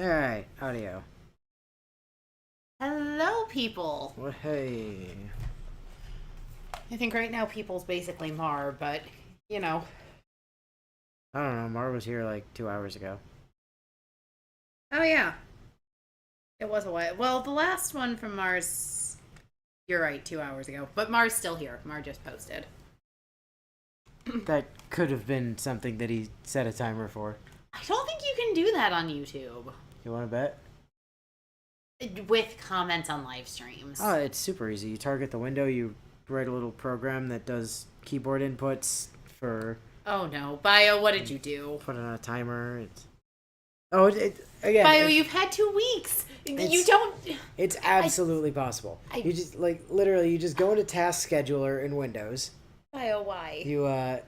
Alright, audio. Hello, people. Well, hey. I think right now people's basically Mar, but, you know. I don't know, Mar was here like 2 hours ago. Oh, yeah. It was a while. Well, the last one from Mars, you're right, 2 hours ago. But Mar's still here. Mar just posted. That could have been something that he set a timer for. I don't think you can do that on YouTube You want to bet? with comments on live streams. Oh, it's super easy. You target the window, you write a little program that does keyboard inputs for... Oh, no. Bio, what did you do? Put it on a timer. Again... Bio, you've had 2 weeks. You don't... It's absolutely possible. You just, literally, you just go into Task Scheduler in Windows. Bio, why? You,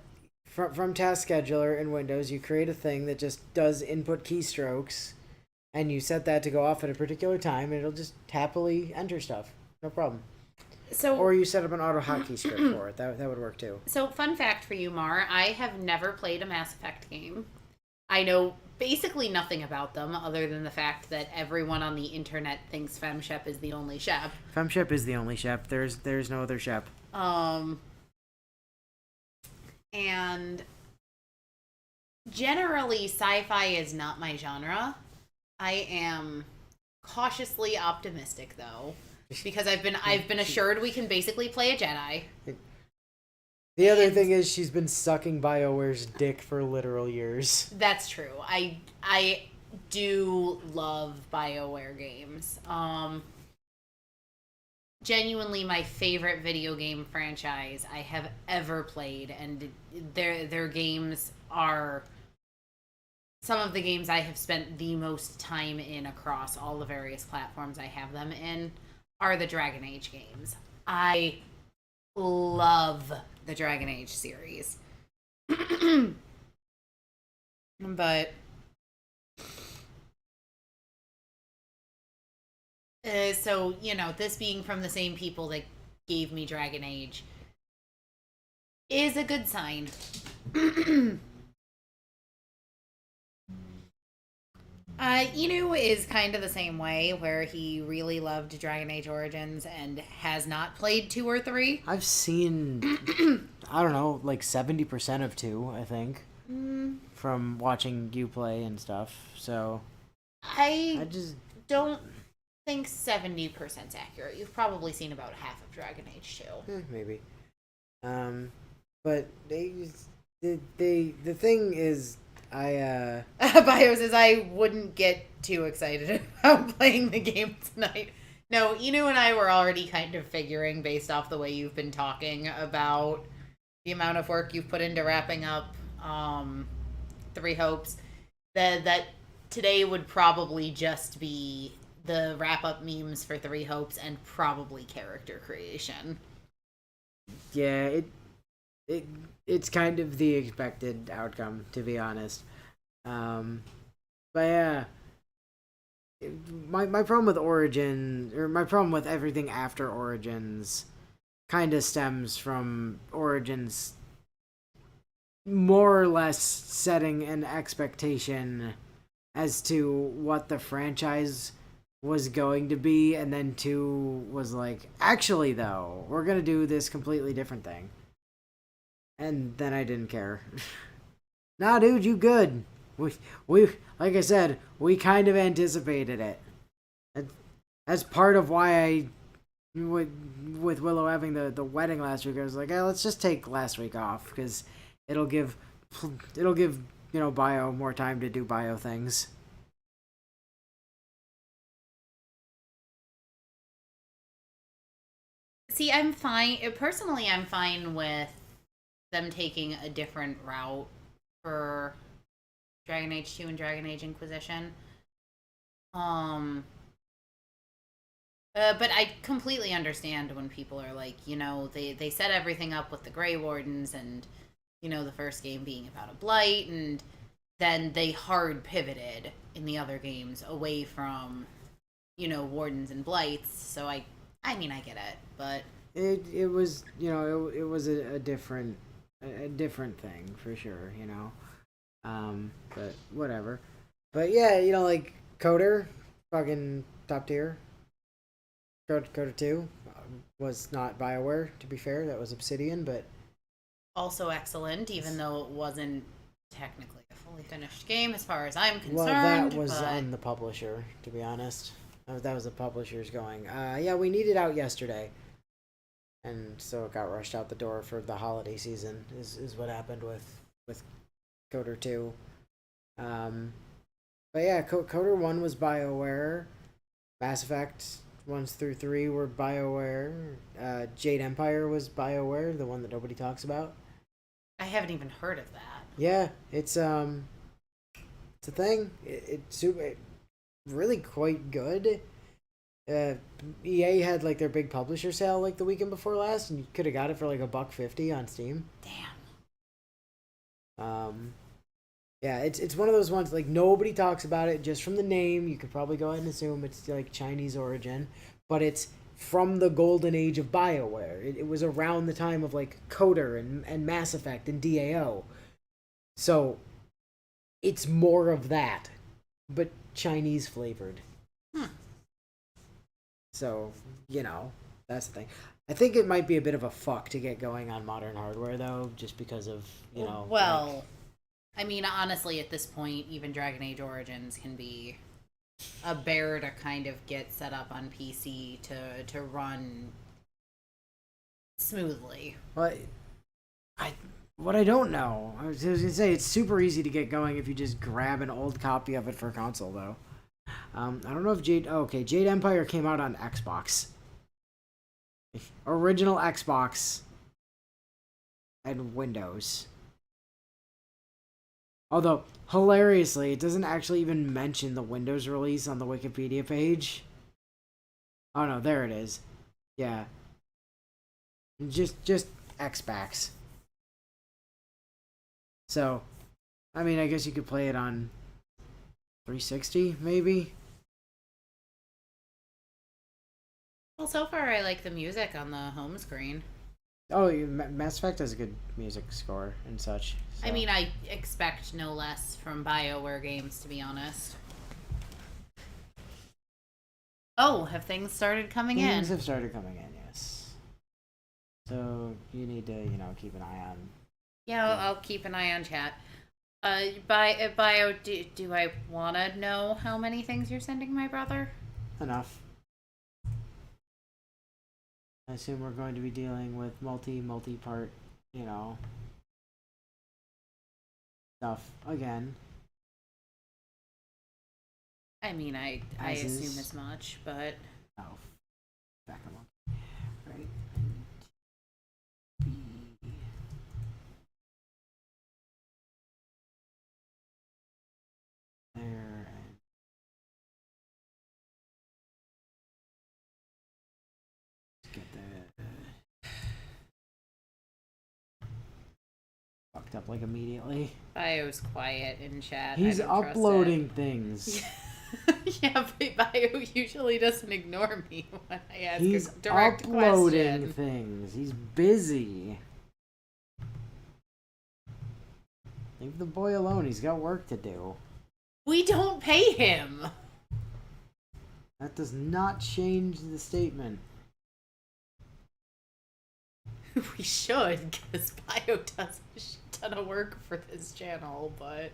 from Task Scheduler in Windows, you create a thing that just does input keystrokes, and you set that to go off at a particular time, and it'll just happily enter stuff. No problem. Or you set up an auto hotkey script for it. That would work too. So, fun fact for you, Mar, I have never played a Mass Effect game. I know basically nothing about them other than the fact that everyone on the internet thinks FemShep is the only Shep. FemShep is the only Shep. There's no other Shep. And generally sci-fi is not my genre. I am cautiously optimistic though, because I've been assured we can basically play a Jedi. The other thing is she's been sucking BioWare's dick for literal years. That's true. I do love BioWare games. Genuinely my favorite video game franchise I have ever played, and their games are some of the games I have spent the most time in across all the various platforms I have them in are the Dragon Age games. I love the Dragon Age series. But so, this being from the same people that gave me Dragon Age is a good sign. Inu is kind of the same way, where he really loved Dragon Age Origins and has not played 2 or 3. I've seen, I don't know, like 70% of 2, I think, from watching you play and stuff. So I just don't think 70% is accurate. You've probably seen about half of Dragon Age 2. Maybe. But the thing is, Bio says I wouldn't get too excited about playing the game tonight. No, Inu and I were already kind of figuring, based off the way you've been talking about the amount of work you've put into wrapping up Three Hopes, that today would probably just be the wrap-up memes for Three Hopes and probably character creation. Yeah, it's kind of the expected outcome, to be honest. But yeah, my problem with Origin, or my problem with everything after Origins, kind of stems from Origins more or less setting an expectation as to what the franchise was going to be, and then 2 was like, actually though, we're gonna do this completely different thing. And then I didn't care. Nah, dude, you good. We like I said, we kind of anticipated it. That's part of why I, with Willow having the wedding last week, I was like, hey, let's just take last week off, because it'll give Bio more time to do Bio things. See, I'm fine. Personally, I'm fine with them taking a different route for Dragon Age 2 and Dragon Age Inquisition. But I completely understand when people are like, they set everything up with the Grey Wardens and, the first game being about a blight, and then they hard pivoted in the other games away from, Wardens and blights. So I get it, but it was it was a different thing for sure, but whatever. But yeah, Coder, fucking top tier. Coder 2 was not BioWare, to be fair. That was Obsidian, but Also excellent, even though it wasn't technically a fully finished game as far as I'm concerned. well, that was but... on the publisher, to be honest. That was the publisher's going. Yeah, we need it out yesterday, and so it got rushed out the door for the holiday season. Is what happened with Coder 2. But yeah, Coder 1 was BioWare. Mass Effect 1 through 3 were BioWare. Jade Empire was BioWare, the one that nobody talks about. I haven't even heard of that. Yeah, it's a thing. It's really quite good. EA had like their big publisher sale like the weekend before last, and you could have got it for like $1.50 on Steam. Damn. Yeah, it's one of those ones like nobody talks about it. Just from the name, you could probably go ahead and assume it's like Chinese origin, but it's from the golden age of BioWare. It was around the time of like Coder and Mass Effect and DAO. So it's more of that, but Chinese flavored. So, that's the thing. I think it might be a bit of a fuck to get going on modern hardware, though, just because of, Well, like, I mean, honestly, at this point, even Dragon Age Origins can be a bear to kind of get set up on PC to run smoothly. what I don't know. I was going to say, it's super easy to get going if you just grab an old copy of it for console, though. I don't know if Jade Empire came out on Xbox. Original Xbox and Windows. Although, hilariously, it doesn't actually even mention the Windows release on the Wikipedia page. Oh no, there it is. Yeah. Just Xbox. So, I mean, I guess you could play it on 360, maybe? Well, so far, I like the music on the home screen. Oh, Mass Effect has a good music score and such. So. I mean, I expect no less from BioWare games, to be honest. Oh, have things started coming in? Things have started coming in, yes. So you need to, keep an eye on. Yeah, I'll keep an eye on chat. Bio, do I want to know how many things you're sending my brother? Enough. I assume we're going to be dealing with multi-part, stuff again. I mean, I assume as much, but... Oh, back along. Right. There. Get that fucked up like immediately. Bio's quiet in chat. He's uploading things. Yeah, but Bio usually doesn't ignore me when I ask He's a direct uploading question. things. He's busy. Leave the boy alone. He's got work to do. We don't pay him. That does not change the statement. We should, because Bio does a shit ton of work for this channel, but...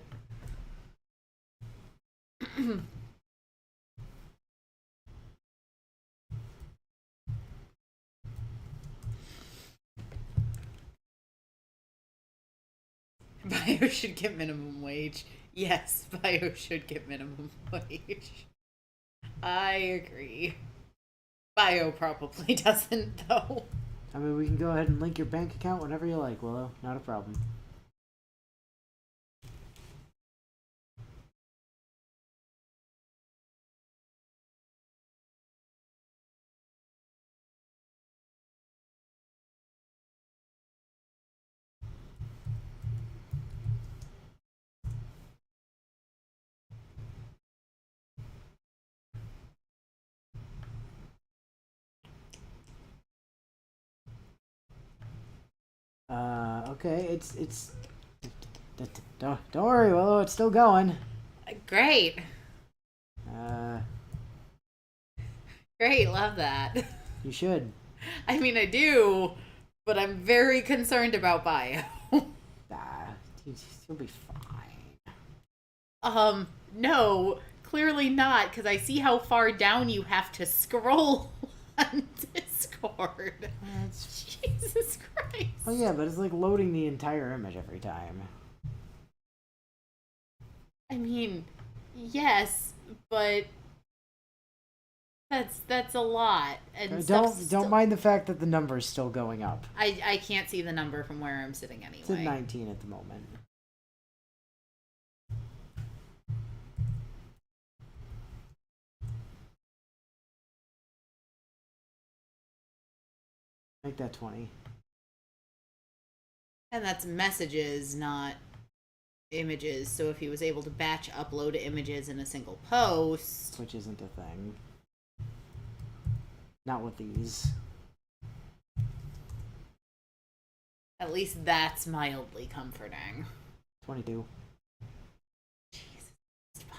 Bio should get minimum wage. Yes, Bio should get minimum wage. I agree. Bio probably doesn't, though. I mean, we can go ahead and link your bank account whenever you like, Willow. Not a problem. Okay, it's don't worry, Willow, it's still going. Great. Great, love that. You should. I mean, I do, but I'm very concerned about bio. Ah, you'll be fine. No, clearly not, because I see how far down you have to scroll on Discord. Jesus Christ. Oh yeah, but it's like loading the entire image every time. I mean, yes, but that's a lot. And Don't mind the fact that the number is still going up. I can't see the number from where I'm sitting anyway. It's at 19 at the moment. Make that 20. And that's messages, not images. So if he was able to batch upload images in a single post, Which isn't a thing. Not with these. at least that's mildly comforting. 22. Jesus, bio.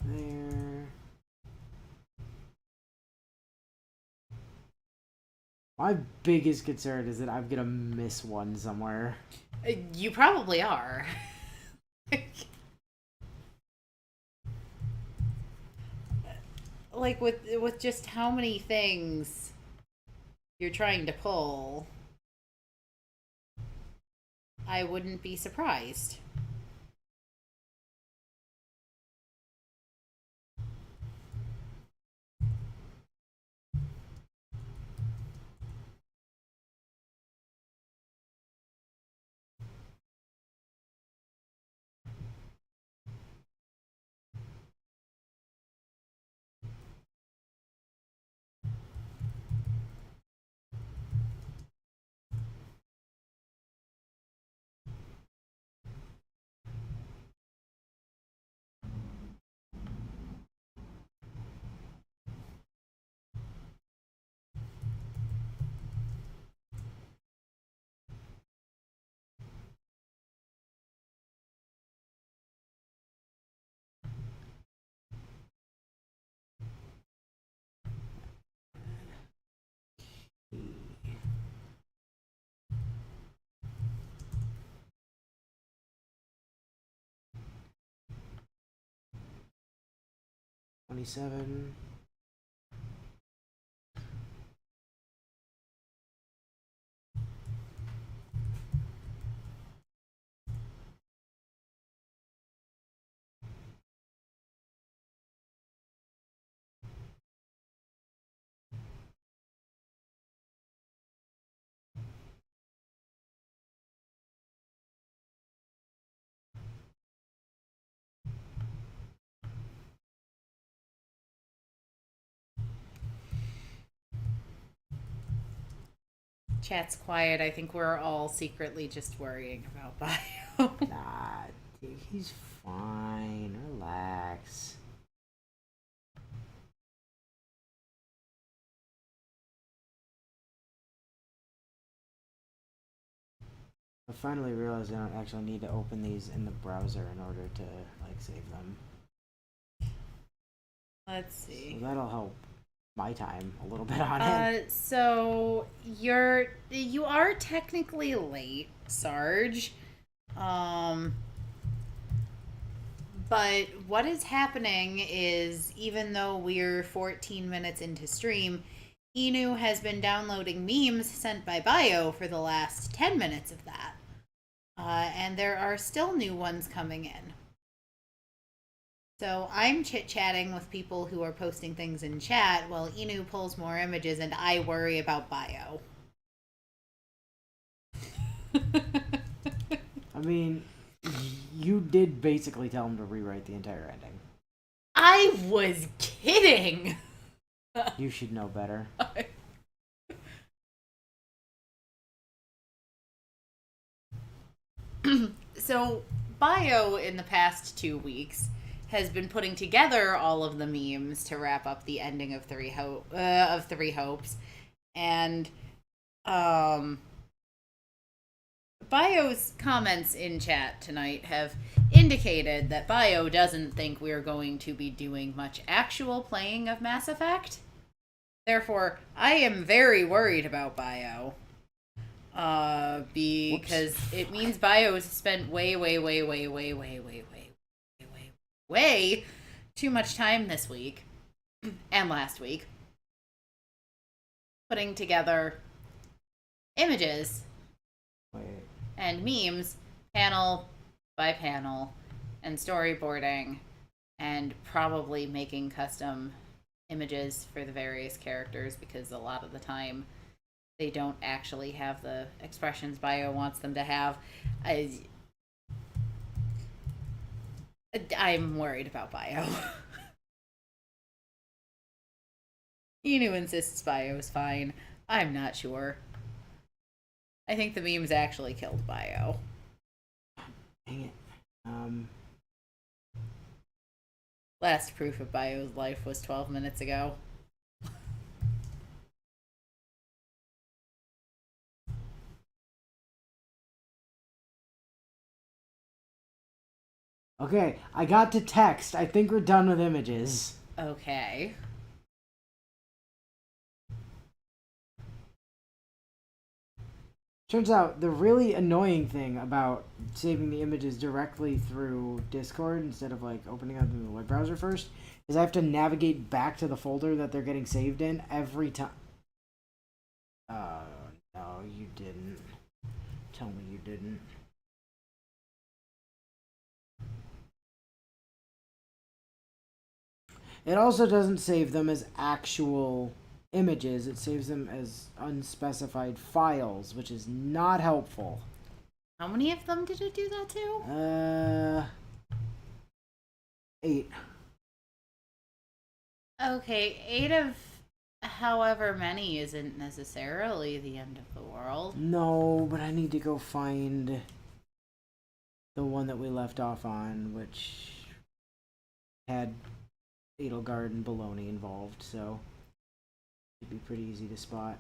There. My biggest concern is that I'm gonna miss one somewhere. You probably are. Like with just how many things you're trying to pull, I wouldn't be surprised. $27. Chat's quiet. I think we're all secretly just worrying about bio. Nah, dude, he's fine. Relax. I finally realized I don't actually need to open these in the browser in order to like save them. Let's see. So that'll help my time a little bit on it. So you are technically late, Sarge. But what is happening is, even though we're 14 minutes into stream, Inu has been downloading memes sent by Bio for the last 10 minutes of that. And there are still new ones coming in. So I'm chit-chatting with people who are posting things in chat while Inu pulls more images and I worry about bio. I mean, you did basically tell him to rewrite the entire ending. I was kidding! You should know better. So, bio in the past 2 weeks has been putting together all of the memes to wrap up the ending of Three Hopes, and Bio's comments in chat tonight have indicated that Bio doesn't think we're going to be doing much actual playing of Mass Effect. Therefore, I am very worried about Bio. Because it means Bio has spent way too much time this week and last week putting together images and memes, panel by panel, and storyboarding, and probably making custom images for the various characters, because a lot of the time they don't actually have the expressions Bio wants them to have. I'm worried about Bio. Inu insists Bio is fine. I'm not sure. I think the memes actually killed Bio. Dang it. Last proof of Bio's life was 12 minutes ago. Okay, I got to text. I think we're done with images. Okay. Turns out the really annoying thing about saving the images directly through Discord instead of like opening up in the web browser first is I have to navigate back to the folder that they're getting saved in every time. No, you didn't. Tell me you didn't. It also doesn't save them as actual images. It saves them as unspecified files, which is not helpful. How many of them did it do that to? 8. Okay, 8 of however many isn't necessarily the end of the world. No, but I need to go find the one that we left off on, which had Edelgard and Baloney involved, so it'd be pretty easy to spot.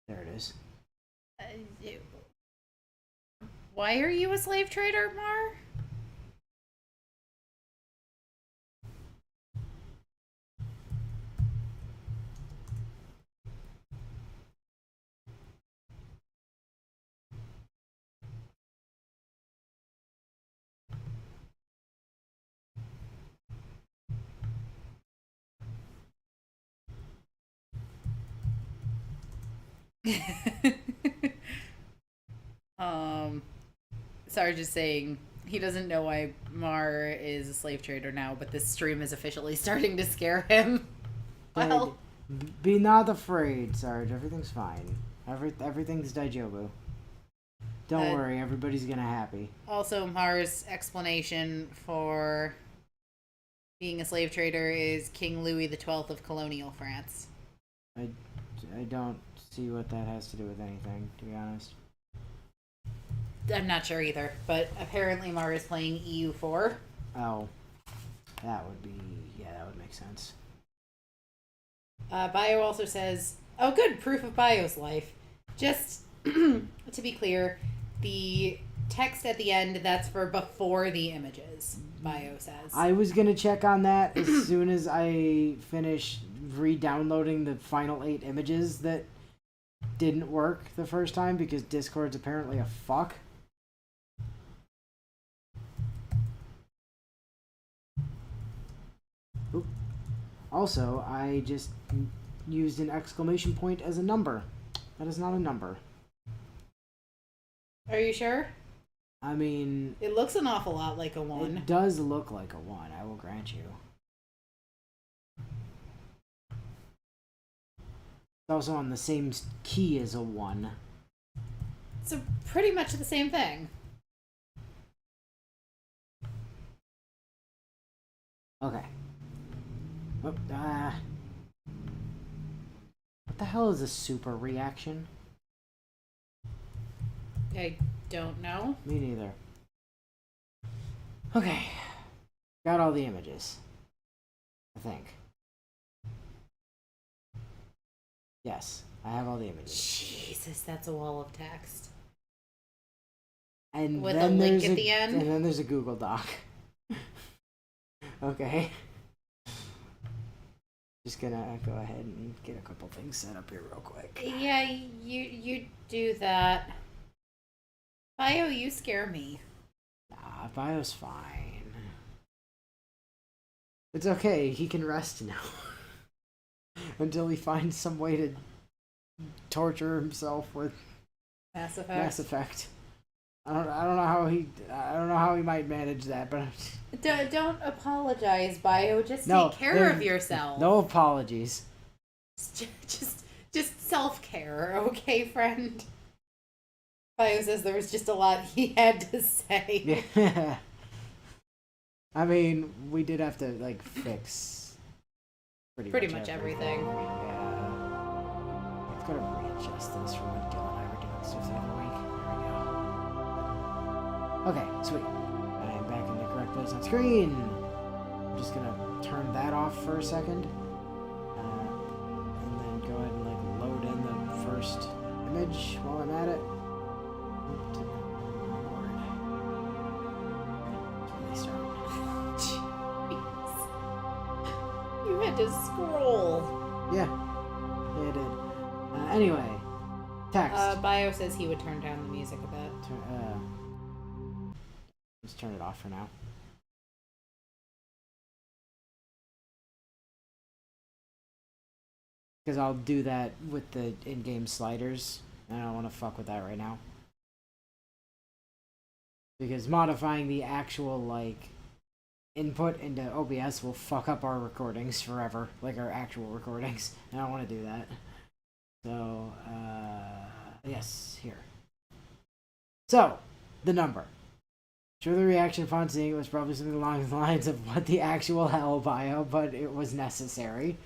There it is. Why are you a slave trader, Mar? Sarge is saying he doesn't know why Mar is a slave trader now, but this stream is officially starting to scare him. Well, be not afraid, Sarge. Everything's fine. Everything's Daijobu. Don't worry, everybody's gonna happy. Also, Mar's explanation for being a slave trader is King Louis XII of colonial France. I don't see what that has to do with anything, to be honest. I'm not sure either, but apparently Mar is playing EU4. Oh, that would make sense. Bio also says, oh good, proof of Bio's life. Just to be clear, the text at the end, that's for before the images, Bio says. I was going to check on that as soon as I finish re-downloading the final 8 images that didn't work the first time because Discord's apparently a fuck. Oop. Also, I just used an exclamation point as a number. That is not a number. Are you sure? I mean... It looks an awful lot like a 1. It does look like a 1, I will grant you. It's also on the same key as a 1. So pretty much the same thing. Okay. What the hell is a super reaction? I don't know. Me neither. Okay. Got all the images. I think. Yes, I have all the images. Jesus, that's a wall of text. And With then a link there's at the end? And then there's a Google Doc. Okay. Just gonna go ahead and get a couple things set up here real quick. Yeah, you do that. Bio, you scare me. Nah, Bio's fine. It's okay, he can rest now. Until he finds some way to torture himself with Mass Effect. Mass Effect. I don't know how he might manage that, but Don't apologize, Bio. Just No, take care there- of yourself. no apologies. Just self-care, okay, friend? Bio says there was just a lot he had to say. Yeah. I mean, we did have to like fix Pretty much everything. Yeah. I've got to readjust this from when Gil and I were doing stuff the other week. There we go. Okay, sweet. I am back in the correct place on screen. I'm just gonna turn that off for a second. And then go ahead and like load in the first image while I'm at it. You had to scroll. Yeah, it did. Anyway, text. Bio says he would turn down the music a bit. Just turn it off for now. Because I'll do that with the in-game sliders. And I don't want to fuck with that right now. Because modifying the actual, like, input into OBS will fuck up our recordings forever. Like, our actual recordings. And I don't want to do that. So, yes, here. So, the number. Sure, the reaction upon seeing it was probably something along the lines of what the actual hell, Bio, but it was necessary.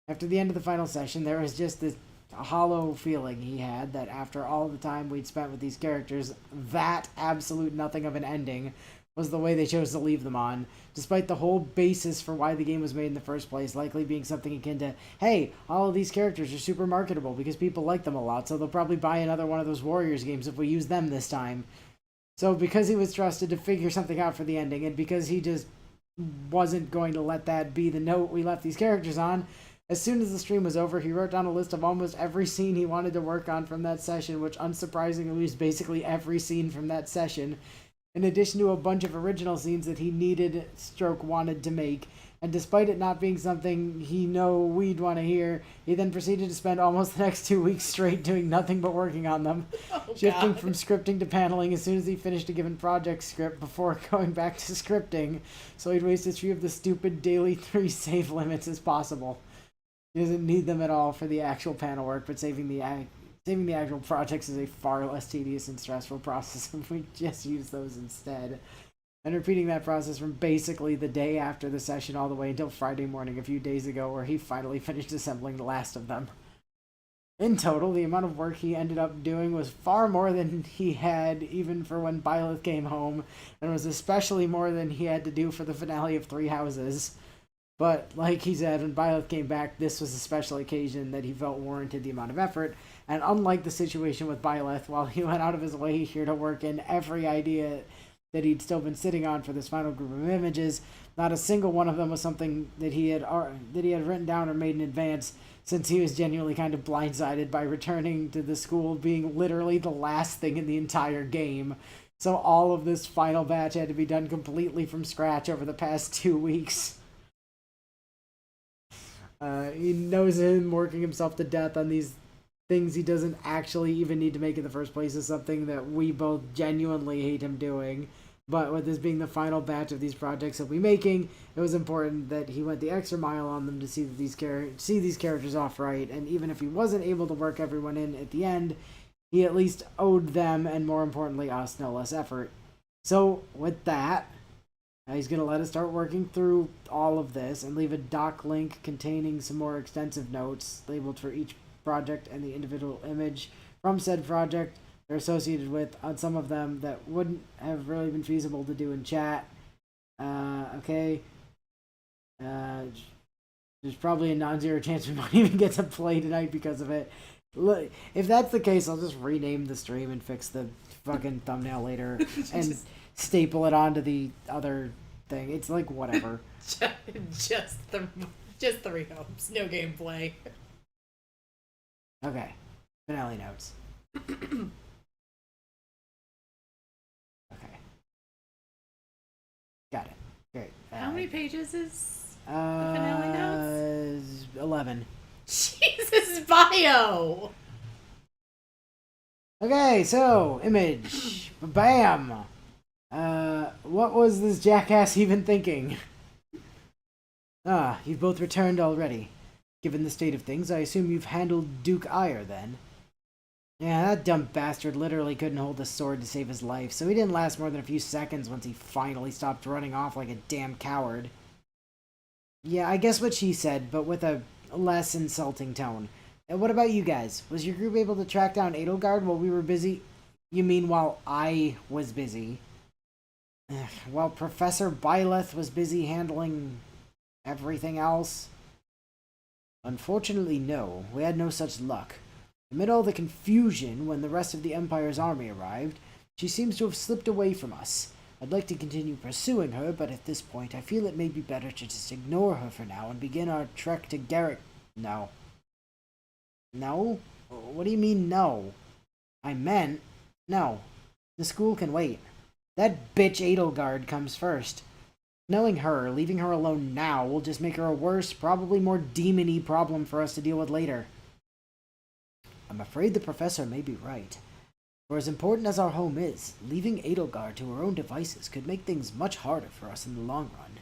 After the end of the final session, there was just this hollow feeling he had that after all the time we'd spent with these characters, that absolute nothing of an ending was the way they chose to leave them on, despite the whole basis for why the game was made in the first place, likely being something akin to, hey, all of these characters are super marketable because people like them a lot, so they'll probably buy another one of those Warriors games if we use them this time. So because he was trusted to figure something out for the ending, and because he just wasn't going to let that be the note we left these characters on, as soon as the stream was over, he wrote down a list of almost every scene he wanted to work on from that session, which unsurprisingly was basically every scene from that session, in addition to a bunch of original scenes that he needed / wanted to make. And despite it not being something he know we'd want to hear, he then proceeded to spend almost the next 2 weeks straight doing nothing but working on them, shifting from scripting to paneling as soon as he finished a given project script before going back to scripting, so he'd waste as few of the stupid daily 3 save limits as possible. He doesn't need them at all for the actual panel work, but saving the actual projects is a far less tedious and stressful process if we just use those instead. And repeating that process from basically the day after the session all the way until Friday morning a few days ago, where he finally finished assembling the last of them. In total, the amount of work he ended up doing was far more than he had even for when Byleth came home, and was especially more than he had to do for the finale of Three Houses. But, like he said, when Byleth came back, this was a special occasion that he felt warranted the amount of effort, and unlike the situation with Byleth, while he went out of his way here to work in every idea that he'd still been sitting on for this final group of images, not a single one of them was something that he had written down or made in advance, since he was genuinely kind of blindsided by returning to the school being literally the last thing in the entire game. So all of this final batch had to be done completely from scratch over the past 2 weeks. He knows him working himself to death on these things he doesn't actually even need to make in the first place is something that we both genuinely hate him doing. But with this being the final batch of these projects he'll be making, it was important that he went the extra mile on them to see that these characters off right. And even if he wasn't able to work everyone in at the end, he at least owed them, and more importantly us, no less effort. So with that, he's going to let us start working through all of this and leave a doc link containing some more extensive notes labeled for each project and the individual image from said project they're associated with, on some of them that wouldn't have really been feasible to do in chat, Okay. There's probably a non-zero chance we might even get to play tonight because of it. Look, if that's the case, I'll just rename the stream and fix the fucking thumbnail later and staple it onto the other thing. It's like whatever. just three hopes, no gameplay. Okay. Finale notes. Okay. Got it. Great. How many pages is the finale notes? 11. Jesus, bio! Okay, so, image. Bam! What was this jackass even thinking? You've both returned already. Given the state of things, I assume you've handled Duke Ire, then. Yeah, that dumb bastard literally couldn't hold a sword to save his life, so he didn't last more than a few seconds once he finally stopped running off like a damn coward. Yeah, I guess what she said, but with a less insulting tone. And what about you guys? Was your group able to track down Edelgard while we were busy? You mean while I was busy? While Professor Byleth was busy handling everything else? Unfortunately, no. We had no such luck. Amid all the confusion, when the rest of the Empire's army arrived, she seems to have slipped away from us. I'd like to continue pursuing her, but at this point, I feel it may be better to just ignore her for now and begin our trek to Garrick. No. No? What do you mean, no? I meant, no. The school can wait. That bitch Edelgard comes first. Knowing her, leaving her alone now, will just make her a worse, probably more demon-y problem for us to deal with later. I'm afraid the professor may be right. For as important as our home is, leaving Edelgard to her own devices could make things much harder for us in the long run.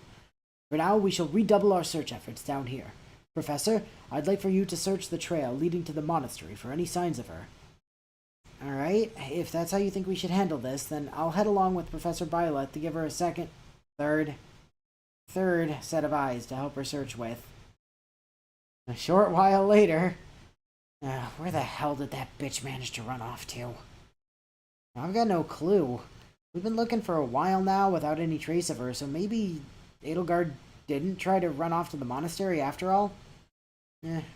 For now, we shall redouble our search efforts down here. Professor, I'd like for you to search the trail leading to the monastery for any signs of her. Alright, if that's how you think we should handle this, then I'll head along with Professor Byleth to give her a third set of eyes to help her search with. A short while later... where the hell did that bitch manage to run off to? I've got no clue. We've been looking for a while now without any trace of her, so maybe Edelgard didn't try to run off to the monastery after all?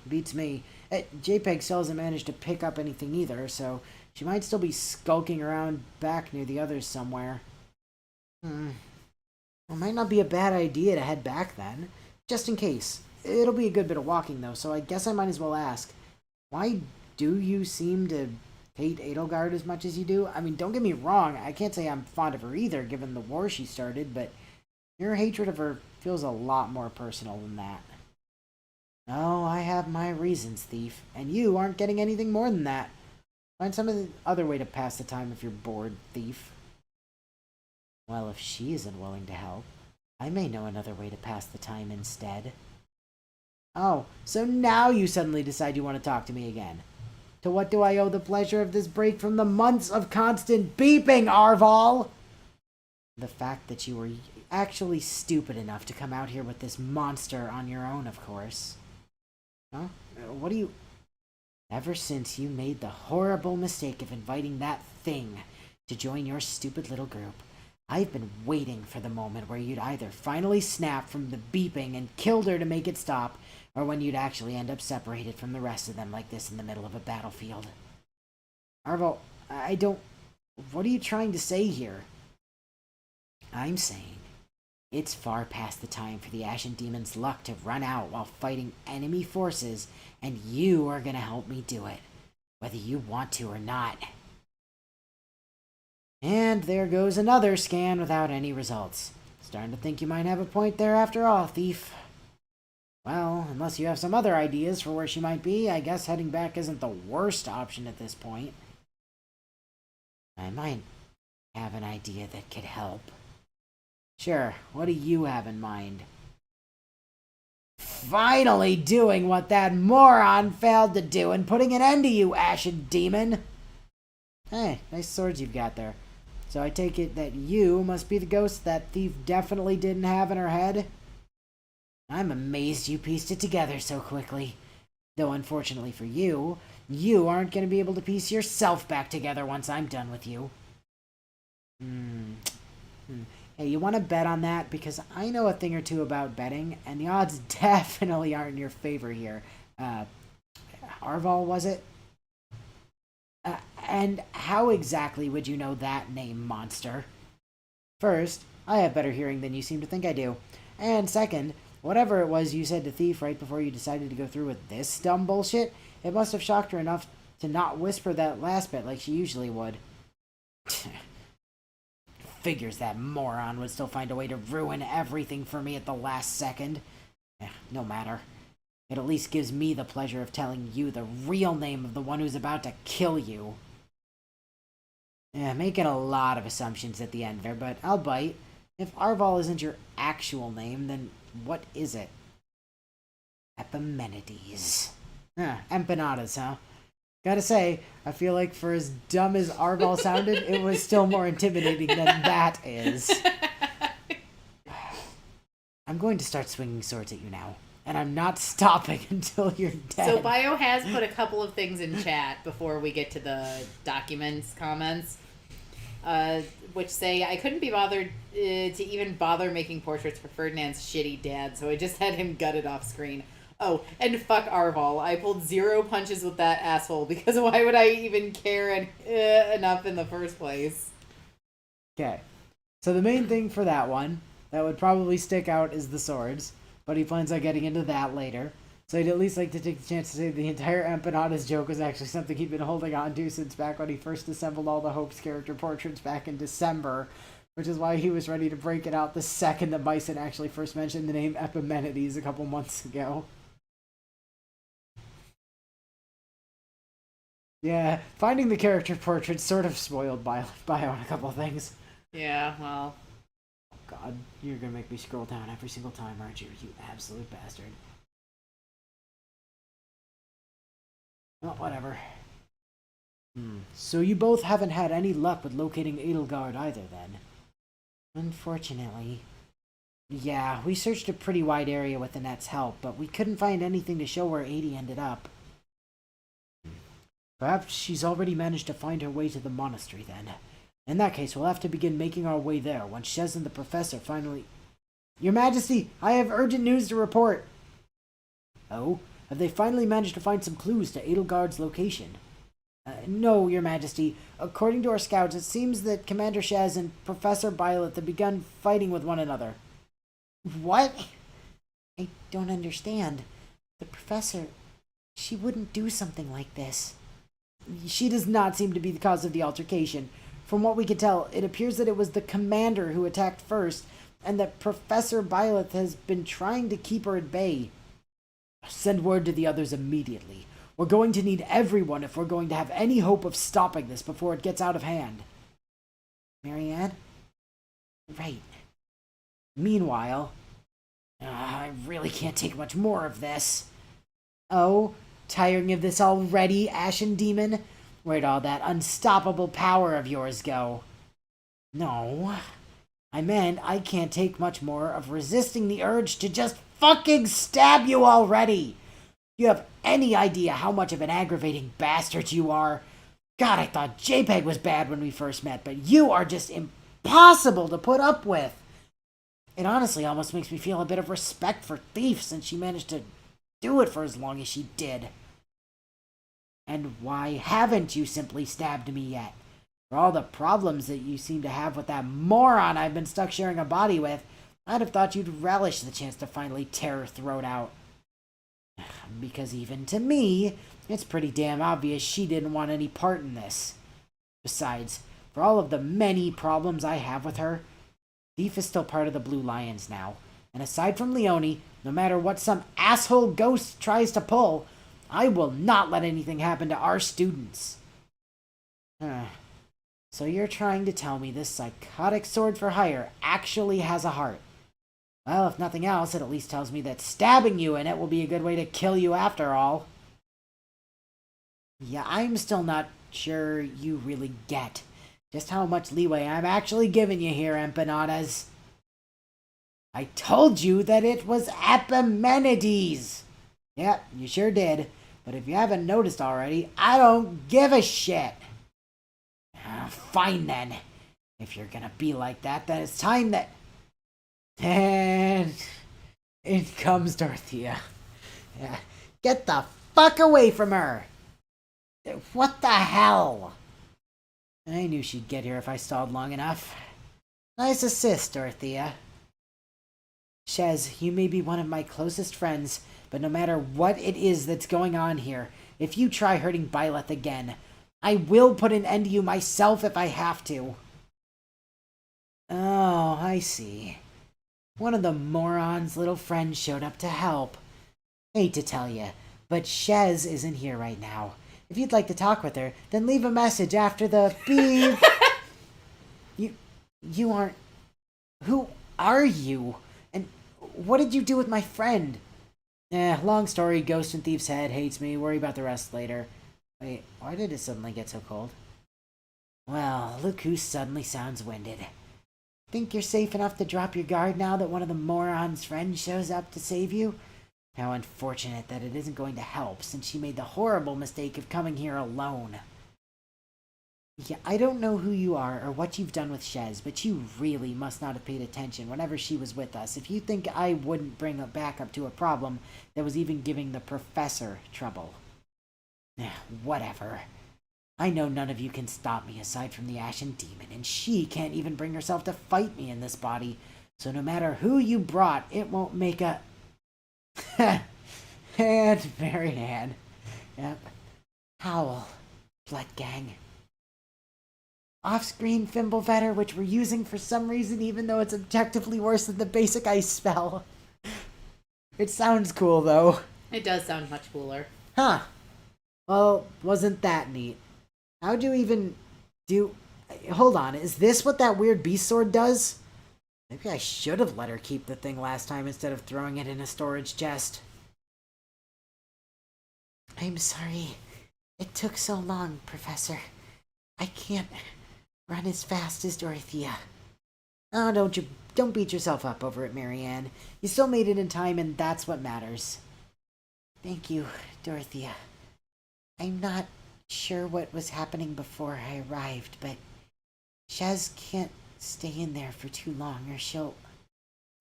Beats me. JPEG still hasn't managed to pick up anything either, so she might still be skulking around back near the others somewhere. It might not be a bad idea to head back then, just in case. It'll be a good bit of walking though, so I guess I might as well ask. Why do you seem to hate Edelgard as much as you do? I mean, don't get me wrong, I can't say I'm fond of her either, given the war she started, but your hatred of her feels a lot more personal than that. Oh, I have my reasons, Thief, and you aren't getting anything more than that. Find some other way to pass the time if you're bored, Thief. Well, if she isn't willing to help, I may know another way to pass the time instead. Oh, so now you suddenly decide you want to talk to me again. To what do I owe the pleasure of this break from the months of constant beeping, Arval? The fact that you were actually stupid enough to come out here with this monster on your own, of course. Huh? What do you... Ever since you made the horrible mistake of inviting that thing to join your stupid little group, I've been waiting for the moment where you'd either finally snap from the beeping and killed her to make it stop, or when you'd actually end up separated from the rest of them like this in the middle of a battlefield. Arval, I don't... What are you trying to say here? I'm saying it's far past the time for the Ashen Demon's luck to run out while fighting enemy forces, and you are gonna help me do it, whether you want to or not. And there goes another scan without any results. Starting to think you might have a point there after all, Thief. Well, unless you have some other ideas for where she might be, I guess heading back isn't the worst option at this point. I might have an idea that could help. Sure, what do you have in mind? Finally doing what that moron failed to do and putting an end to you, Ashen Demon! Hey, nice swords you've got there. So I take it that you must be the ghost that Thief definitely didn't have in her head? I'm amazed you pieced it together so quickly. Though unfortunately for you, you aren't going to be able to piece yourself back together once I'm done with you. Hey, you want to bet on that? Because I know a thing or two about betting, and the odds definitely aren't in your favor here. Arval, was it? And how exactly would you know that name, monster? First, I have better hearing than you seem to think I do. And second, whatever it was you said to Thief right before you decided to go through with this dumb bullshit, it must have shocked her enough to not whisper that last bit like she usually would. Figures that moron would still find a way to ruin everything for me at the last second. No matter. It at least gives me the pleasure of telling you the real name of the one who's about to kill you. Making a lot of assumptions at the end there, but I'll bite. If Arval isn't your actual name, then what is it? Epimenides. Empanadas, huh? Gotta say, I feel like for as dumb as Arval sounded, it was still more intimidating than that is. I'm going to start swinging swords at you now, and I'm not stopping until you're dead. So Bio has put a couple of things in chat before we get to the documents comments, which say, I couldn't be bothered to even bother making portraits for Ferdinand's shitty dad, so I just had him gutted off screen. Oh, and fuck Arval. I pulled 0 punches with that asshole, because why would I even care enough in the first place? Okay. So the main thing for that one that would probably stick out is the swords, but he plans on getting into that later. So he'd at least like to take the chance to say the entire Empanadas joke was actually something he'd been holding on to since back when he first assembled all the Hope's character portraits back in December, which is why he was ready to break it out the second that Bison actually first mentioned the name Epimenides a couple months ago. Yeah, finding the character portraits sort of spoiled Bio on a couple things. Yeah, well. Oh God, you're gonna make me scroll down every single time, aren't you? You absolute bastard. Well, whatever. So you both haven't had any luck with locating Edelgard either, then? Unfortunately. Yeah, we searched a pretty wide area with the net's help, but we couldn't find anything to show where Adie ended up. Perhaps she's already managed to find her way to the monastery, then. In that case, we'll have to begin making our way there once Shez and the professor finally... Your Majesty, I have urgent news to report! Oh? Have they finally managed to find some clues to Edelgard's location? No, Your Majesty. According to our scouts, it seems that Commander Shez and Professor Byleth have begun fighting with one another. What? I don't understand. The professor... She wouldn't do something like this. She does not seem to be the cause of the altercation. From what we can tell, it appears that it was the commander who attacked first, and that Professor Byleth has been trying to keep her at bay. Send word to the others immediately. We're going to need everyone if we're going to have any hope of stopping this before it gets out of hand. Marianne? Right. Meanwhile... I really can't take much more of this. Oh? Tiring of this already, Ashen Demon? Where'd all that unstoppable power of yours go? No. I meant I can't take much more of resisting the urge to just fucking stab you already! You have any idea how much of an aggravating bastard you are? God, I thought JPEG was bad when we first met, but you are just impossible to put up with! It honestly almost makes me feel a bit of respect for Thief since she managed to do it for as long as she did. And why haven't you simply stabbed me yet? For all the problems that you seem to have with that moron I've been stuck sharing a body with, I'd have thought you'd relish the chance to finally tear her throat out. Because even to me, it's pretty damn obvious she didn't want any part in this. Besides, for all of the many problems I have with her, Thief is still part of the Blue Lions now. And aside from Leone, no matter what some asshole ghost tries to pull, I will not let anything happen to our students. So you're trying to tell me this psychotic sword for hire actually has a heart. Well, if nothing else, it at least tells me that stabbing you in it will be a good way to kill you after all. Yeah, I'm still not sure you really get just how much leeway I'm actually giving you here, Empanadas. I told you that it was Epimenides! Yep, you sure did. But if you haven't noticed already, I don't give a shit. Fine then. If you're gonna be like that, then it's time that... And... in comes Dorothea. Yeah. Get the fuck away from her! What the hell? I knew she'd get here if I stalled long enough. Nice assist, Dorothea. Shez, you may be one of my closest friends, but no matter what it is that's going on here, if you try hurting Byleth again, I will put an end to you myself if I have to. Oh, I see. One of the morons' little friends showed up to help. Hate to tell you, but Shez isn't here right now. If you'd like to talk with her, then leave a message after the beep. You aren't... Who are you? And what did you do with my friend? Long story, Ghost and Thief's Head hates me, worry about the rest later. Wait, why did it suddenly get so cold? Well, look who suddenly sounds winded. Think you're safe enough to drop your guard now that one of the morons' friends shows up to save you? How unfortunate that it isn't going to help, since she made the horrible mistake of coming here alone. Yeah, I don't know who you are or what you've done with Shez, but you really must not have paid attention whenever she was with us if you think I wouldn't bring a backup to a problem that was even giving the professor trouble. Whatever. I know none of you can stop me aside from the Ashen Demon, and she can't even bring herself to fight me in this body, so no matter who you brought, it won't make a... And Marianne. Yep. Howl. Blood Gang. Off-screen Fimbulvetter, which we're using for some reason even though it's objectively worse than the basic ice spell. It sounds cool, though. It does sound much cooler. Huh. Well, wasn't that neat? How'd you even do... Hold on, is this what that weird beast sword does? Maybe I should have let her keep the thing last time instead of throwing it in a storage chest. I'm sorry. It took so long, Professor. I can't run as fast as Dorothea. Oh, don't beat yourself up over it, Marianne. You still made it in time, and that's what matters. Thank you, Dorothea. I'm not sure what was happening before I arrived, but Shez can't stay in there for too long or she'll...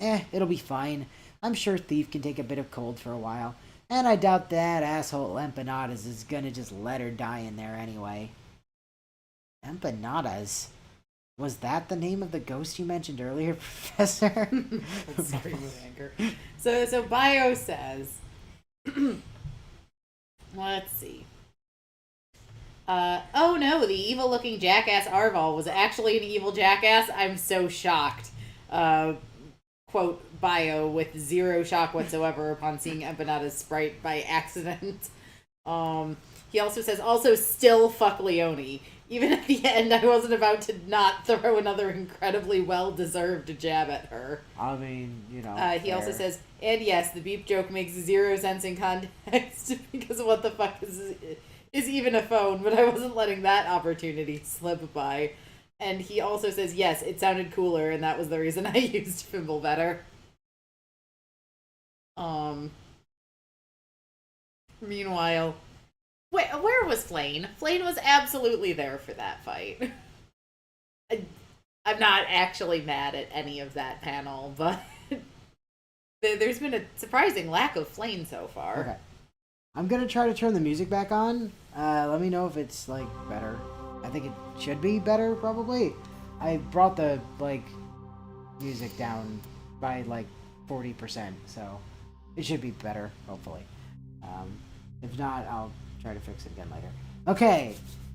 it'll be fine. I'm sure Thief can take a bit of cold for a while, and I doubt that asshole Empanadas is gonna just let her die in there anyway. Empanadas? Was that the name of the ghost you mentioned earlier, Professor? Sorry with anger. So Bio says... Let's see. Oh no, the evil-looking jackass Arval was actually an evil jackass. I'm so shocked. Quote, Bio with zero shock whatsoever upon seeing Empanada's sprite by accident. He also says, also still fuck Leone. Even at the end, I wasn't about to not throw another incredibly well-deserved jab at her. I mean, you know. He also says, and yes, the beep joke makes zero sense in context because of what the fuck is even a phone, but I wasn't letting that opportunity slip by. And he also says, yes, it sounded cooler, and that was the reason I used Fimbulvetter. Meanwhile, where was Flayn? Flayn was absolutely there for that fight. I'm not actually mad at any of that panel, but there's been a surprising lack of Flayn so far. Okay. I'm gonna try to turn the music back on. Let me know if it's, like, better. I think it should be better, probably. I brought the, like, music down by, like, 40%, so it should be better, hopefully. If not, I'll try to fix it again later. Okay,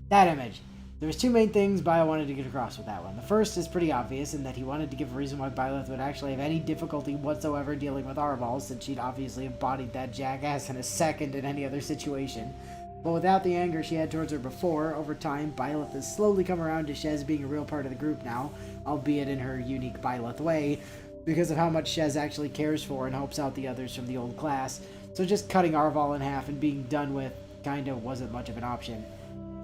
that image. There was two main things Bio wanted to get across with that one. The first is pretty obvious in that he wanted to give a reason why Byleth would actually have any difficulty whatsoever dealing with Arval, since she'd obviously embodied that jackass in a second in any other situation. But without the anger she had towards her before, over time, Byleth has slowly come around to Shez being a real part of the group now, albeit in her unique Byleth way, because of how much Shez actually cares for and helps out the others from the old class. So just cutting Arval in half and being done with kinda wasn't much of an option.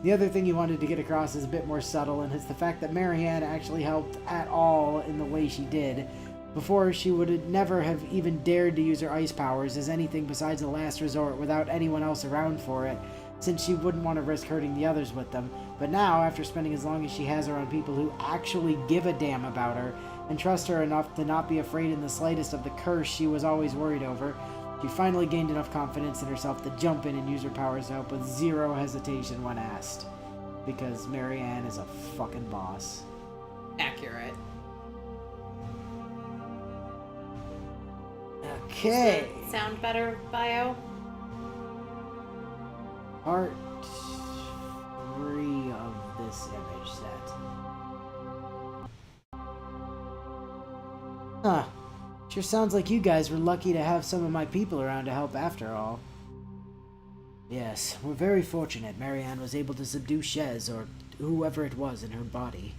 The other thing he wanted to get across is a bit more subtle, and it's the fact that Marianne actually helped at all in the way she did. Before, she would never have even dared to use her ice powers as anything besides a last resort without anyone else around for it, since she wouldn't want to risk hurting the others with them. But now, after spending as long as she has around people who actually give a damn about her and trust her enough to not be afraid in the slightest of the curse she was always worried over, she finally gained enough confidence in herself to jump in and use her powers to help with zero hesitation when asked. Because Marianne is a fucking boss. Accurate. Okay. Does that sound better, Bio? Part 3 of this image set. Huh. Sure sounds like you guys were lucky to have some of my people around to help after all. Yes, we're very fortunate Marianne was able to subdue Shez, or whoever it was in her body.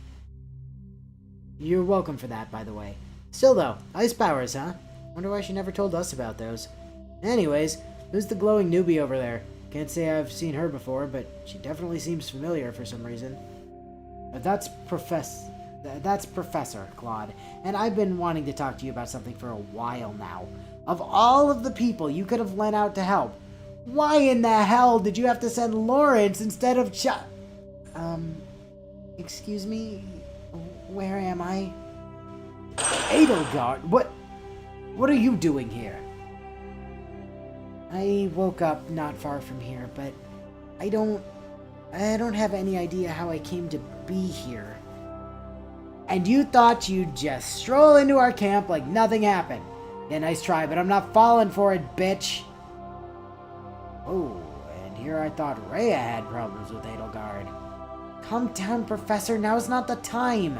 You're welcome for that, by the way. Still though, ice powers, huh? Wonder why she never told us about those. Anyways, who's the glowing newbie over there? Can't say I've seen her before, but she definitely seems familiar for some reason. That's Professor Claude, and I've been wanting to talk to you about something for a while now. Of all of the people you could have lent out to help, why in the hell did you have to send Lawrence instead of excuse me? Where am I? Edelgard, what are you doing here? I woke up not far from here, but I don't have any idea how I came to be here. And you thought you'd just stroll into our camp like nothing happened. Yeah, nice try, but I'm not falling for it, bitch. Oh, and here I thought Rhea had problems with Edelgard. Calm down, Professor, now's not the time.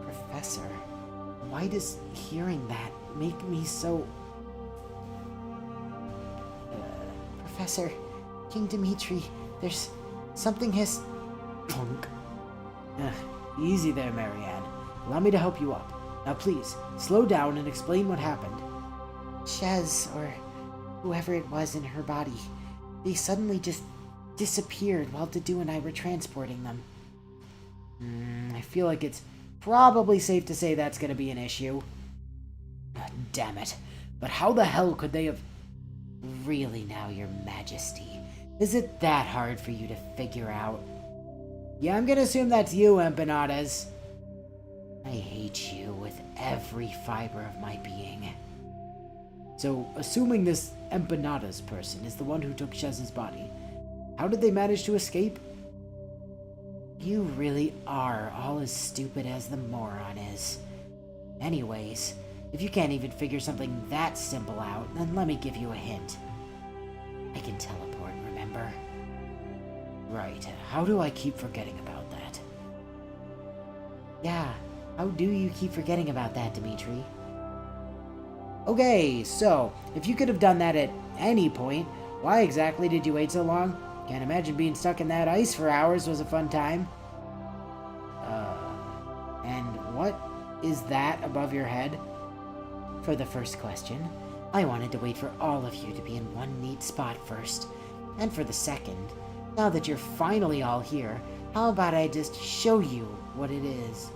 Professor, why does hearing that make me so... Professor, King Dimitri, there's something has... Clunk. Easy there, Marianne. Allow me to help you up. Now please, slow down and explain what happened. Shez, or whoever it was in her body, they suddenly just disappeared while Dedue and I were transporting them. I feel like it's probably safe to say that's gonna be an issue. Damn it. But how the hell could they have... Really now, Your Majesty? Is it that hard for you to figure out? Yeah, I'm gonna assume that's you, Empanadas. I hate you with every fiber of my being. So, assuming this Empanadas person is the one who took Shez's body, how did they manage to escape? You really are all as stupid as the moron is. Anyways, if you can't even figure something that simple out, then let me give you a hint. I can teleport, remember? Right, how do I keep forgetting about that? Yeah, how do you keep forgetting about that, Dimitri? Okay, so, if you could have done that at any point, why exactly did you wait so long? Can't imagine being stuck in that ice for hours was a fun time. And what is that above your head? For the first question, I wanted to wait for all of you to be in one neat spot first. And for the second, now that you're finally all here, how about I just show you what it is?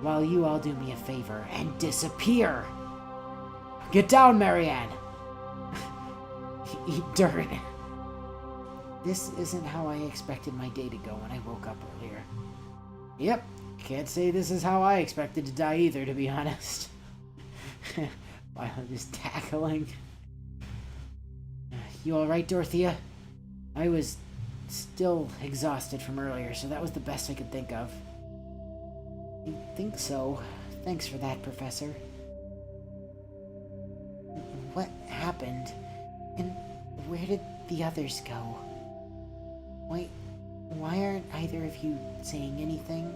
While you all do me a favor and disappear! Get down, Marianne! Eat dirt. This isn't how I expected my day to go when I woke up earlier. Yep, can't say this is how I expected to die either, to be honest. While I'm just tackling. You alright, Dorothea? I was still exhausted from earlier, so that was the best I could think of. I think so. Thanks for that, Professor. What happened? And where did the others go? Why aren't either of you saying anything?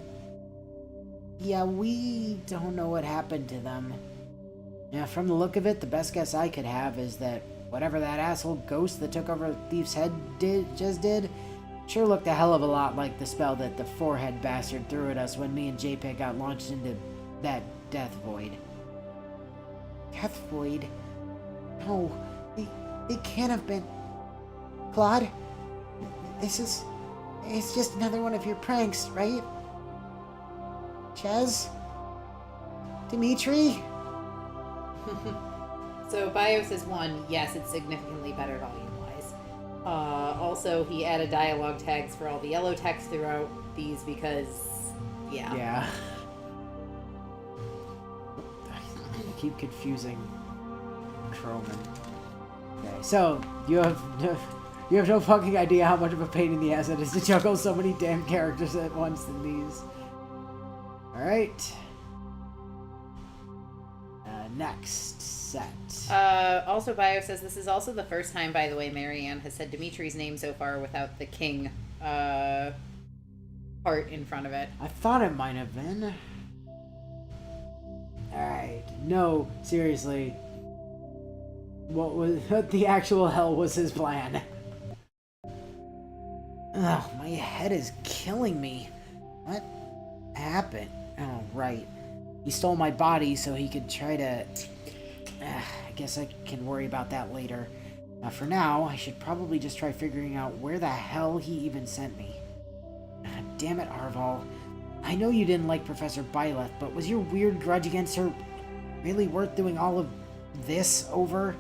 Yeah, we don't know what happened to them. Yeah, from the look of it, the best guess I could have is that whatever that asshole ghost that took over Thief's head just did, sure looked a hell of a lot like the spell that the forehead bastard threw at us when me and JPEG got launched into that death void. Death void? No, they can't have been... Claude? It's just another one of your pranks, right? Chez? Dimitri? So BIOS is 1. Yes, it's significantly better volume-wise. Also, he added dialogue tags for all the yellow text throughout these because, yeah. Yeah. I keep confusing Troman. Okay, so you have no fucking idea how much of a pain in the ass it is to juggle so many damn characters at once in these. All right. Next set. Also, Bio says this is also the first time, by the way, Marianne has said Dimitri's name so far without the king part in front of it. I thought it might have been. Alright. No, seriously. What the actual hell was his plan? Ugh, my head is killing me. What happened? Oh, right. He stole my body so he could try to... I guess I can worry about that later. For now, I should probably just try figuring out where the hell he even sent me. Damn it, Arval. I know you didn't like Professor Byleth, but was your weird grudge against her really worth doing all of this over?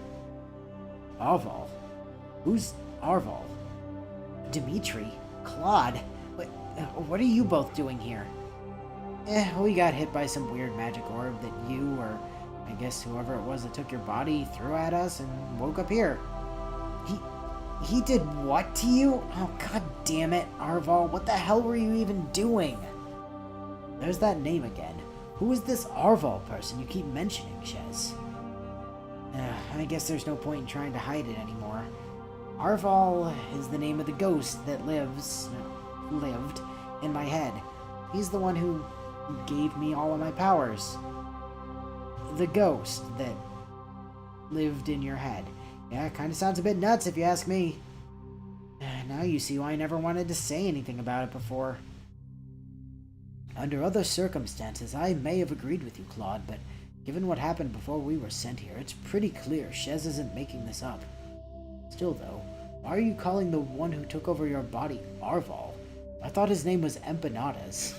Arval? Who's Arval? Dimitri? Claude? What are you both doing here? We got hit by some weird magic orb that you, or I guess whoever it was that took your body, threw at us and woke up here. He did what to you? Oh, god damn it, Arval. What the hell were you even doing? There's that name again. Who is this Arval person you keep mentioning, Shez? I guess there's no point in trying to hide it anymore. Arval is the name of the ghost that lived in my head. He's the one who gave me all of my powers. The ghost that lived in your head. Yeah, it kind of sounds a bit nuts if you ask me. Now you see why I never wanted to say anything about it before. Under other circumstances, I may have agreed with you, Claude, but given what happened before we were sent here, it's pretty clear Shez isn't making this up. Still, though, why are you calling the one who took over your body Arval? I thought his name was Empanadas.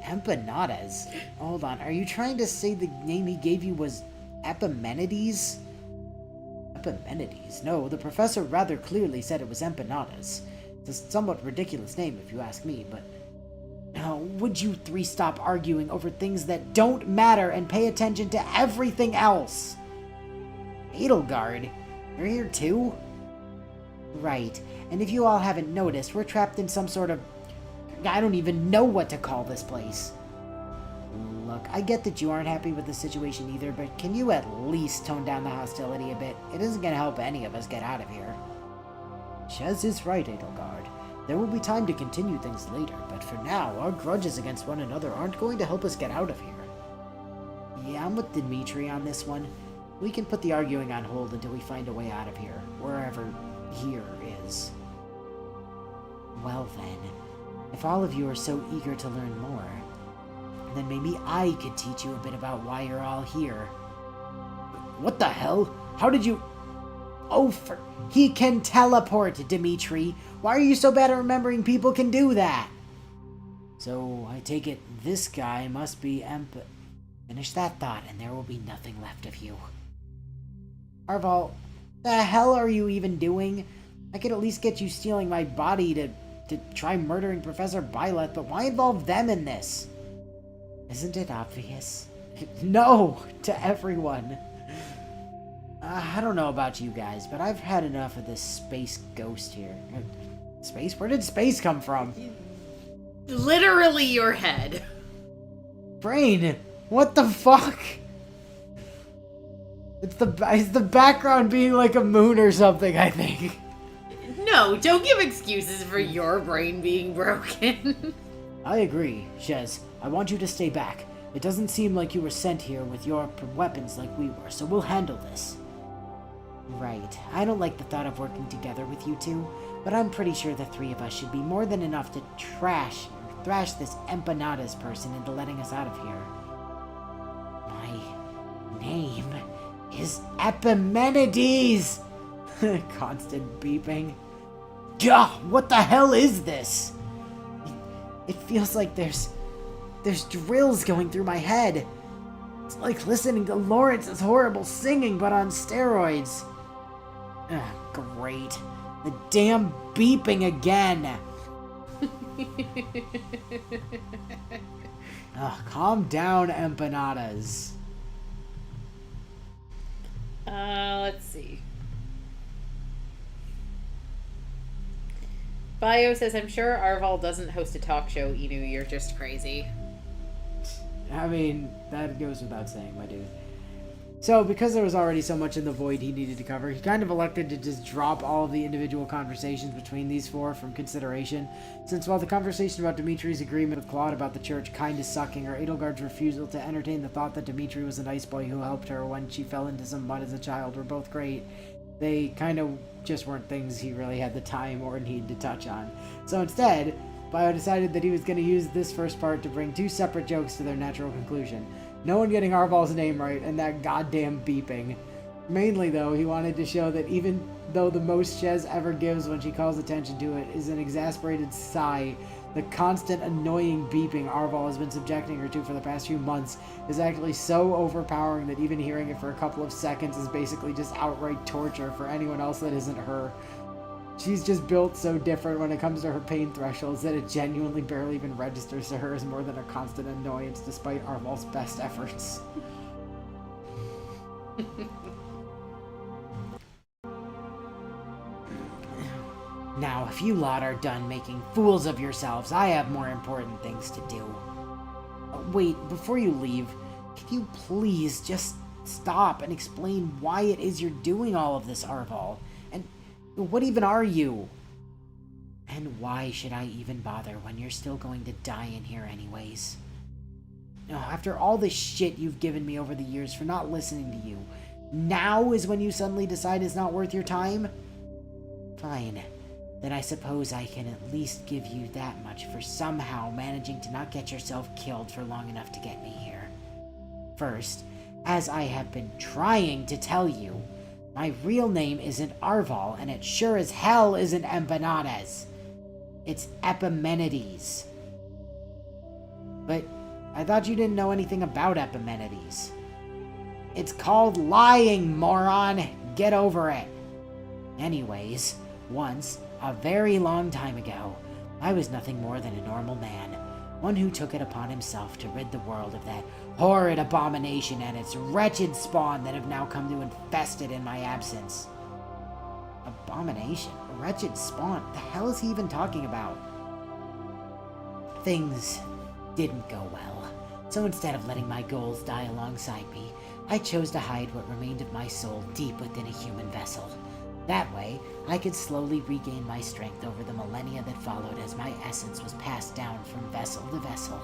Empanadas? Hold on, are you trying to say the name he gave you was Epimenides? Epimenides? No, the professor rather clearly said it was Empanadas. It's a somewhat ridiculous name if you ask me, but... would you three stop arguing over things that don't matter and pay attention to everything else? Edelgard, you're here too? Right, and if you all haven't noticed, we're trapped in some sort of... I don't even know what to call this place. Look, I get that you aren't happy with the situation either, but can you at least tone down the hostility a bit? It isn't gonna help any of us get out of here. Shez is right, Edelgard. There will be time to continue things later, but for now, our grudges against one another aren't going to help us get out of here. Yeah, I'm with Dimitri on this one. We can put the arguing on hold until we find a way out of here, wherever here is. Well then, if all of you are so eager to learn more, then maybe I could teach you a bit about why you're all here. What the hell? How did you... Oh, he can teleport, Dimitri. Why are you so bad at remembering people can do that? So, I take it this guy must be Finish that thought, and there will be nothing left of you. Arval, the hell are you even doing? I could at least get you stealing my body to try murdering Professor Byleth, but why involve them in this? Isn't it obvious? No, to everyone. I don't know about you guys, but I've had enough of this space ghost here. Space? Where did space come from? Literally your head. Brain, what the fuck? It's the background being like a moon or something, I think. No, don't give excuses for your brain being broken. I agree, Shez. I want you to stay back. It doesn't seem like you were sent here with your weapons like we were, so we'll handle this. Right. I don't like the thought of working together with you two, but I'm pretty sure the three of us should be more than enough to thrash this Empanadas person into letting us out of here. My name is Epimenides! Constant beeping. Gah! What the hell is this? It feels like there's drills going through my head. It's like listening to Lawrence's horrible singing, but on steroids. Ugh, great. The damn beeping again. Ugh, calm down, empanadas. Let's see. Bio says, I'm sure Arval doesn't host a talk show, Inu. You're just crazy. I mean, that goes without saying, my dude. So, because there was already so much in the void he needed to cover, he kind of elected to just drop all of the individual conversations between these four from consideration, since while the conversation about Dimitri's agreement with Claude about the church kinda sucking, or Edelgard's refusal to entertain the thought that Dimitri was a nice boy who helped her when she fell into some mud as a child were both great, they kind of just weren't things he really had the time or need to touch on. So instead, Bio decided that he was going to use this first part to bring two separate jokes to their natural conclusion. No one getting Arval's name right, and that goddamn beeping. Mainly, though, he wanted to show that even though the most Shez ever gives when she calls attention to it is an exasperated sigh, the constant annoying beeping Arval has been subjecting her to for the past few months is actually so overpowering that even hearing it for a couple of seconds is basically just outright torture for anyone else that isn't her. She's just built so different when it comes to her pain thresholds that it genuinely barely even registers to her as more than a constant annoyance despite Arval's best efforts. Now, if you lot are done making fools of yourselves, I have more important things to do. Wait, before you leave, can you please just stop and explain why it is you're doing all of this, Arval? And what even are you? And why should I even bother when you're still going to die in here anyways? After all the shit you've given me over the years for not listening to you, now is when you suddenly decide it's not worth your time? Fine. Then I suppose I can at least give you that much for somehow managing to not get yourself killed for long enough to get me here. First, as I have been trying to tell you, my real name isn't Arval, and it sure as hell isn't Empanadas. It's Epimenides. But I thought you didn't know anything about Epimenides. It's called lying, moron! Get over it! Anyways, once, a very long time ago, I was nothing more than a normal man, one who took it upon himself to rid the world of that horrid abomination and its wretched spawn that have now come to infest it in my absence. Abomination? A wretched spawn? What the hell is he even talking about? Things didn't go well, so instead of letting my goals die alongside me, I chose to hide what remained of my soul deep within a human vessel. That way, I could slowly regain my strength over the millennia that followed as my essence was passed down from vessel to vessel,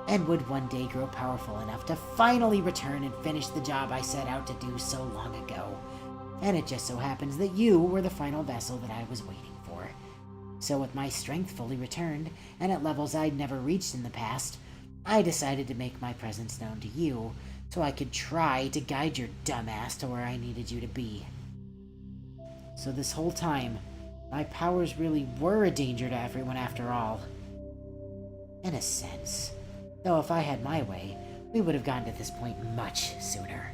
and would one day grow powerful enough to finally return and finish the job I set out to do so long ago. And it just so happens that you were the final vessel that I was waiting for. So with my strength fully returned, and at levels I'd never reached in the past, I decided to make my presence known to you, so I could try to guide your dumbass to where I needed you to be. So this whole time, my powers really were a danger to everyone after all. In a sense. Though if I had my way, we would have gotten to this point much sooner.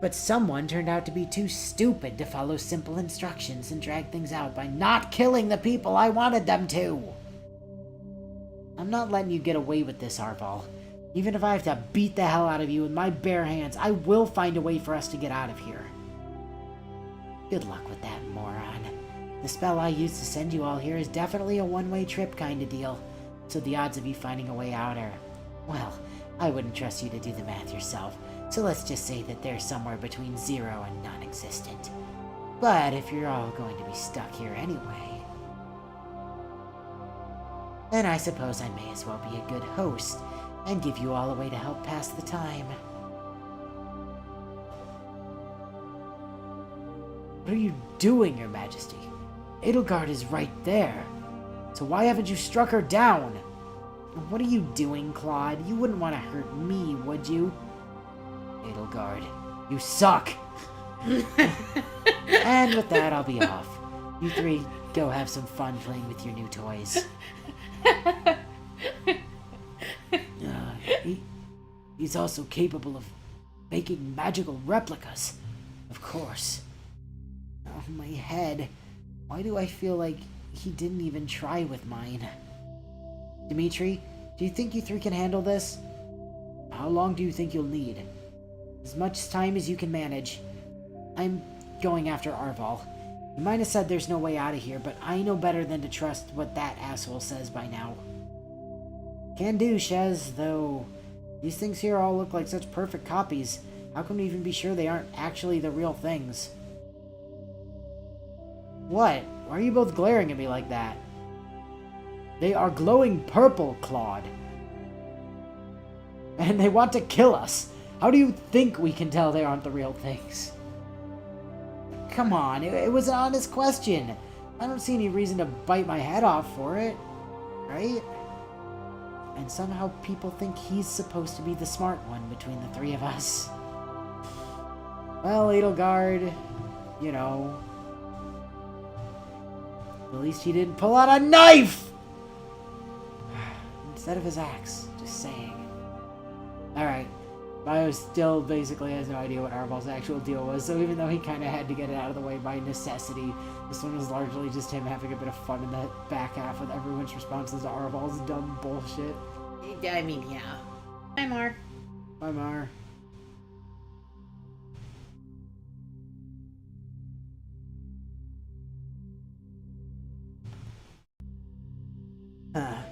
But someone turned out to be too stupid to follow simple instructions and drag things out by not killing the people I wanted them to. I'm not letting you get away with this, Arval. Even if I have to beat the hell out of you with my bare hands, I will find a way for us to get out of here. Good luck with that, moron. The spell I used to send you all here is definitely a one-way trip kind of deal, so the odds of you finding a way out are, well, I wouldn't trust you to do the math yourself, so let's just say that they're somewhere between 0 and non-existent. But if you're all going to be stuck here anyway, then I suppose I may as well be a good host and give you all a way to help pass the time. What are you doing, Your Majesty? Edelgard is right there. So why haven't you struck her down? What are you doing, Claude? You wouldn't want to hurt me, would you? Edelgard, you suck! And with that, I'll be off. You three, go have some fun playing with your new toys. He's also capable of making magical replicas. Of course. Oh, my head. Why do I feel like he didn't even try with mine? Dimitri, do you think you three can handle this? How long do you think you'll need? As much time as you can manage. I'm going after Arval. He might have said there's no way out of here, but I know better than to trust what that asshole says by now. Can do, Shez, though these things here all look like such perfect copies. How can we even be sure they aren't actually the real things? What? Why are you both glaring at me like that? They are glowing purple, Claude. And they want to kill us. How do you think we can tell they aren't the real things? Come on, it was an honest question. I don't see any reason to bite my head off for it, right? And somehow people think he's supposed to be the smart one between the three of us. Well, Edelgard, you know. At least he didn't pull out a knife! Instead of his axe, just saying. Alright. Bio still basically has no idea what Arval's actual deal was, so even though he kind of had to get it out of the way by necessity, this one was largely just him having a bit of fun in the back half with everyone's responses to Arval's dumb bullshit. I mean, yeah. Hi, Mar. Bye, Mar.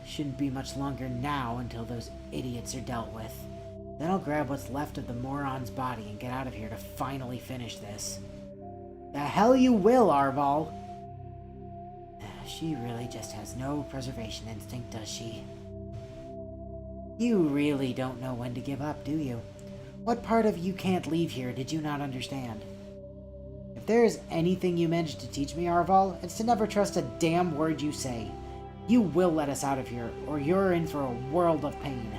Shouldn't be much longer now until those idiots are dealt with. Then I'll grab what's left of the moron's body and get out of here to finally finish this. The hell you will, Arval! She really just has no preservation instinct, does she? You really don't know when to give up, do you? What part of you can't leave here did you not understand? If there is anything you managed to teach me, Arval, it's to never trust a damn word you say. You will let us out of here, or you're in for a world of pain.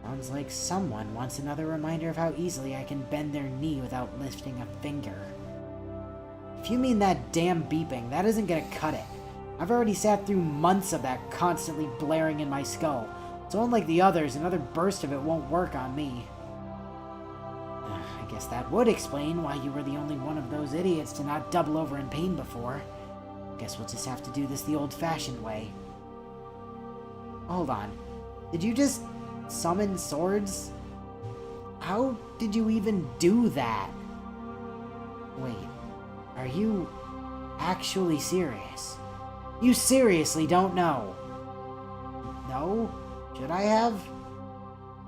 Sounds like someone wants another reminder of how easily I can bend their knee without lifting a finger. If you mean that damn beeping, that isn't gonna cut it. I've already sat through months of that constantly blaring in my skull, so unlike the others, another burst of it won't work on me. I guess that would explain why you were the only one of those idiots to not double over in pain before. Guess we'll just have to do this the old-fashioned way. Hold on. Did you just summon swords? How did you even do that? Wait, are you actually serious? You seriously don't know? No? Should I have?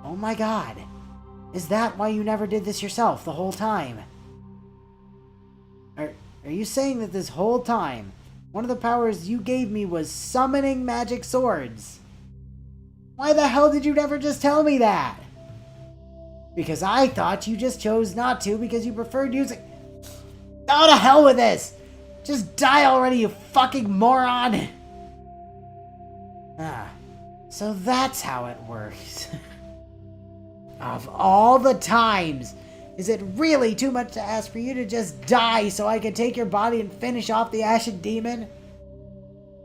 Oh my god. Is that why you never did this yourself the whole time? Are you saying that this whole time, one of the powers you gave me was summoning magic swords? Why the hell did you never just tell me that? Because I thought you just chose not to because you preferred using... Oh, to hell with this! Just die already, you fucking moron! So that's how it works. Of all the times, is it really too much to ask for you to just die so I can take your body and finish off the Ashen Demon?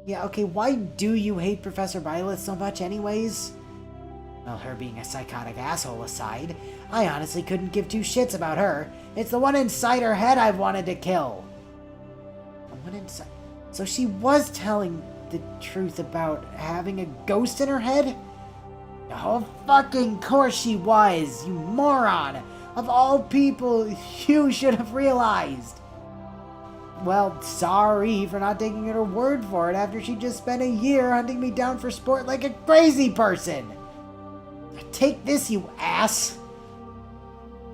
Yeah, okay, why do you hate Professor Violet so much anyways? Well, her being a psychotic asshole aside, I honestly couldn't give two shits about her. It's the one inside her head I've wanted to kill. The one inside... So she was telling the truth about having a ghost in her head? Oh, fucking course she was, you moron! Of all people, you should have realized. Well, sorry for not taking her word for it after she just spent a year hunting me down for sport like a crazy person. Take this, you ass.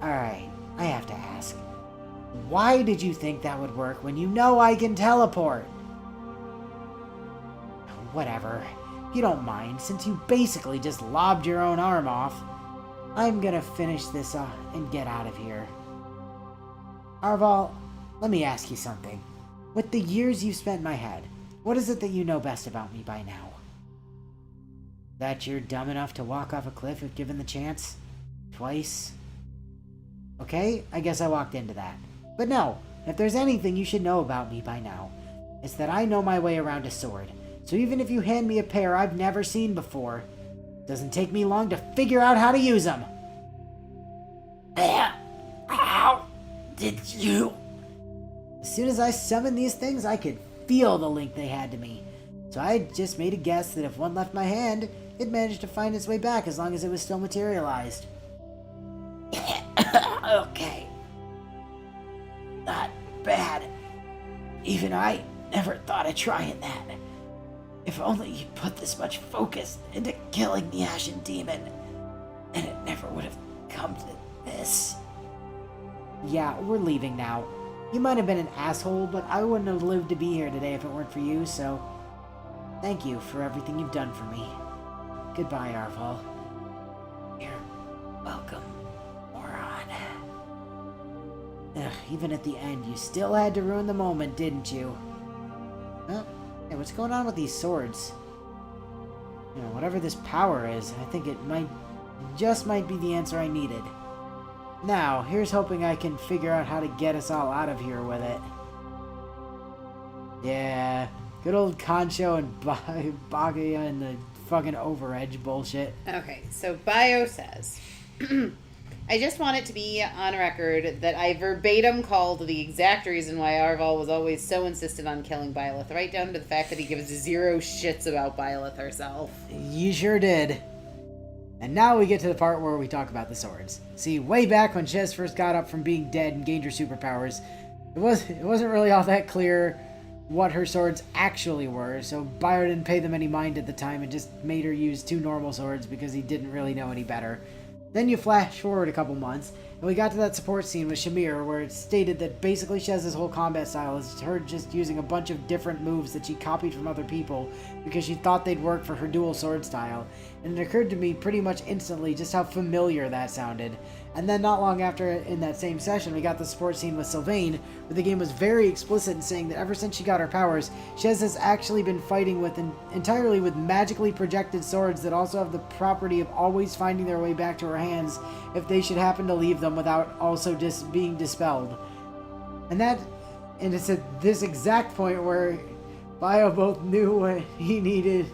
Alright, I have to ask. Why did you think that would work when you know I can teleport? Whatever. If you don't mind, since you basically just lobbed your own arm off, I'm gonna finish this and get out of here. Arval, let me ask you something. With the years you've spent in my head, what is it that you know best about me by now? That you're dumb enough to walk off a cliff if given the chance? Twice? Okay, I guess I walked into that. But no, if there's anything you should know about me by now, it's that I know my way around a sword. So even if you hand me a pair I've never seen before, it doesn't take me long to figure out how to use them. How did you? As soon as I summoned these things, I could feel the link they had to me. So I just made a guess that if one left my hand, it managed to find its way back as long as it was still materialized. Okay. Not bad. Even I never thought of trying that. If only you'd put this much focus into killing the Ashen Demon, and it never would have come to this. Yeah, we're leaving now. You might have been an asshole, but I wouldn't have lived to be here today if it weren't for you, so thank you for everything you've done for me. Goodbye, Arval. You're welcome, moron. Ugh, even at the end, you still had to ruin the moment, didn't you? Huh? Hey, what's going on with these swords? You know, whatever this power is, I think it might be the answer I needed. Now, here's hoping I can figure out how to get us all out of here with it. Yeah, good old Concho and Baguia and the fucking Overedge bullshit. Okay, so Bio says, I just want it to be on record that I verbatim called the exact reason why Arval was always so insistent on killing Byleth, right down to the fact that he gives zero shits about Byleth herself. You sure did. And now we get to the part where we talk about the swords. See, way back when Shez first got up from being dead and gained her superpowers, it wasn't really all that clear what her swords actually were, so Bio didn't pay them any mind at the time and just made her use 2 normal swords because he didn't really know any better. Then you flash forward a couple months, and we got to that support scene with Shamir where it stated that basically Shez's whole combat style is her just using a bunch of different moves that she copied from other people because she thought they'd work for her dual sword style, and it occurred to me pretty much instantly just how familiar that sounded. And then not long after, in that same session, we got the support scene with Sylvain, where the game was very explicit in saying that ever since she got her powers, Shez has actually been fighting with entirely with magically projected swords that also have the property of always finding their way back to her hands if they should happen to leave them without also just being dispelled. And it's at this exact point where Bio both knew what he needed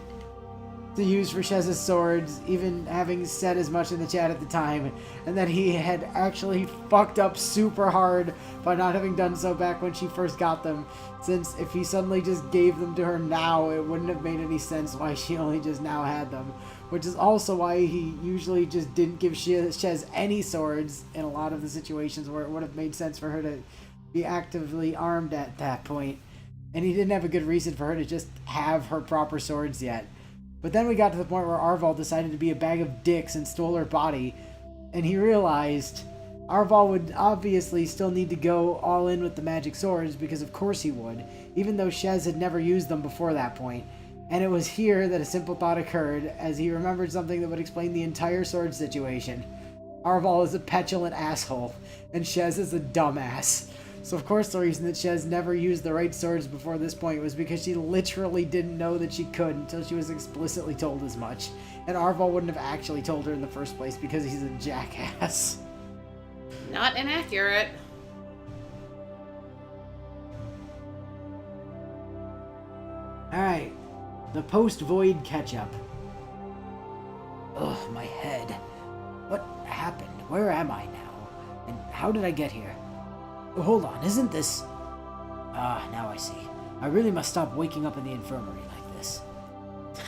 to use for Shez's swords, even having said as much in the chat at the time, and that he had actually fucked up super hard by not having done so back when she first got them, since if he suddenly just gave them to her now, it wouldn't have made any sense why she only just now had them, which is also why he usually just didn't give Shez any swords in a lot of the situations where it would have made sense for her to be actively armed at that point, and he didn't have a good reason for her to just have her proper swords yet. But then we got to the point where Arval decided to be a bag of dicks and stole her body, and he realized Arval would obviously still need to go all in with the magic swords, because of course he would, even though Shez had never used them before that point. And it was here that a simple thought occurred, as he remembered something that would explain the entire sword situation. Arval is a petulant asshole, and Shez is a dumbass. So of course the reason that Shez never used the right swords before this point was because she literally didn't know that she could until she was explicitly told as much. And Arval wouldn't have actually told her in the first place because he's a jackass. Not inaccurate. Alright, the post-void catch-up. Ugh, my head. What happened? Where am I now? And how did I get here? Hold on, isn't this... now I see. I really must stop waking up in the infirmary like this.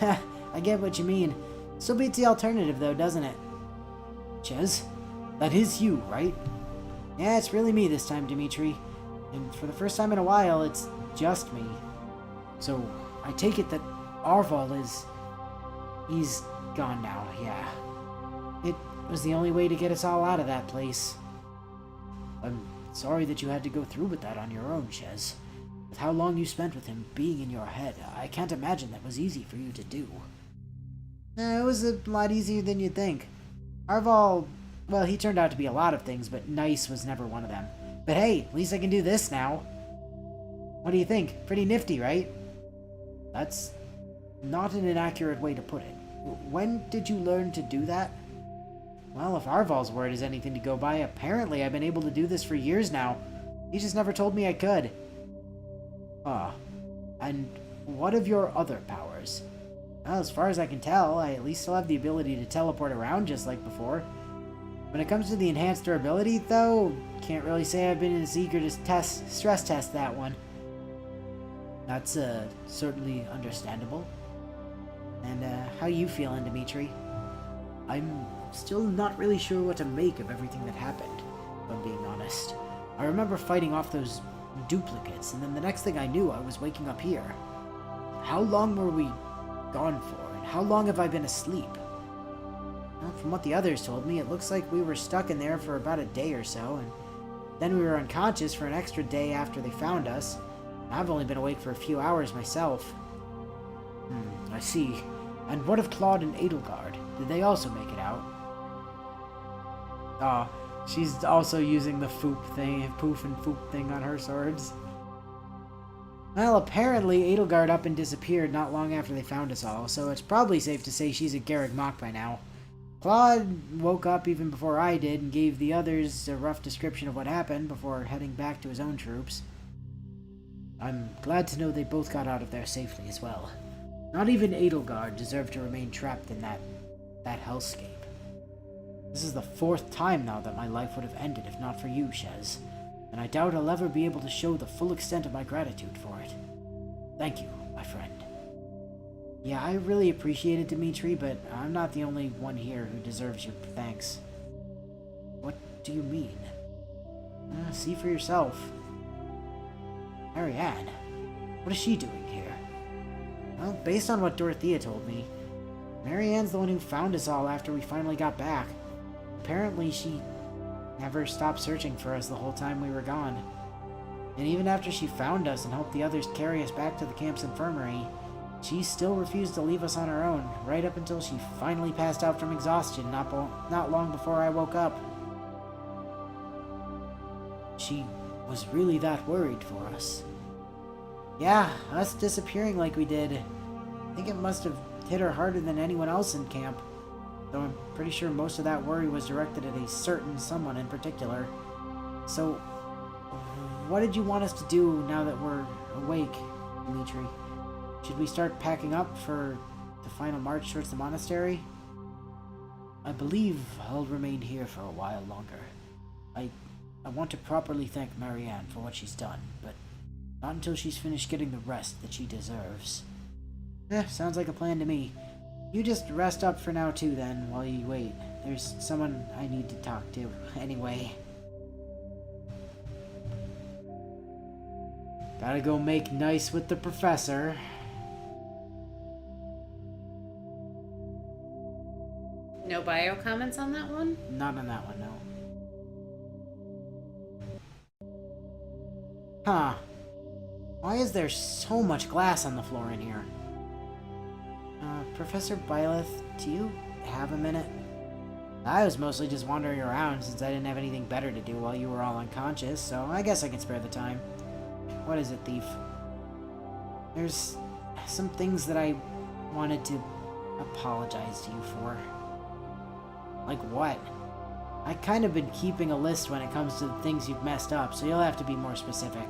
I get what you mean. Still beats the alternative though, doesn't it? Chez? That is you, right? Yeah, it's really me this time, Dimitri. And for the first time in a while, it's just me. So, I take it that Arval is... He's gone now, yeah. It was the only way to get us all out of that place. I'm sorry that you had to go through with that on your own, Chez. With how long you spent with him being in your head, I can't imagine that was easy for you to do. It was a lot easier than you'd think. Arval, well, he turned out to be a lot of things, but nice was never one of them. But hey, at least I can do this now. What do you think? Pretty nifty, right? That's not an inaccurate way to put it. When did you learn to do that? Well, if Arval's word is anything to go by, apparently I've been able to do this for years now. He just never told me I could. And what of your other powers? Well, as far as I can tell, I at least still have the ability to teleport around just like before. When it comes to the enhanced durability, though, can't really say I've been as eager to stress test that one. That's certainly understandable. And how you feeling, Dimitri? I'm still not really sure what to make of everything that happened, if I'm being honest. I remember fighting off those duplicates, and then the next thing I knew, I was waking up here. How long were we gone for, and how long have I been asleep? Well, from what the others told me, it looks like we were stuck in there for about a day or so, and then we were unconscious for an extra day after they found us. I've only been awake for a few hours myself. I see. And what of Claude and Edelgard? Did they also make it out? Oh, she's also using the poof and foop thing on her swords. Well, apparently Edelgard up and disappeared not long after they found us all, so it's probably safe to say she's at Garreg Mach by now. Claude woke up even before I did and gave the others a rough description of what happened before heading back to his own troops. I'm glad to know they both got out of there safely as well. Not even Edelgard deserved to remain trapped in that hellscape. This is the 4th time now that my life would have ended if not for you, Shez, and I doubt I'll ever be able to show the full extent of my gratitude for it. Thank you, my friend. Yeah, I really appreciate it, Dimitri, but I'm not the only one here who deserves your thanks. What do you mean? See for yourself. Marianne, what is she doing here? Well, based on what Dorothea told me, Marianne's the one who found us all after we finally got back. Apparently she never stopped searching for us the whole time we were gone. And even after she found us and helped the others carry us back to the camp's infirmary, she still refused to leave us on our own, right up until she finally passed out from exhaustion not long before I woke up. She was really that worried for us. Yeah, us disappearing like we did. I think it must have hit her harder than anyone else in camp, though I'm pretty sure most of that worry was directed at a certain someone in particular. So, what did you want us to do now that we're awake, Dimitri? Should we start packing up for the final march towards the monastery? I believe I'll remain here for a while longer. I want to properly thank Marianne for what she's done, but not until she's finished getting the rest that she deserves. Sounds like a plan to me. You just rest up for now too then, while you wait. There's someone I need to talk to, anyway. Gotta go make nice with the professor. No bio comments on that one? Not on that one, no. Huh. Why is there so much glass on the floor in here? Professor Byleth, do you have a minute? I was mostly just wandering around since I didn't have anything better to do while you were all unconscious, so I guess I can spare the time. What is it, Thief? There's some things that I wanted to apologize to you for. Like what? I kind of been keeping a list when it comes to the things you've messed up, so you'll have to be more specific.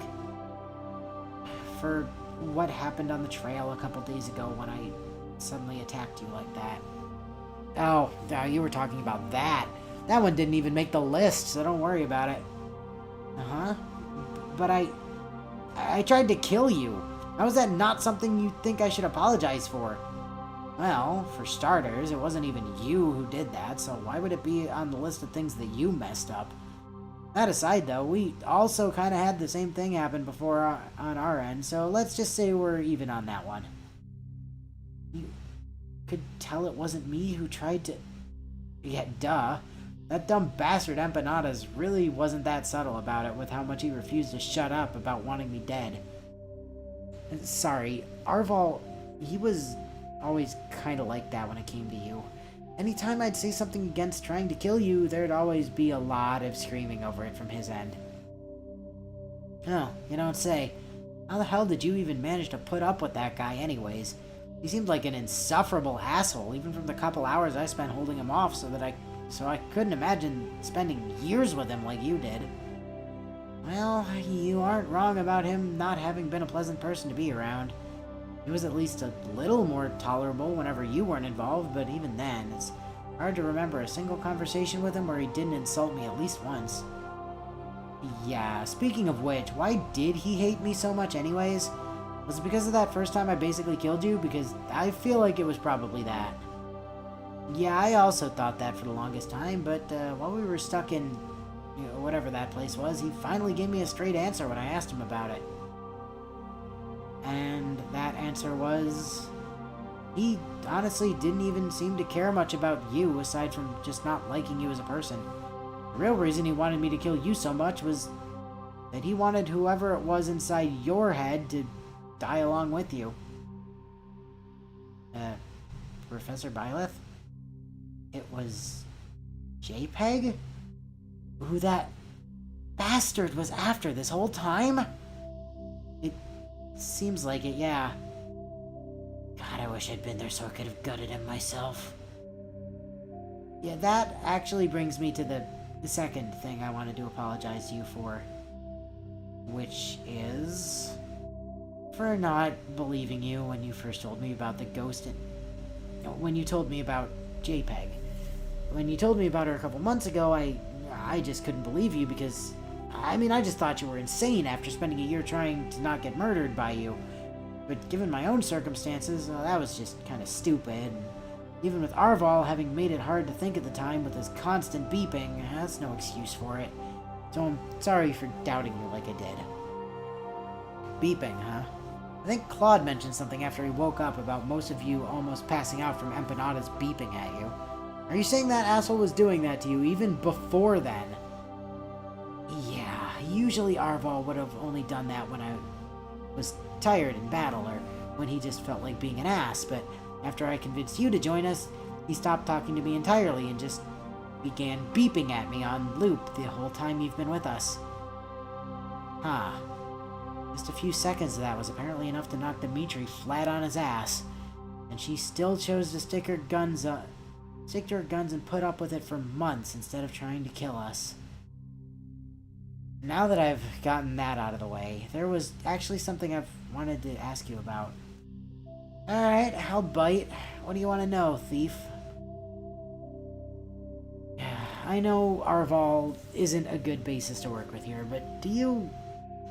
For what happened on the trail a couple days ago when I suddenly attacked you like that. Oh, you were talking about that. That one didn't even make the list, so don't worry about it. Uh-huh. But I tried to kill you. How is that not something you think I should apologize for? Well, for starters, it wasn't even you who did that, so why would it be on the list of things that you messed up? That aside, though, we also kind of had the same thing happen before on our end, so let's just say we're even on that one. You could tell it wasn't me who tried to... Yeah, duh. That dumb bastard Empanadas really wasn't that subtle about it with how much he refused to shut up about wanting me dead. Sorry, Arval, he was always kind of like that when it came to you. Anytime I'd say something against trying to kill you, there'd always be a lot of screaming over it from his end. Oh, you don't say. How the hell did you even manage to put up with that guy anyways? He seemed like an insufferable asshole, even from the couple hours I spent holding him off so I couldn't imagine spending years with him like you did. Well, you aren't wrong about him not having been a pleasant person to be around. He was at least a little more tolerable whenever you weren't involved, but even then, Hard to remember a single conversation with him where he didn't insult me at least once. Yeah, speaking of which, why did he hate me so much anyways? Was it because of that first time I basically killed you? Because I feel like it was probably that. Yeah, I also thought that for the longest time, but while we were stuck in, whatever that place was, he finally gave me a straight answer when I asked him about it. And that answer was... he honestly didn't even seem to care much about you, aside from just not liking you as a person. The real reason he wanted me to kill you so much was that he wanted whoever it was inside your head to die along with you. Professor Byleth? It was... JPEG? Who that bastard was after this whole time? It seems like it, yeah. God, I wish I'd been there so I could have gutted him myself. Yeah, that actually brings me to the second thing I wanted to apologize to you for. Which is... for not believing you when you first told me about the ghost and... when you told me about JPEG. When you told me about her a couple months ago, I just couldn't believe you because... I mean, I just thought you were insane after spending a year trying to not get murdered by you. But given my own circumstances, that was just kind of stupid. And even with Arval having made it hard to think at the time with his constant beeping, that's no excuse for it. So I'm sorry for doubting you like I did. Beeping, huh? I think Claude mentioned something after he woke up about most of you almost passing out from empanadas beeping at you. Are you saying that asshole was doing that to you even before then? Yeah, usually Arval would have only done that when I was tired in battle or when he just felt like being an ass, but after I convinced you to join us, he stopped talking to me entirely and just began beeping at me on loop the whole time you've been with us. Huh. Just a few seconds of that was apparently enough to knock Dimitri flat on his ass, and she still chose to stick to her guns and put up with it for months instead of trying to kill us. Now that I've gotten that out of the way, there was actually something I've wanted to ask you about. Alright, I'll bite. What do you want to know, thief? I know Arval isn't a good basis to work with here, but do you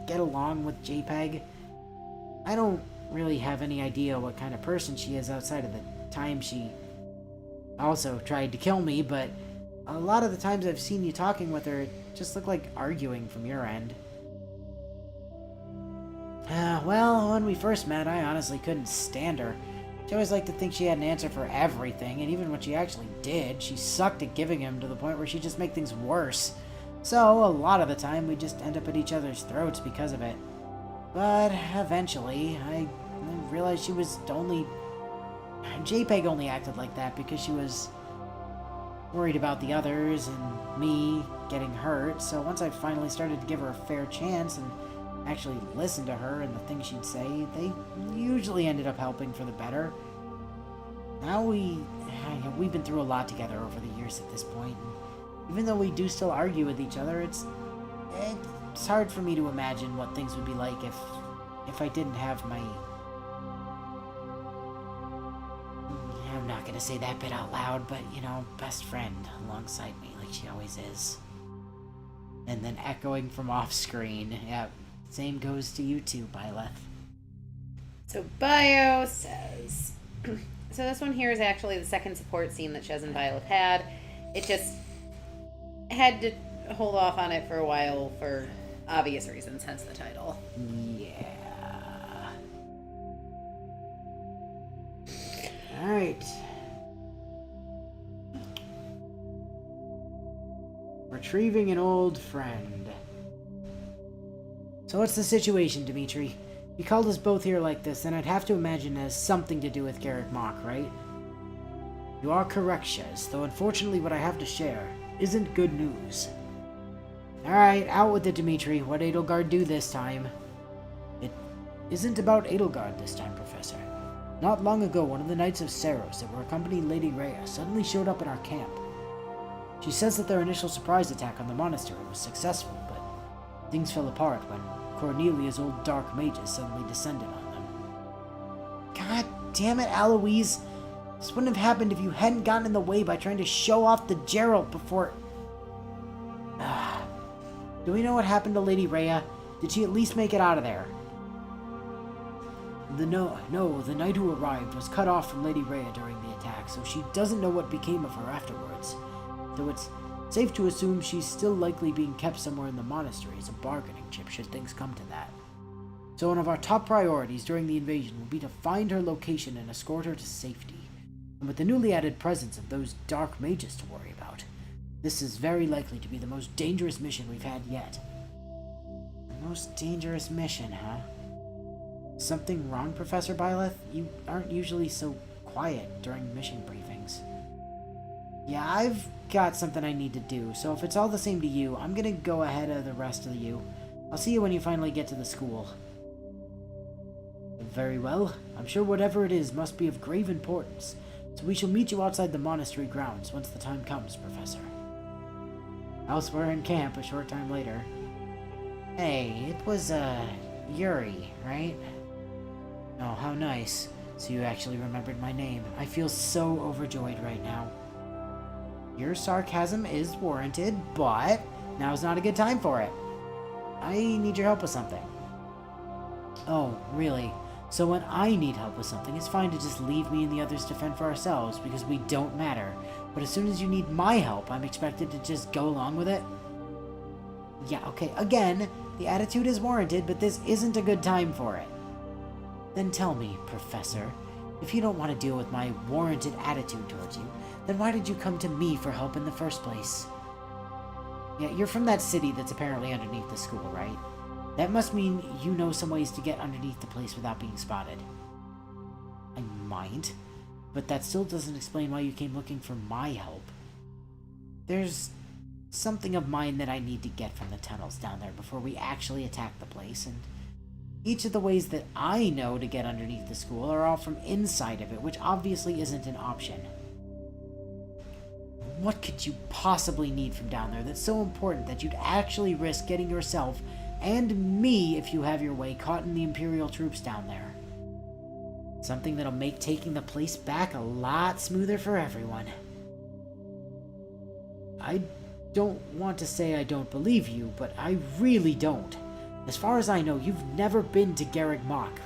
get along with JPEG? I don't really have any idea what kind of person she is outside of the time she also tried to kill me, but a lot of the times I've seen you talking with her, it just looked like arguing from your end. Well, when we first met, I honestly couldn't stand her. She always liked to think she had an answer for everything, and even when she actually did, she sucked at giving him to the point where she'd just make things worse. So, a lot of the time, we'd just end up at each other's throats because of it. But, eventually, I realized she was only... JPEG only acted like that because she was worried about the others and me getting hurt, so once I finally started to give her a fair chance and actually listen to her and the things she'd say, they usually ended up helping for the better. Now we've been through a lot together over the years at this point, and even though we do still argue with each other, it's hard for me to imagine what things would be like if I didn't have my... I'm not gonna say that bit out loud, but, best friend alongside me like she always is. And then echoing from off-screen, yeah, same goes to you too, Byleth. So Bio says... So this one here is actually the second support scene that Shez and Violet had. It just had to hold off on it for a while for obvious reasons, hence the title. Yeah. Alright. Retrieving an old friend. So what's the situation, Dimitri? You called us both here like this, and I'd have to imagine it has something to do with Garrett Mach, right? You are correct, Shez, though unfortunately what I have to share isn't good news. Alright, out with it, Dimitri. What Edelgard do this time? It isn't about Edelgard this time, Professor. Not long ago, one of the Knights of Seros that were accompanying Lady Rhea suddenly showed up in our camp. She says that their initial surprise attack on the monastery was successful, but things fell apart when Cornelia's old dark mages suddenly descended on them. God damn it, Aloise! This wouldn't have happened if you hadn't gotten in the way by trying to show off the Gerald before... Do we know what happened to Lady Rhea? Did she at least make it out of there? The knight who arrived was cut off from Lady Rhea during the attack, so she doesn't know what became of her afterwards. Though it's safe to assume she's still likely being kept somewhere in the monastery as a bargaining chip should things come to that. So one of our top priorities during the invasion will be to find her location and escort her to safety. And with the newly added presence of those dark mages to worry about, this is very likely to be the most dangerous mission we've had yet. The most dangerous mission, huh? Something wrong, Professor Byleth? You aren't usually so quiet during mission briefings. Yeah, I've got something I need to do, so if it's all the same to you, I'm gonna go ahead of the rest of you. I'll see you when you finally get to the school. Very well. I'm sure whatever it is must be of grave importance, so we shall meet you outside the monastery grounds once the time comes, Professor. Elsewhere in camp a short time later. Hey, it was, Yuri, right? Oh, how nice. So you actually remembered my name. I feel so overjoyed right now. Your sarcasm is warranted, but now's not a good time for it. I need your help with something. Oh, really? So when I need help with something, it's fine to just leave me and the others to fend for ourselves because we don't matter. But as soon as you need my help, I'm expected to just go along with it? Yeah, okay, again, the attitude is warranted, but this isn't a good time for it. Then tell me, Professor, if you don't want to deal with my warranted attitude towards you, then why did you come to me for help in the first place? Yeah, you're from that city that's apparently underneath the school, right? That must mean you know some ways to get underneath the place without being spotted. I might, but that still doesn't explain why you came looking for my help. There's something of mine that I need to get from the tunnels down there before we actually attack the place, and each of the ways that I know to get underneath the school are all from inside of it, which obviously isn't an option. What could you possibly need from down there that's so important that you'd actually risk getting yourself and me, if you have your way, caught in the Imperial troops down there? Something that'll make taking the place back a lot smoother for everyone. I don't want to say I don't believe you, but I really don't. As far as I know, you've never been to Garreg Mach.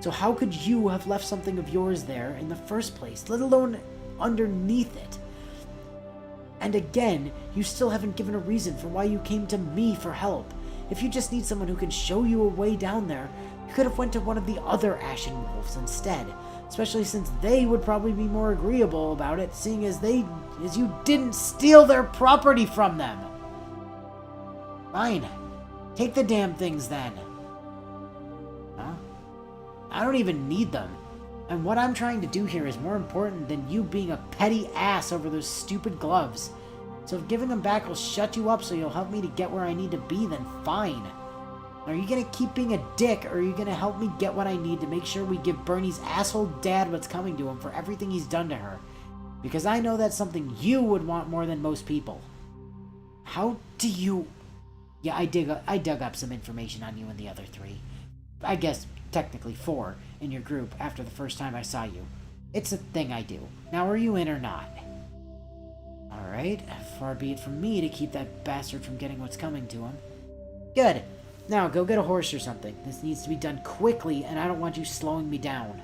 So how could you have left something of yours there in the first place, let alone underneath it? And again, you still haven't given a reason for why you came to me for help. If you just need someone who can show you a way down there, you could have went to one of the other Ashen Wolves instead, especially since they would probably be more agreeable about it, seeing as you didn't steal their property from them. Fine. Take the damn things then. Huh? I don't even need them. And what I'm trying to do here is more important than you being a petty ass over those stupid gloves. So if giving them back will shut you up so you'll help me to get where I need to be, then fine. Are you gonna keep being a dick, or are you gonna help me get what I need to make sure we give Bernie's asshole dad what's coming to him for everything he's done to her? Because I know that's something you would want more than most people. How do you... Yeah, I dug up some information on you and the other three. I guess technically 4 in your group after the first time I saw you. It's a thing I do. Now, are you in or not? Alright, far be it from me to keep that bastard from getting what's coming to him. Good. Now, go get a horse or something. This needs to be done quickly, and I don't want you slowing me down.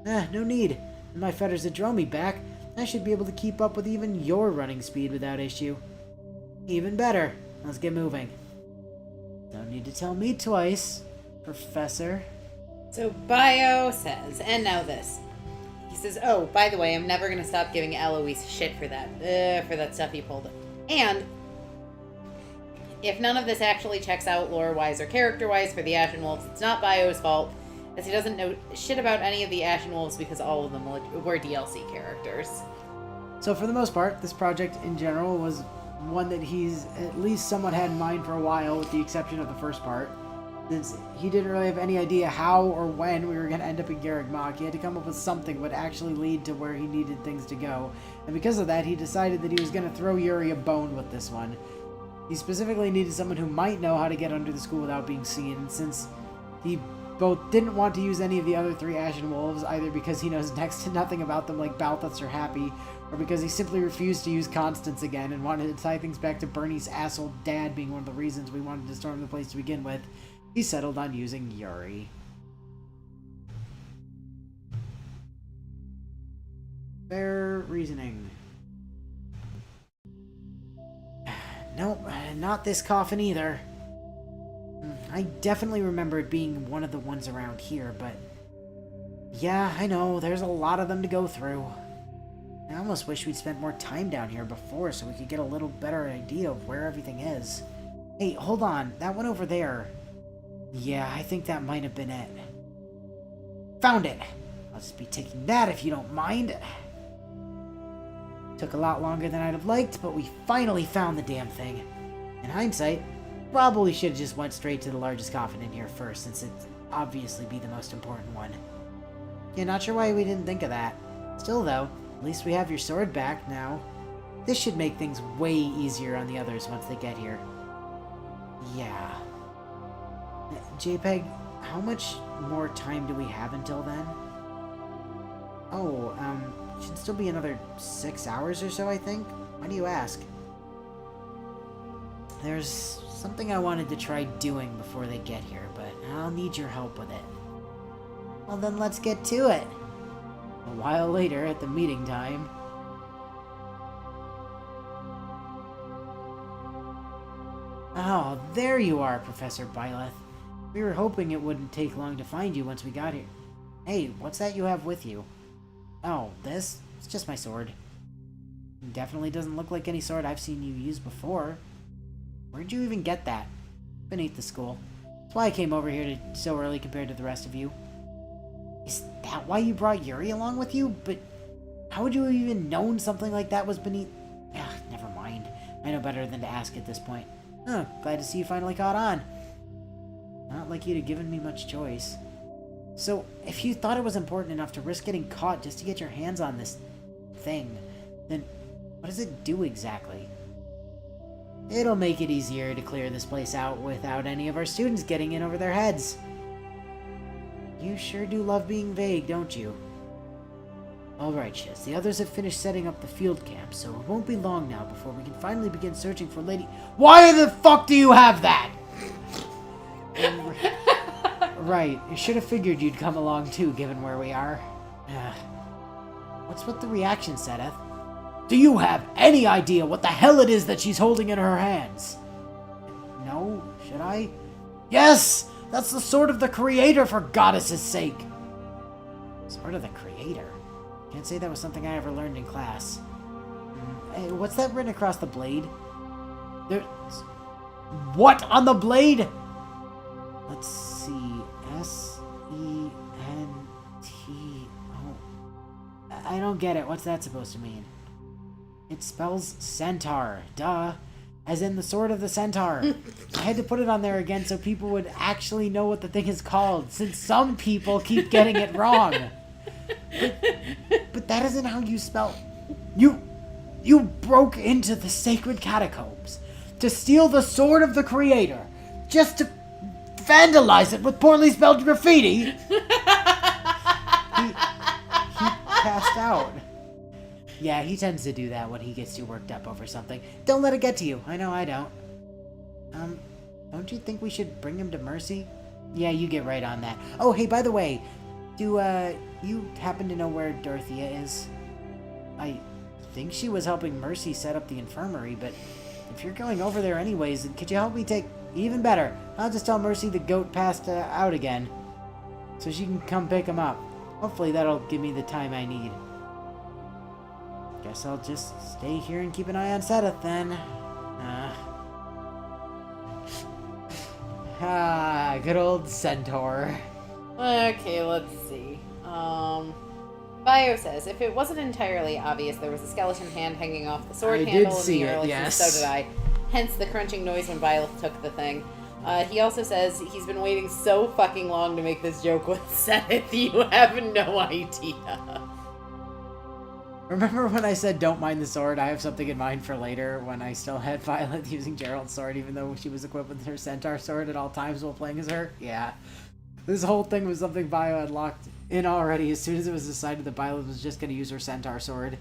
No need. With my fetters that drove me back, I should be able to keep up with even your running speed without issue. Even better. Let's get moving. Don't need to tell me twice, Professor. So Bio says, and now this. He says, oh, by the way, I'm never going to stop giving Eloise shit for that stuff he pulled. And if none of this actually checks out lore-wise or character-wise for the Ashen Wolves, it's not Bio's fault, as he doesn't know shit about any of the Ashen Wolves because all of them were DLC characters. So for the most part, this project in general was one that he's at least somewhat had in mind for a while, with the exception of the first part. Since he didn't really have any idea how or when we were going to end up in Garreg Mach, he had to come up with something that would actually lead to where he needed things to go. And because of that, he decided that he was going to throw Yuri a bone with this one. He specifically needed someone who might know how to get under the school without being seen, and since the both didn't want to use any of the other 3 Ashen Wolves, either because he knows next to nothing about them like Balthus or Happy, or because he simply refused to use Constance again and wanted to tie things back to Bernie's asshole dad being one of the reasons we wanted to storm the place to begin with. He settled on using Yuri. Fair reasoning. Nope, not this coffin either. I definitely remember it being one of the ones around here, but... yeah, I know, there's a lot of them to go through. I almost wish we'd spent more time down here before so we could get a little better idea of where everything is. Hey, hold on, that one over there. Yeah, I think that might have been it. Found it! I'll just be taking that if you don't mind. Took a lot longer than I'd have liked, but we finally found the damn thing. In hindsight, probably should have just went straight to the largest coffin in here first, since it'd obviously be the most important one. Yeah, not sure why we didn't think of that. Still though, at least we have your sword back now. This should make things way easier on the others once they get here. Yeah. JPEG, how much more time do we have until then? Oh, should still be another 6 hours or so, I think. Why do you ask? There's something I wanted to try doing before they get here, but I'll need your help with it. Well, then let's get to it. A while later, at the meeting time. Oh, there you are, Professor Byleth. We were hoping it wouldn't take long to find you once we got here. Hey, what's that you have with you? Oh, this? It's just my sword. It definitely doesn't look like any sword I've seen you use before. Where'd you even get that? Beneath the school. That's why I came over here so early compared to the rest of you. Is that why you brought Yuri along with you? But how would you have even known something like that was beneath... Ugh, never mind. I know better than to ask at this point. Oh, glad to see you finally caught on. Not like you'd have given me much choice. So, if you thought it was important enough to risk getting caught just to get your hands on this thing, then what does it do exactly? It'll make it easier to clear this place out without any of our students getting in over their heads. You sure do love being vague, don't you? Alright, Shiz, the others have finished setting up the field camp, so it won't be long now before we can finally begin searching for Lady... Why the fuck do you have that?! Right, I should have figured you'd come along too, given where we are. What's with the reaction, Sedeth? Do you have any idea what the hell it is that she's holding in her hands? No? Should I? Yes! That's the sword of the Creator, for goddess's sake! Sword of the Creator? Can't say that was something I ever learned in class. Hey, what's that written across the blade? There's... What on the blade? Let's see. S-E-N-T-O... I don't get it. What's that supposed to mean? It spells centaur. Duh. As in the sword of the centaur. I had to put it on there again so people would actually know what the thing is called, since some people keep getting it wrong. But that isn't how you spell... You broke into the sacred catacombs to steal the sword of the Creator, just to vandalize it with poorly spelled graffiti. He passed out. Yeah, he tends to do that when he gets too worked up over something. Don't let it get to you. I know I don't. Don't you think we should bring him to Mercy? Yeah, you get right on that. Oh, hey, by the way, do, you happen to know where Dorothea is? I think she was helping Mercy set up the infirmary, but if you're going over there anyways, then could you help me take... Even better, I'll just tell Mercy the goat passed out again, so she can come pick him up. Hopefully that'll give me the time I need. Guess I'll just stay here and keep an eye on Sedith then. Good old centaur. Okay, let's see. Bio says, if it wasn't entirely obvious there was a skeleton hand hanging off the sword I handle did in see the it, early, yes. so did I. Hence the crunching noise when Violet took the thing. He also says he's been waiting so fucking long to make this joke with Seth. You have no idea. Remember when I said don't mind the sword? I have something in mind for later when I still had Violet using Gerald's sword even though she was equipped with her centaur sword at all times while playing as her? Yeah. This whole thing was something Bio had locked in already as soon as it was decided that Byleth was just going to use her centaur sword.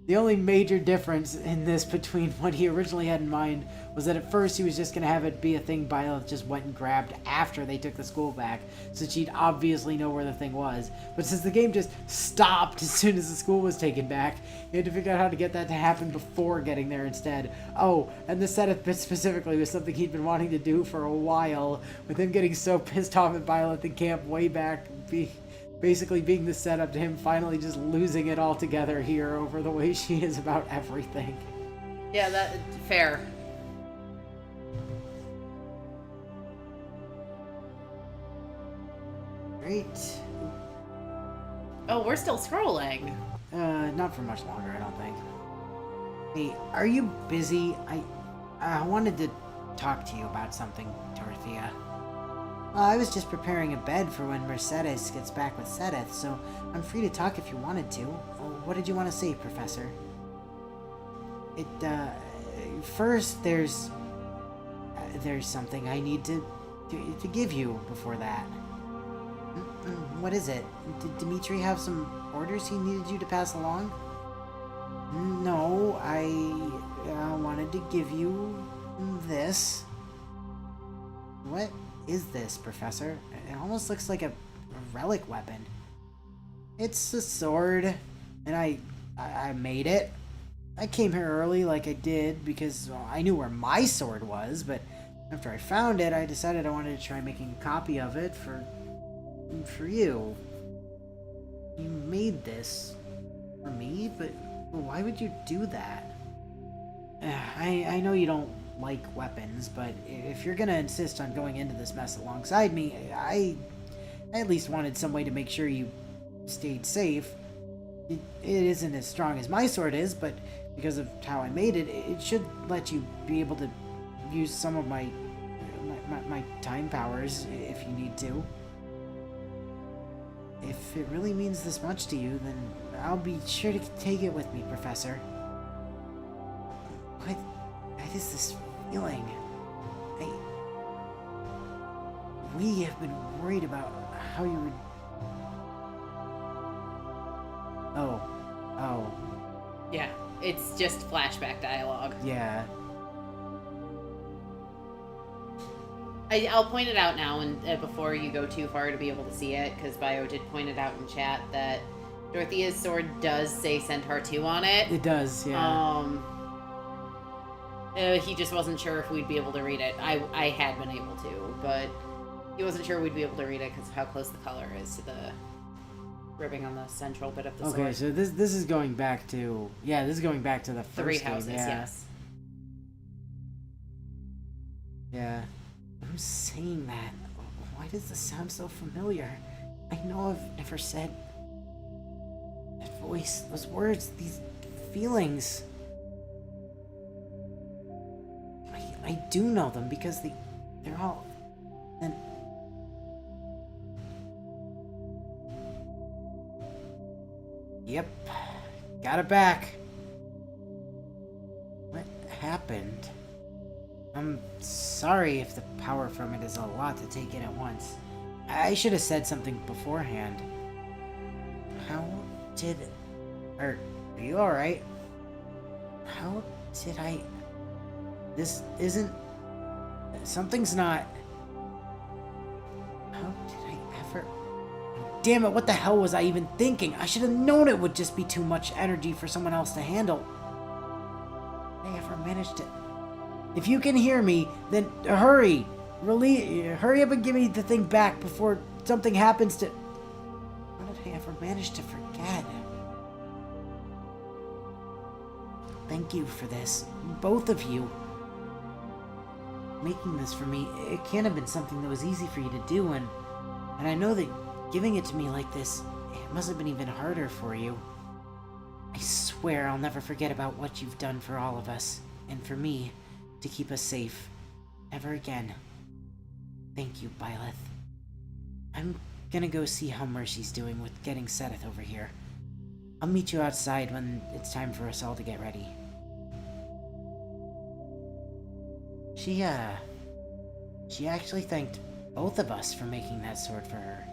The only major difference in this between what he originally had in mind was that at first he was just going to have it be a thing Byleth just went and grabbed after they took the school back, so she'd obviously know where the thing was. But since the game just stopped as soon as the school was taken back, he had to figure out how to get that to happen before getting there instead. Oh, and the setup bit specifically was something he'd been wanting to do for a while, with him getting so pissed off at Byleth in camp way back, basically being the setup to him finally just losing it altogether here over the way she is about everything. Yeah, that fair. Great. Oh, we're still scrolling. Not for much longer, I don't think. Hey, are you busy? I wanted to talk to you about something, Dorothea. I was just preparing a bed for when Mercedes gets back with Sedith, so I'm free to talk if you wanted to. What did you want to say, Professor? First, there's something I need to give you before that. What is it? Did Dimitri have some orders he needed you to pass along? No, I wanted to give you this. What is this, Professor? It almost looks like a relic weapon. It's a sword, and I made it. I came here early like I did because I knew where my sword was, but after I found it, I decided I wanted to try making a copy of it for you. You made this for me, but why would you do that? I know you don't like weapons, but if you're gonna insist on going into this mess alongside me, I at least wanted some way to make sure you stayed safe. It isn't as strong as my sword is, but because of how I made it, it should let you be able to use some of my time powers if you need to. If it really means this much to you, then I'll be sure to take it with me, Professor. What is this feeling? We have been worried about how you would... Oh. Yeah, it's just flashback dialogue. Yeah. I'll point it out now, and before you go too far to be able to see it, because Bio did point it out in chat that Dorothea's sword does say Centaur 2 on it. It does, yeah. He just wasn't sure if we'd be able to read it. I had been able to, but he wasn't sure we'd be able to read it because of how close the color is to the ribbing on the central bit of the sword. Okay, so this is going back to... Yeah, this is going back to the first Three game, houses, yeah. yes. Yeah. Who's saying that? Why does this sound so familiar? I know I've never said... That voice, those words, these feelings... I do know them because they're all... And... Yep. Got it back. What happened? I'm sorry if the power from it is a lot to take in at once. I should have said something beforehand. How did... Are you alright? How did I... This isn't... Something's not... How did I ever... Damn it, what the hell was I even thinking? I should have known it would just be too much energy for someone else to handle. Did I ever manage to... If you can hear me, then hurry! Hurry up and give me the thing back before something happens to... How did I ever manage to forget? Thank you for this. Both of you. Making this for me, it can't have been something that was easy for you to do, and I know that giving it to me like this, it must have been even harder for you. I swear I'll never forget about what you've done for all of us, and for me, to keep us safe. Ever again. Thank you, Byleth. I'm gonna go see how Mercy's doing with getting Sedith over here. I'll meet you outside when it's time for us all to get ready. She actually thanked both of us for making that sword for her.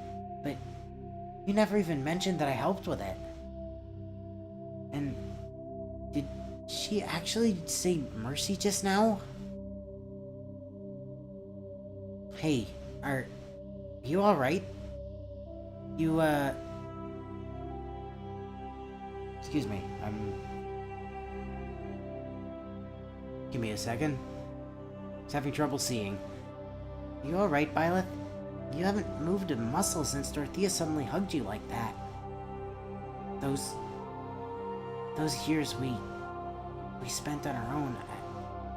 But you never even mentioned that I helped with it. And did she actually say mercy just now? Hey, are you alright? You, excuse me, give me a second. I was having trouble seeing. You alright, Byleth? You haven't moved a muscle since Dorothea suddenly hugged you like that. Those years we spent on our own,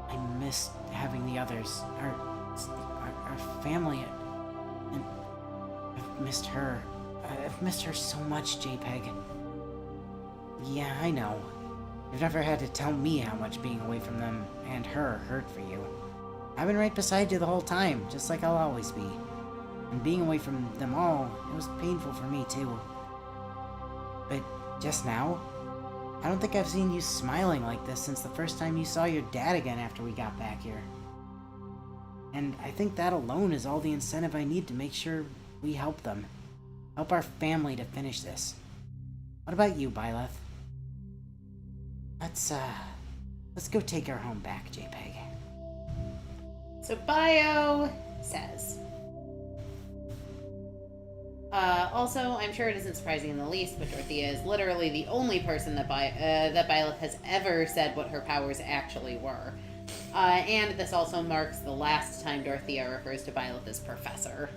I missed having the others, our family, and I've missed her. I've missed her so much, JPEG. Yeah, I know. You've never had to tell me how much being away from them and her hurt for you. I've been right beside you the whole time, just like I'll always be. And being away from them all, it was painful for me too. But just now, I don't think I've seen you smiling like this since the first time you saw your dad again after we got back here. And I think that alone is all the incentive I need to make sure we help them. Help our family to finish this. What about you, Byleth? Let's go take her home back, JPEG. So Bio says, also, I'm sure it isn't surprising in the least, but Dorothea is literally the only person that Byleth has ever said what her powers actually were. And this also marks the last time Dorothea refers to Byleth as Professor.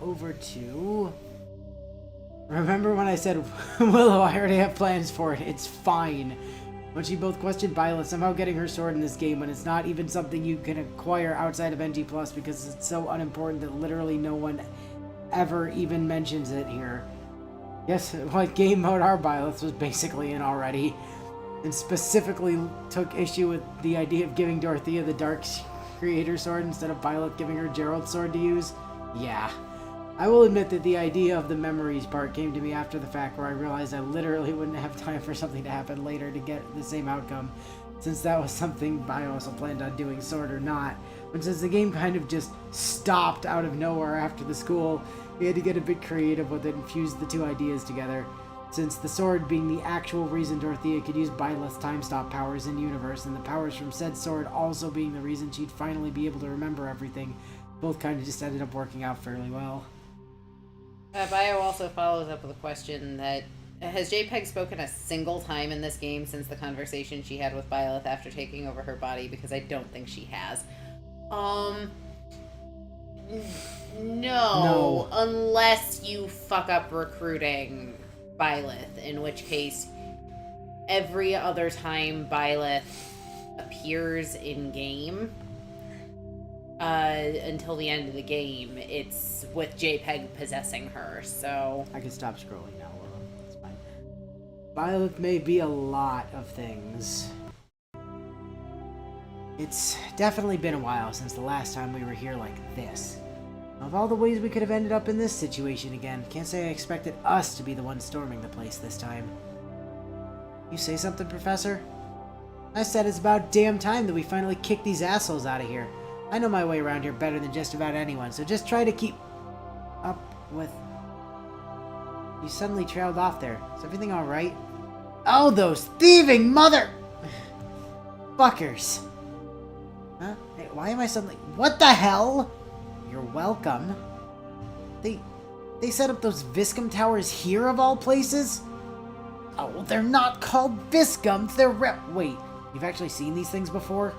Over to... Remember when I said, Willow, I already have plans for it. It's fine. When she both questioned Byleth somehow getting her sword in this game when it's not even something you can acquire outside of NG+, because it's so unimportant that literally no one ever even mentions it here. Guess what game mode our Byleth was basically in already, and specifically took issue with the idea of giving Dorothea the Dark Creator sword instead of Byleth giving her Gerald's sword to use. Yeah. I will admit that the idea of the memories part came to me after the fact, where I realized I literally wouldn't have time for something to happen later to get the same outcome, since that was something I also planned on doing, sword or not. But since the game kind of just stopped out of nowhere after the school, we had to get a bit creative with it and fuse the two ideas together, since the sword being the actual reason Dorothea could use Byleth's time stop powers in universe, and the powers from said sword also being the reason she'd finally be able to remember everything. Both kind of just ended up working out fairly well. Bio also follows up with a question that, has JPEG spoken a single time in this game since the conversation she had with Byleth after taking over her body? Because I don't think she has. No. Unless you fuck up recruiting Byleth, in which case every other time Byleth appears in-game, until the end of the game, it's with JPEG possessing her, so... I can stop scrolling now, Willow. That's fine. Byleth may be a lot of things. It's definitely been a while since the last time we were here like this. Of all the ways we could have ended up in this situation again, can't say I expected us to be the ones storming the place this time. You say something, Professor? I said it's about damn time that we finally kick these assholes out of here. I know my way around here better than just about anyone, so just try to keep up with... You suddenly trailed off there. Is everything alright? Oh, those thieving mother... fuckers. Huh? Hey, why am I suddenly... What the hell? You're welcome. They set up those Viscum towers here of all places? Oh, they're not called Viscums, they're Wait, you've actually seen these things before?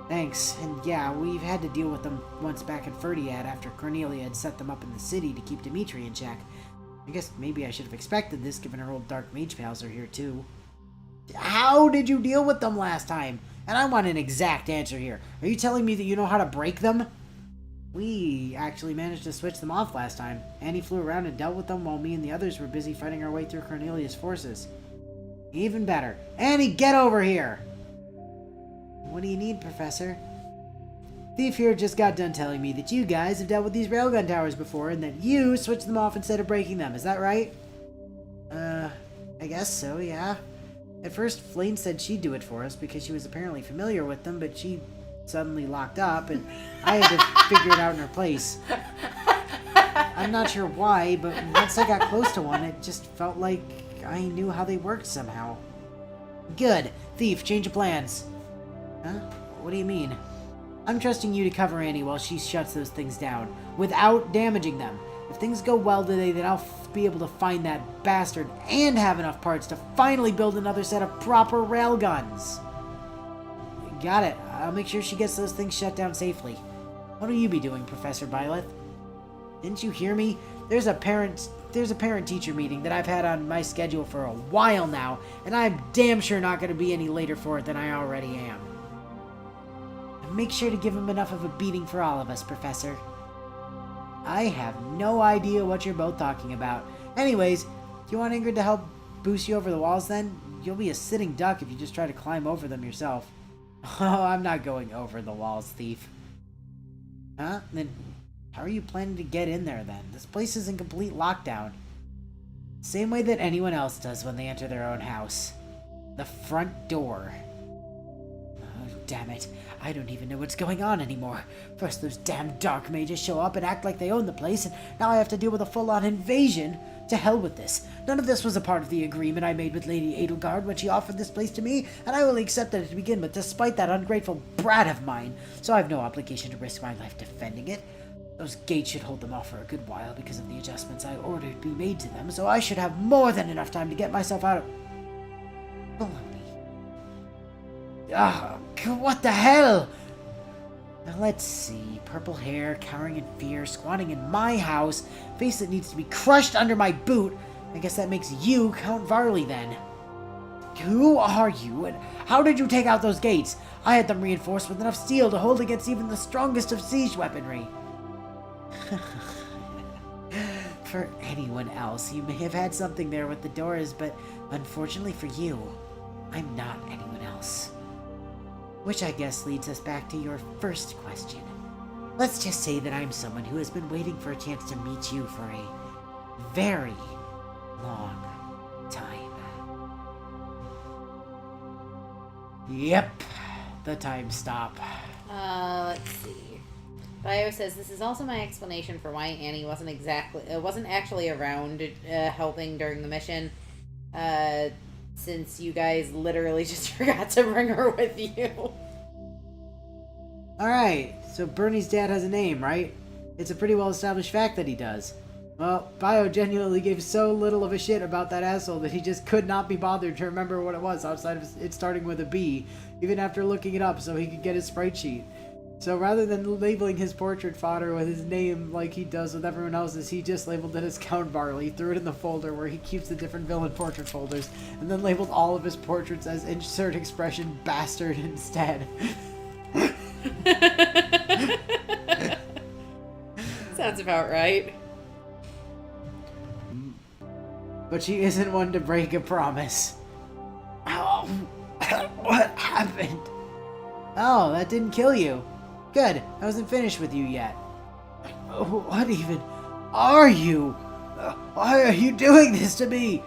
Thanks, and yeah, we've had to deal with them once back in Ferdiad after Cornelia had set them up in the city to keep Dimitri in check. I guess maybe I should have expected this given her old Dark Mage pals are here too. How did you deal with them last time? And I want an exact answer here. Are you telling me that you know how to break them? We actually managed to switch them off last time. Annie flew around and dealt with them while me and the others were busy fighting our way through Cornelia's forces. Even better. Annie, get over here! What do you need, Professor? Thief here just got done telling me that you guys have dealt with these railgun towers before and that you switched them off instead of breaking them. Is that right? I guess so, yeah. At first, Flame said she'd do it for us because she was apparently familiar with them, but she suddenly locked up, and I had to figure it out in her place. I'm not sure why, but once I got close to one, it just felt like I knew how they worked somehow. Good. Thief, change of plans. Huh? What do you mean? I'm trusting you to cover Annie while she shuts those things down, without damaging them. If things go well today, then I'll be able to find that bastard and have enough parts to finally build another set of proper railguns. Got it. I'll make sure she gets those things shut down safely. What will you be doing, Professor Byleth? Didn't you hear me? There's a parent-teacher meeting that I've had on my schedule for a while now, and I'm damn sure not going to be any later for it than I already am. Make sure to give him enough of a beating for all of us, Professor. I have no idea what you're both talking about. Anyways, do you want Ingrid to help boost you over the walls then? You'll be a sitting duck if you just try to climb over them yourself. Oh, I'm not going over the walls, thief. Huh? Then how are you planning to get in there then? This place is in complete lockdown. Same way that anyone else does when they enter their own house. The front door. Oh, damn it. I don't even know what's going on anymore. First those damn dark mages show up and act like they own the place, and now I have to deal with a full-on invasion. To hell with this. None of this was a part of the agreement I made with Lady Edelgard when she offered this place to me, and I only accepted it to begin with despite that ungrateful brat of mine, so I have no obligation to risk my life defending it. Those gates should hold them off for a good while because of the adjustments I ordered to be made to them, so I should have more than enough time to get myself out of... Baloney. Ah, what the hell? Now let's see. Purple hair, cowering in fear, squatting in my house, face that needs to be crushed under my boot. I guess that makes you Count Varley then. Who are you, and how did you take out those gates? I had them reinforced with enough steel to hold against even the strongest of siege weaponry. For anyone else, you may have had something there with the doors, but unfortunately for you, I'm not anyone else. Which I guess leads us back to your first question. Let's just say that I'm someone who has been waiting for a chance to meet you for a very long time. Yep, the time stop. Let's see. Bio says this is also my explanation for why Annie wasn't actually around helping during the mission. Since you guys literally just forgot to bring her with you. Alright, so Bernie's dad has a name, right? It's a pretty well-established fact that he does. Well, Bio genuinely gave so little of a shit about that asshole that he just could not be bothered to remember what it was outside of it starting with a B, even after looking it up so he could get his sprite sheet. So rather than labeling his portrait fodder with his name like he does with everyone else's, he just labeled it as Count Varley, threw it in the folder where he keeps the different villain portrait folders, and then labeled all of his portraits as insert expression bastard instead. Sounds about right. But she isn't one to break a promise. Oh, what happened? Oh, that didn't kill you. Good, I wasn't finished with you yet. What even are you? Why are you doing this to me?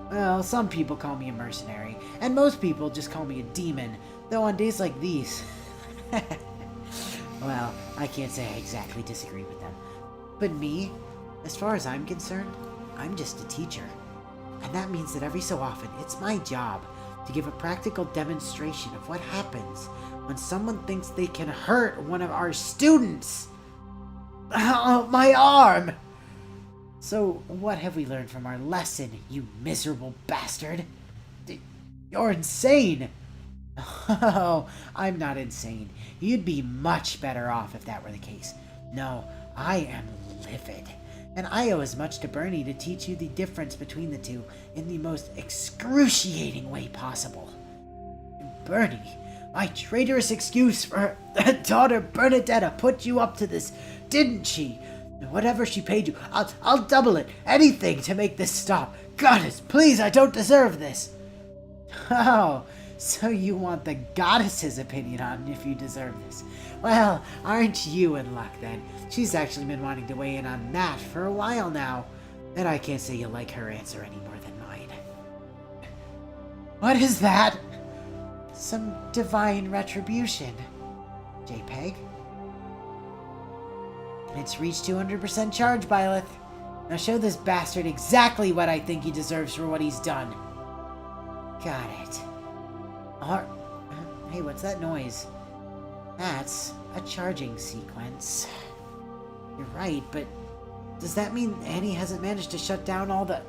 Well, some people call me a mercenary, and most people just call me a demon, though on days like these... Well, I can't say I exactly disagree with them. But me, as far as I'm concerned, I'm just a teacher. And that means that every so often, it's my job to give a practical demonstration of what happens when someone thinks they can hurt one of our students. Oh, my arm! So, what have we learned from our lesson, you miserable bastard? You're insane! Oh, I'm not insane. You'd be much better off if that were the case. No, I am livid. And I owe as much to Bernie to teach you the difference between the two in the most excruciating way possible. Bernie, my traitorous excuse for her daughter Bernadetta put you up to this, didn't she? Whatever she paid you, I'll double it. Anything to make this stop. Goddess, please, I don't deserve this. Oh, so you want the goddess's opinion on if you deserve this. Well, aren't you in luck then? She's actually been wanting to weigh in on that for a while now. And I can't say you like her answer any more than mine. What is that? Some divine retribution. JPEG? It's reached 200% charge, Byleth. Now show this bastard exactly what I think he deserves for what he's done. Got it. Hey, what's that noise? That's a charging sequence. You're right, but does that mean Annie hasn't managed to shut down all the...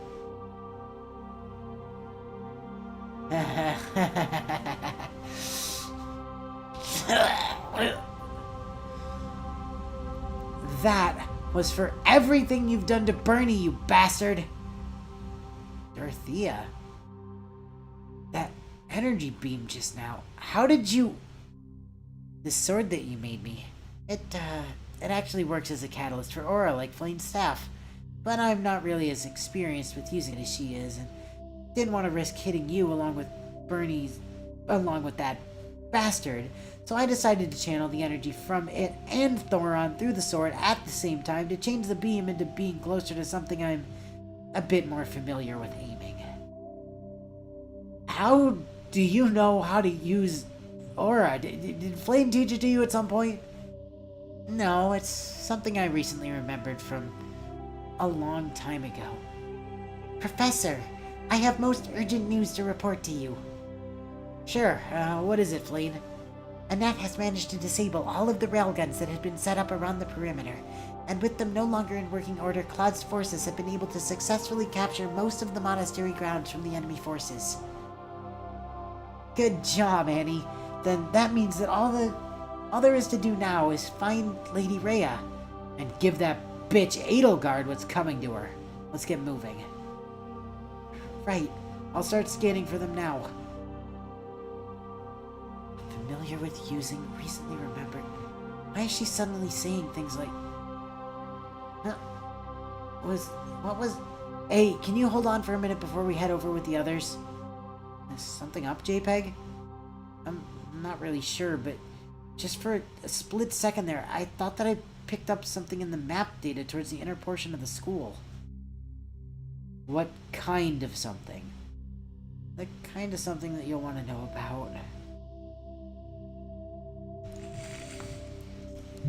That was for everything you've done to Bernie, you bastard! Dorothea? That energy beam just now. How did you... This sword that you made me, it actually works as a catalyst for aura like Flame's staff. But I'm not really as experienced with using it as she is, and didn't want to risk hitting you along with that bastard, so I decided to channel the energy from it and Thoron through the sword at the same time to change the beam into being closer to something I'm a bit more familiar with aiming. How do you know how to use aura? Did Flame teach it to you at some point? No, it's something I recently remembered from a long time ago. Professor, I have most urgent news to report to you. Sure, what is it, Flame? Annette has managed to disable all of the railguns that had been set up around the perimeter, and with them no longer in working order, Cloud's forces have been able to successfully capture most of the monastery grounds from the enemy forces. Good job, Annie. Then that means that all there is to do now is find Lady Rhea, and give that bitch Edelgard what's coming to her. Let's get moving. Right, I'll start scanning for them now. Familiar with using, recently remembered. Why is she suddenly saying things like... Hey, can you hold on for a minute before we head over with the others? Is something up, JPEG? I'm not really sure, but just for a split second there, I thought that I picked up something in the map data towards the inner portion of the school. What kind of something? The kind of something that you'll want to know about.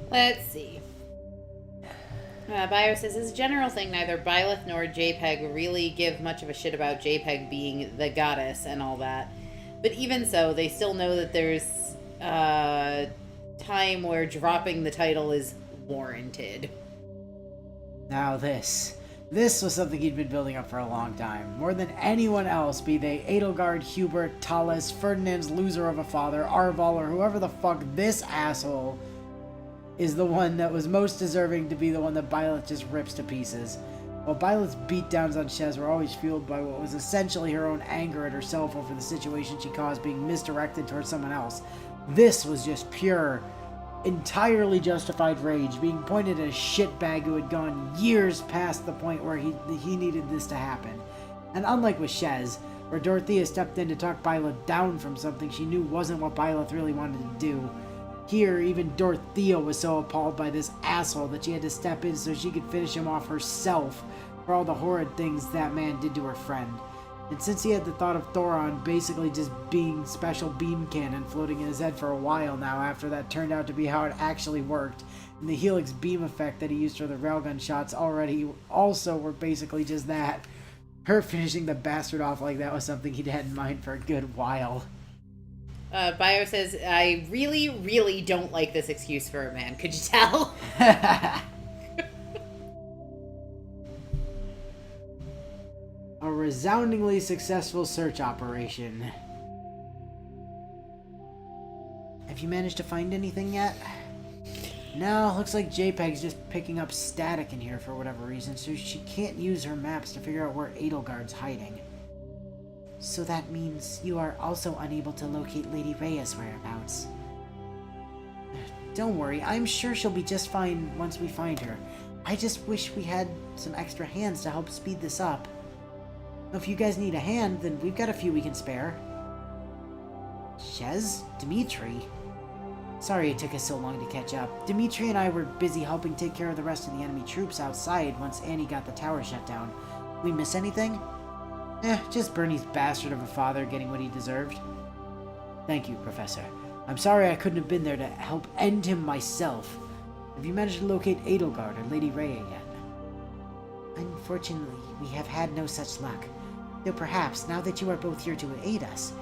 Let's see. Bio says, as a general thing, neither Byleth nor JPEG really give much of a shit about JPEG being the goddess and all that. But even so, they still know that there's a time where dropping the title is warranted. Now this was something he'd been building up for a long time. More than anyone else, be they Edelgard, Hubert, Talus, Ferdinand's loser of a father, Arval, or whoever the fuck this asshole is the one that was most deserving to be the one that Byleth just rips to pieces. While Byleth's beatdowns on Shez were always fueled by what was essentially her own anger at herself over the situation she caused being misdirected towards someone else, this was just pure, entirely justified rage being pointed at a shitbag who had gone years past the point where he needed this to happen. And unlike with Shez, where Dorothea stepped in to talk Byleth down from something she knew wasn't what Byleth really wanted to do, here, even Dorothea was so appalled by this asshole that she had to step in so she could finish him off herself for all the horrid things that man did to her friend. And since he had the thought of Thoron basically just being special beam cannon floating in his head for a while now after that turned out to be how it actually worked, and the Helix beam effect that he used for the railgun shots already also were basically just that, her finishing the bastard off like that was something he'd had in mind for a good while. Bio says, I really, really don't like this excuse for a man. Could you tell? A resoundingly successful search operation. Have you managed to find anything yet? No, looks like JPEG's just picking up static in here for whatever reason, so she can't use her maps to figure out where Edelgard's hiding. So that means you are also unable to locate Lady Rhea's whereabouts. Don't worry, I'm sure she'll be just fine once we find her. I just wish we had some extra hands to help speed this up. If you guys need a hand, then we've got a few we can spare. Shez? Dimitri? Sorry it took us so long to catch up. Dimitri and I were busy helping take care of the rest of the enemy troops outside once Annie got the tower shut down. We miss anything? Just Bernie's bastard of a father getting what he deserved. Thank you, Professor. I'm sorry I couldn't have been there to help end him myself. Have you managed to locate Edelgard or Lady Rhea yet? Unfortunately, we have had no such luck. Though perhaps, now that you are both here to aid us,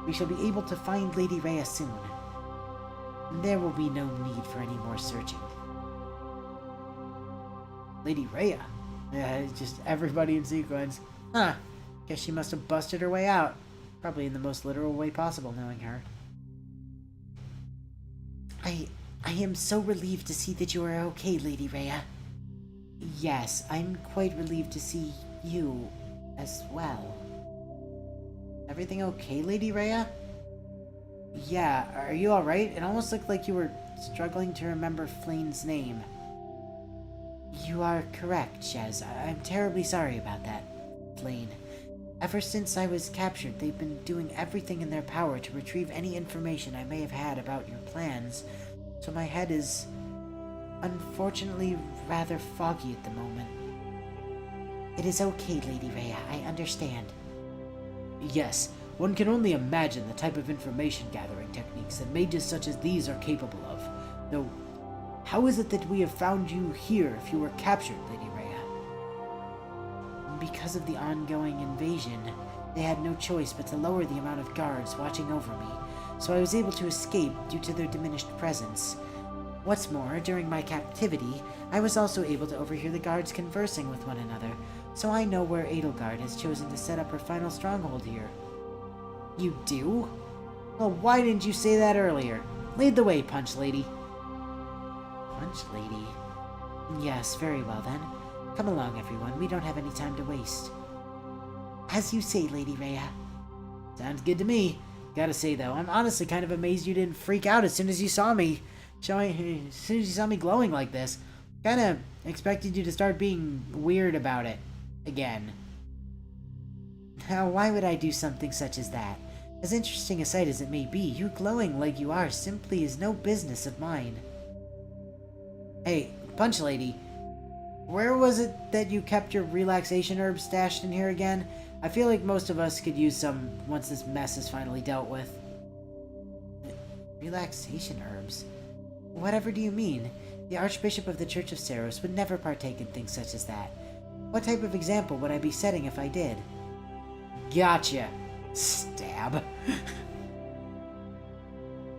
we shall be able to find Lady Rhea soon. There will be no need for any more searching. Lady Rhea? Yeah, just everybody in sequence. Huh. Guess she must have busted her way out. Probably in the most literal way possible, knowing her. I am so relieved to see that you are okay, Lady Rhea. Yes, I'm quite relieved to see you as well. Everything okay, Lady Rhea? Yeah, are you alright? It almost looked like you were struggling to remember Flane's name. You are correct, Shez. I'm terribly sorry about that, Flane. Ever since I was captured, they've been doing everything in their power to retrieve any information I may have had about your plans, so my head is unfortunately rather foggy at the moment. It is okay, Lady Rhea. I understand. Yes, one can only imagine the type of information gathering techniques that mages such as these are capable of. Though, how is it that we have found you here if you were captured, Lady Rhea? Because of the ongoing invasion, they had no choice but to lower the amount of guards watching over me, so I was able to escape due to their diminished presence. What's more, during my captivity, I was also able to overhear the guards conversing with one another, so I know where Edelgard has chosen to set up her final stronghold here. You do? Well, why didn't you say that earlier? Lead the way, Punch Lady. Punch Lady? Yes, very well then. Come along, everyone. We don't have any time to waste. As you say, Lady Rhea. Sounds good to me. Gotta say, though, I'm honestly kind of amazed you didn't freak out as soon as you saw me. As soon as you saw me glowing like this. Kinda expected you to start being weird about it. Again. Now, why would I do something such as that? As interesting a sight as it may be, you glowing like you are simply is no business of mine. Hey, Punch Lady. Where was it that you kept your relaxation herbs stashed in here again? I feel like most of us could use some once this mess is finally dealt with. Relaxation herbs? Whatever do you mean? The Archbishop of the Church of Seiros would never partake in things such as that. What type of example would I be setting if I did? Gotcha. Stab.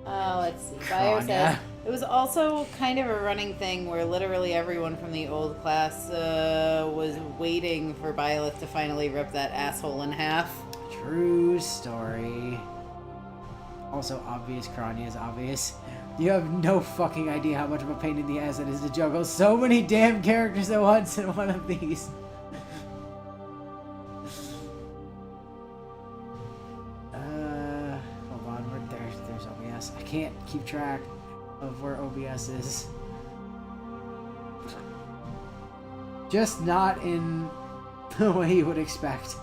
Let's see. Bio Kranya. says it was also kind of a running thing where literally everyone from the old class was waiting for Byleth to finally rip that asshole in half. True story. Also obvious, Kranya is obvious. You have no fucking idea how much of a pain in the ass it is to juggle so many damn characters at once in one of these. Hold on, there's OBS. I can't keep track of where OBS is. Just not in the way you would expect.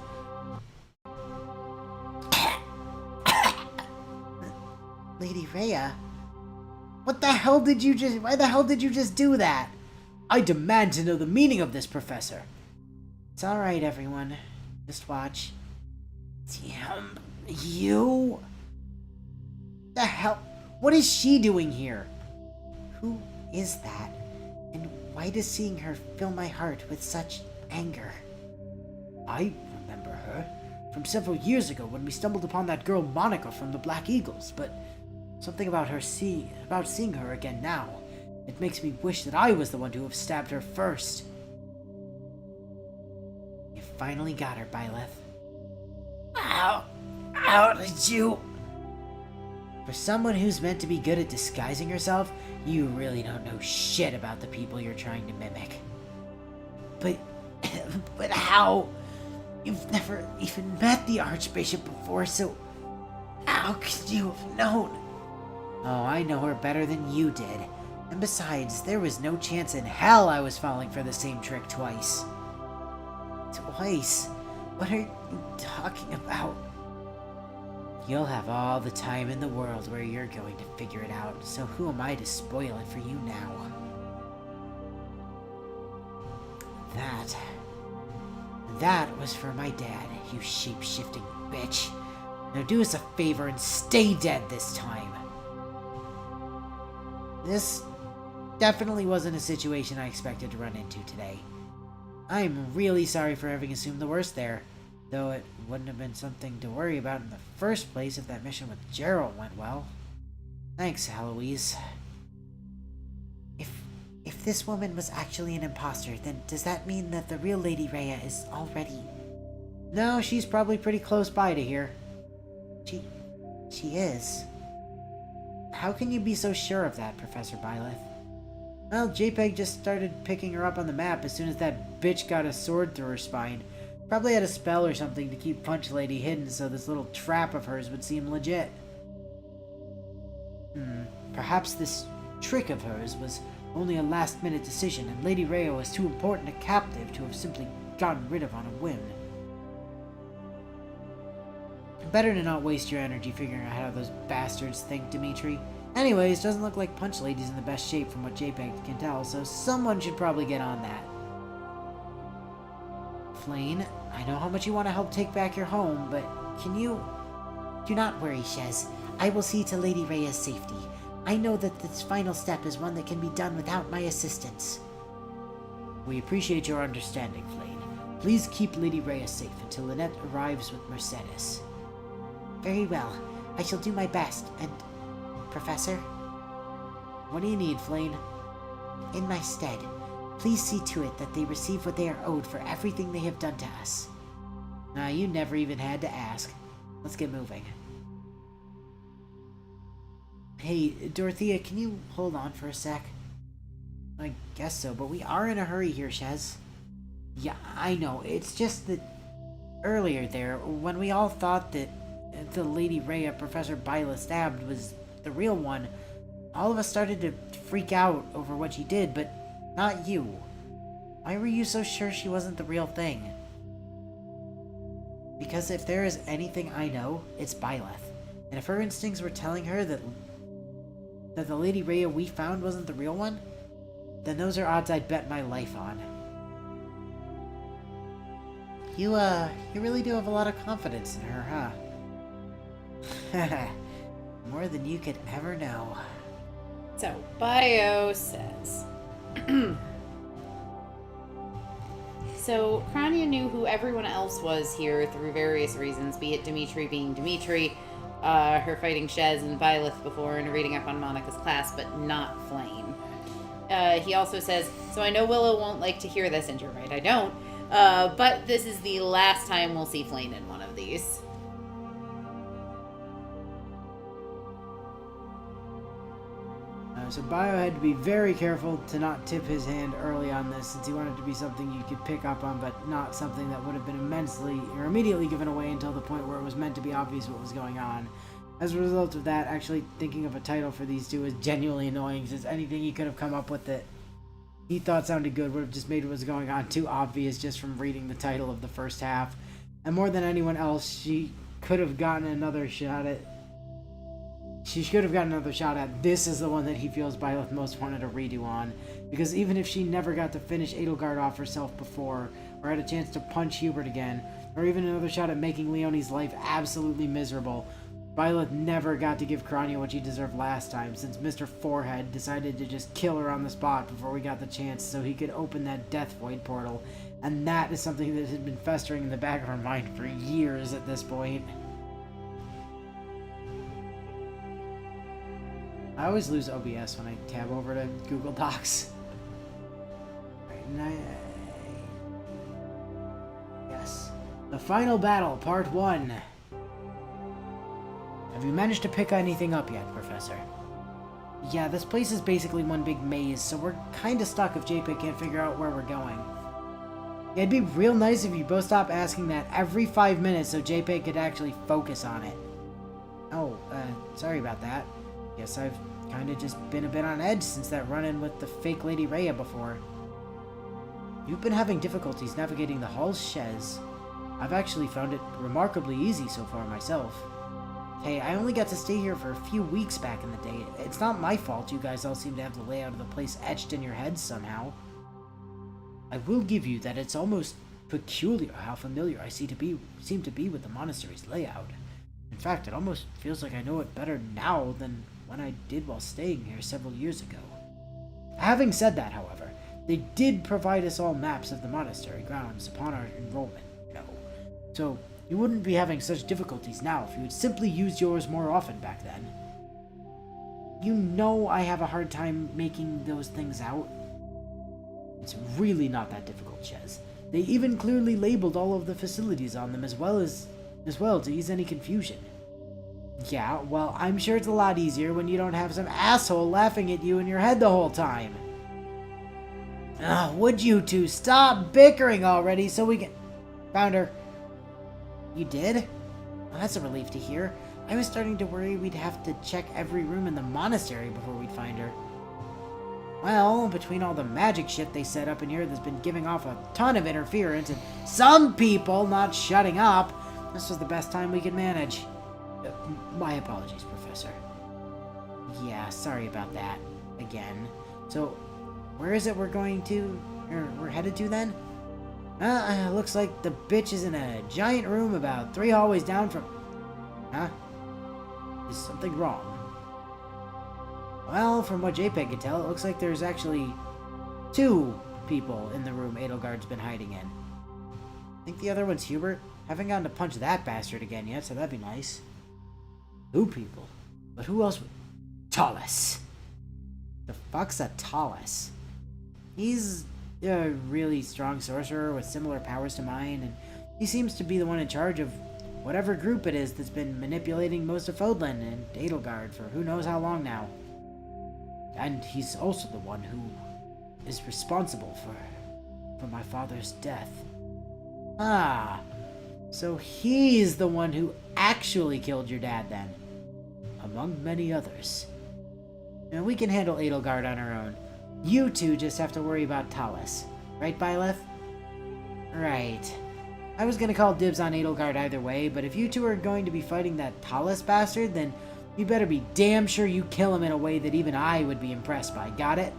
Lady Rhea? What the hell did you just... Why the hell did you just do that? I demand to know the meaning of this, Professor. It's alright, everyone. Just watch. Damn you. The hell? What is she doing here? Who is that? And why does seeing her fill my heart with such anger? I remember her from several years ago when we stumbled upon that girl Monica from the Black Eagles, but something about seeing her again now. It makes me wish that I was the one to have stabbed her first. You finally got her, Byleth. How did you? For someone who's meant to be good at disguising herself, you really don't know shit about the people you're trying to mimic. But how? You've never even met the Archbishop before, so how could you have known? Oh, I know her better than you did. And besides, there was no chance in hell I was falling for the same trick twice. Twice? What are you talking about? You'll have all the time in the world where you're going to figure it out, so who am I to spoil it for you now? That was for my dad, you shape-shifting bitch. Now do us a favor and stay dead this time. This definitely wasn't a situation I expected to run into today. I'm really sorry for having assumed the worst there, though it wouldn't have been something to worry about in the first place if that mission with Gerald went well. Thanks, Eloise. If this woman was actually an imposter, then does that mean that the real Lady Rhea is already... No, she's probably pretty close by to here. She is. How can you be so sure of that, Professor Byleth? Well, JPEG just started picking her up on the map as soon as that bitch got a sword through her spine. Probably had a spell or something to keep Punch Lady hidden so this little trap of hers would seem legit. Perhaps this trick of hers was only a last-minute decision, and Lady Rhea was too important a captive to have simply gotten rid of on a whim. Better to not waste your energy figuring out how those bastards think, Dimitri. Anyways, doesn't look like Punch Lady's in the best shape from what JPEG can tell, so someone should probably get on that. Flayn, I know how much you want to help take back your home, but can you... Do not worry, Shez. I will see to Lady Rhea's safety. I know that this final step is one that can be done without my assistance. We appreciate your understanding, Flayn. Please keep Lady Rhea safe until Lynette arrives with Mercedes. Very well. I shall do my best, and... Professor? What do you need, Flayn? In my stead, please see to it that they receive what they are owed for everything they have done to us. Nah, you never even had to ask. Let's get moving. Hey, Dorothea, can you hold on for a sec? I guess so, but we are in a hurry here, Shez. Yeah, I know. It's just that earlier there, when we all thought that the Lady Rhea Professor Byleth stabbed was the real one, all of us started to freak out over what she did, but not you. Why were you so sure she wasn't the real thing? Because if there is anything I know, it's Byleth. And if her instincts were telling her that the Lady Rhea we found wasn't the real one, then those are odds I'd bet my life on. You really do have a lot of confidence in her, huh? More than you could ever know. So, Bio says... So, Krania knew who everyone else was here through various reasons, be it Dimitri being Dimitri, her fighting Shez and Byleth before, and reading up on Monica's class, but not Flayn. He also says, so I know Willow won't like to hear this, and you're right, I don't, but this is the last time we'll see Flayn in one of these. So Bio had to be very careful to not tip his hand early on this, since he wanted it to be something you could pick up on, but not something that would have been immediately given away until the point where it was meant to be obvious what was going on. As a result of that, actually thinking of a title for these two was genuinely annoying, since anything he could have come up with that he thought sounded good would have just made what was going on too obvious just from reading the title of the first half. And more than anyone else, she could have gotten another shot at... This is the one that he feels Byleth most wanted a redo on, because even if she never got to finish Edelgard off herself before, or had a chance to punch Hubert again, or even another shot at making Leonie's life absolutely miserable, Byleth never got to give Krania what she deserved last time, since Mr. Forehead decided to just kill her on the spot before we got the chance so he could open that Death Void portal, and that is something that had been festering in the back of her mind for years at this point. I always lose OBS when I tab over to Google Docs. Right, yes. The Final Battle, Part 1. Have you managed to pick anything up yet, Professor? Yeah, this place is basically one big maze, so we're kinda stuck if JPEG can't figure out where we're going. Yeah, it'd be real nice if you both stopped asking that every 5 minutes so JPEG could actually focus on it. Oh, sorry about that. Guess I've kinda just been a bit on edge since that run-in with the fake Lady Rhea before. You've been having difficulties navigating the halls, Shez. I've actually found it remarkably easy so far myself. Hey, I only got to stay here for a few weeks back in the day. It's not my fault you guys all seem to have the layout of the place etched in your heads somehow. I will give you that it's almost peculiar how familiar I seem to be with the monastery's layout. In fact, it almost feels like I know it better now than one I did while staying here several years ago. Having said that, however, they did provide us all maps of the monastery grounds upon our enrollment, So you wouldn't be having such difficulties now if you had simply used yours more often back then. You know I have a hard time making those things out. It's really not that difficult, Chez. They even clearly labeled all of the facilities on them as well to ease any confusion. Yeah, well, I'm sure it's a lot easier when you don't have some asshole laughing at you in your head the whole time. Would you two stop bickering already so we can... Found her. You did? Well, that's a relief to hear. I was starting to worry we'd have to check every room in the monastery before we'd find her. Well, between all the magic shit they set up in here that's been giving off a ton of interference and some people not shutting up, this was the best time we could manage. My apologies, Professor. Yeah, sorry about that. Again. So, where is it we're headed to then? Looks like the bitch is in a giant room about 3 hallways down from... Huh? Is something wrong? Well, from what JPEG could tell, it looks like there's actually 2 people in the room Edelgard's been hiding in. I think the other one's Hubert. Haven't gotten to punch that bastard again yet, so that'd be nice. 2 people? But who else would... Tallis! The fuck's a Tallis? He's a really strong sorcerer with similar powers to mine, and he seems to be the one in charge of whatever group it is that's been manipulating most of Fodlan and Edelgard for who knows how long now. And he's also the one who is responsible for my father's death. Ah, so he's the one who actually killed your dad then, among many others. Now we can handle Edelgard on our own. You two just have to worry about Tallis. Right, Byleth? Right. I was gonna call dibs on Edelgard either way, but if you two are going to be fighting that Tallis bastard, then you better be damn sure you kill him in a way that even I would be impressed by. Got it?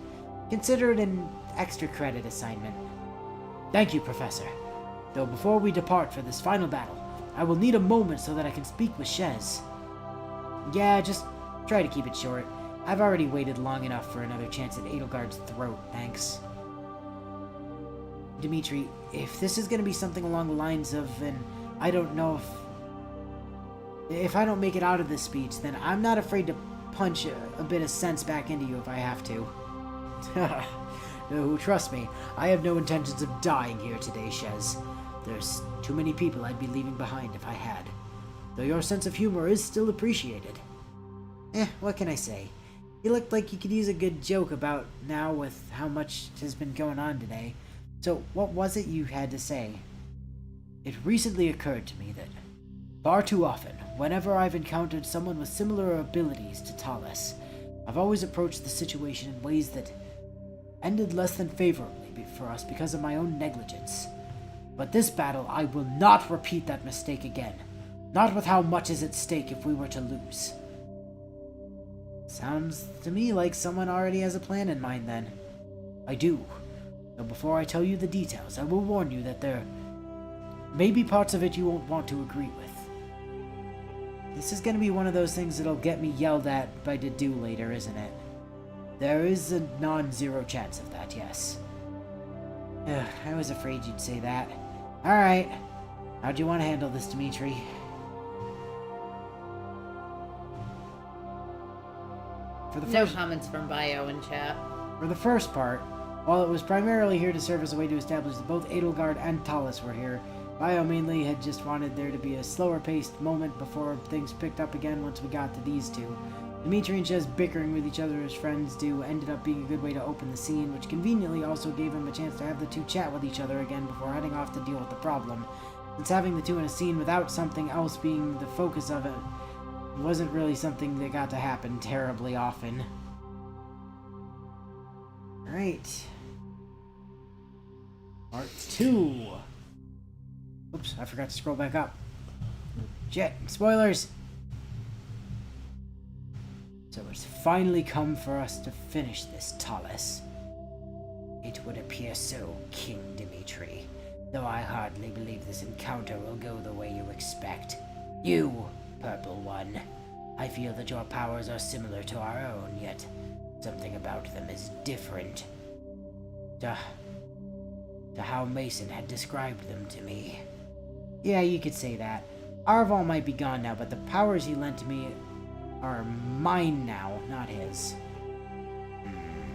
Consider it an extra credit assignment. Thank you, Professor. Though before we depart for this final battle, I will need a moment so that I can speak with Chez. Yeah, just try to keep it short. I've already waited long enough for another chance at Edelgard's throat, thanks. Dimitri, if this is going to be something along the lines of, and I don't know if I don't make it out of this speech, then I'm not afraid to punch a bit of sense back into you if I have to. No, trust me, I have no intentions of dying here today, Chez. There's too many people I'd be leaving behind if I had. Though your sense of humor is still appreciated. What can I say? You looked like you could use a good joke about now with how much has been going on today. So, what was it you had to say? It recently occurred to me that far too often, whenever I've encountered someone with similar abilities to Tallis, I've always approached the situation in ways that ended less than favorably for us because of my own negligence. But this battle, I will not repeat that mistake again. Not with how much is at stake if we were to lose. Sounds to me like someone already has a plan in mind then. I do. Though before I tell you the details, I will warn you that there may be parts of it you won't want to agree with. This is going to be one of those things that'll get me yelled at by Dedue later, isn't it? There is a non-zero chance of that, yes. I was afraid you'd say that. Alright. How do you want to handle this, Dimitri? No comments from Bio in chat. For the first part, while it was primarily here to serve as a way to establish that both Edelgard and Tallis were here, Bio mainly had just wanted there to be a slower-paced moment before things picked up again once we got to these two. Dimitri and Chez bickering with each other as friends do ended up being a good way to open the scene, which conveniently also gave him a chance to have the two chat with each other again before heading off to deal with the problem. Since having the two in a scene without something else being the focus of it wasn't really something that got to happen terribly often. Alright. Part 2. Oops, I forgot to scroll back up. Shit, spoilers! So it's finally come for us to finish this, Tallis. It would appear so, King Dimitri, though I hardly believe this encounter will go the way you expect. You, Purple One, I feel that your powers are similar to our own, yet something about them is different to how Mason had described them to me. Yeah, you could say that. Arval might be gone now, but the powers he lent to me are mine now, not his.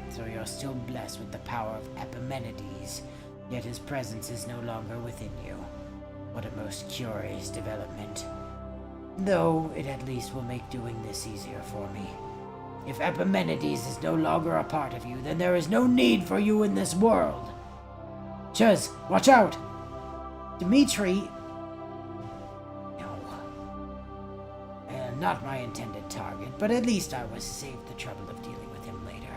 So you're still blessed with the power of Epimenides, yet his presence is no longer within you. What a most curious development. Though it at least will make doing this easier for me. If Epimenides is no longer a part of you, then there is no need for you in this world. Ches, watch out! Dimitri! No. Not my intended target, but at least I was saved the trouble of dealing with him later.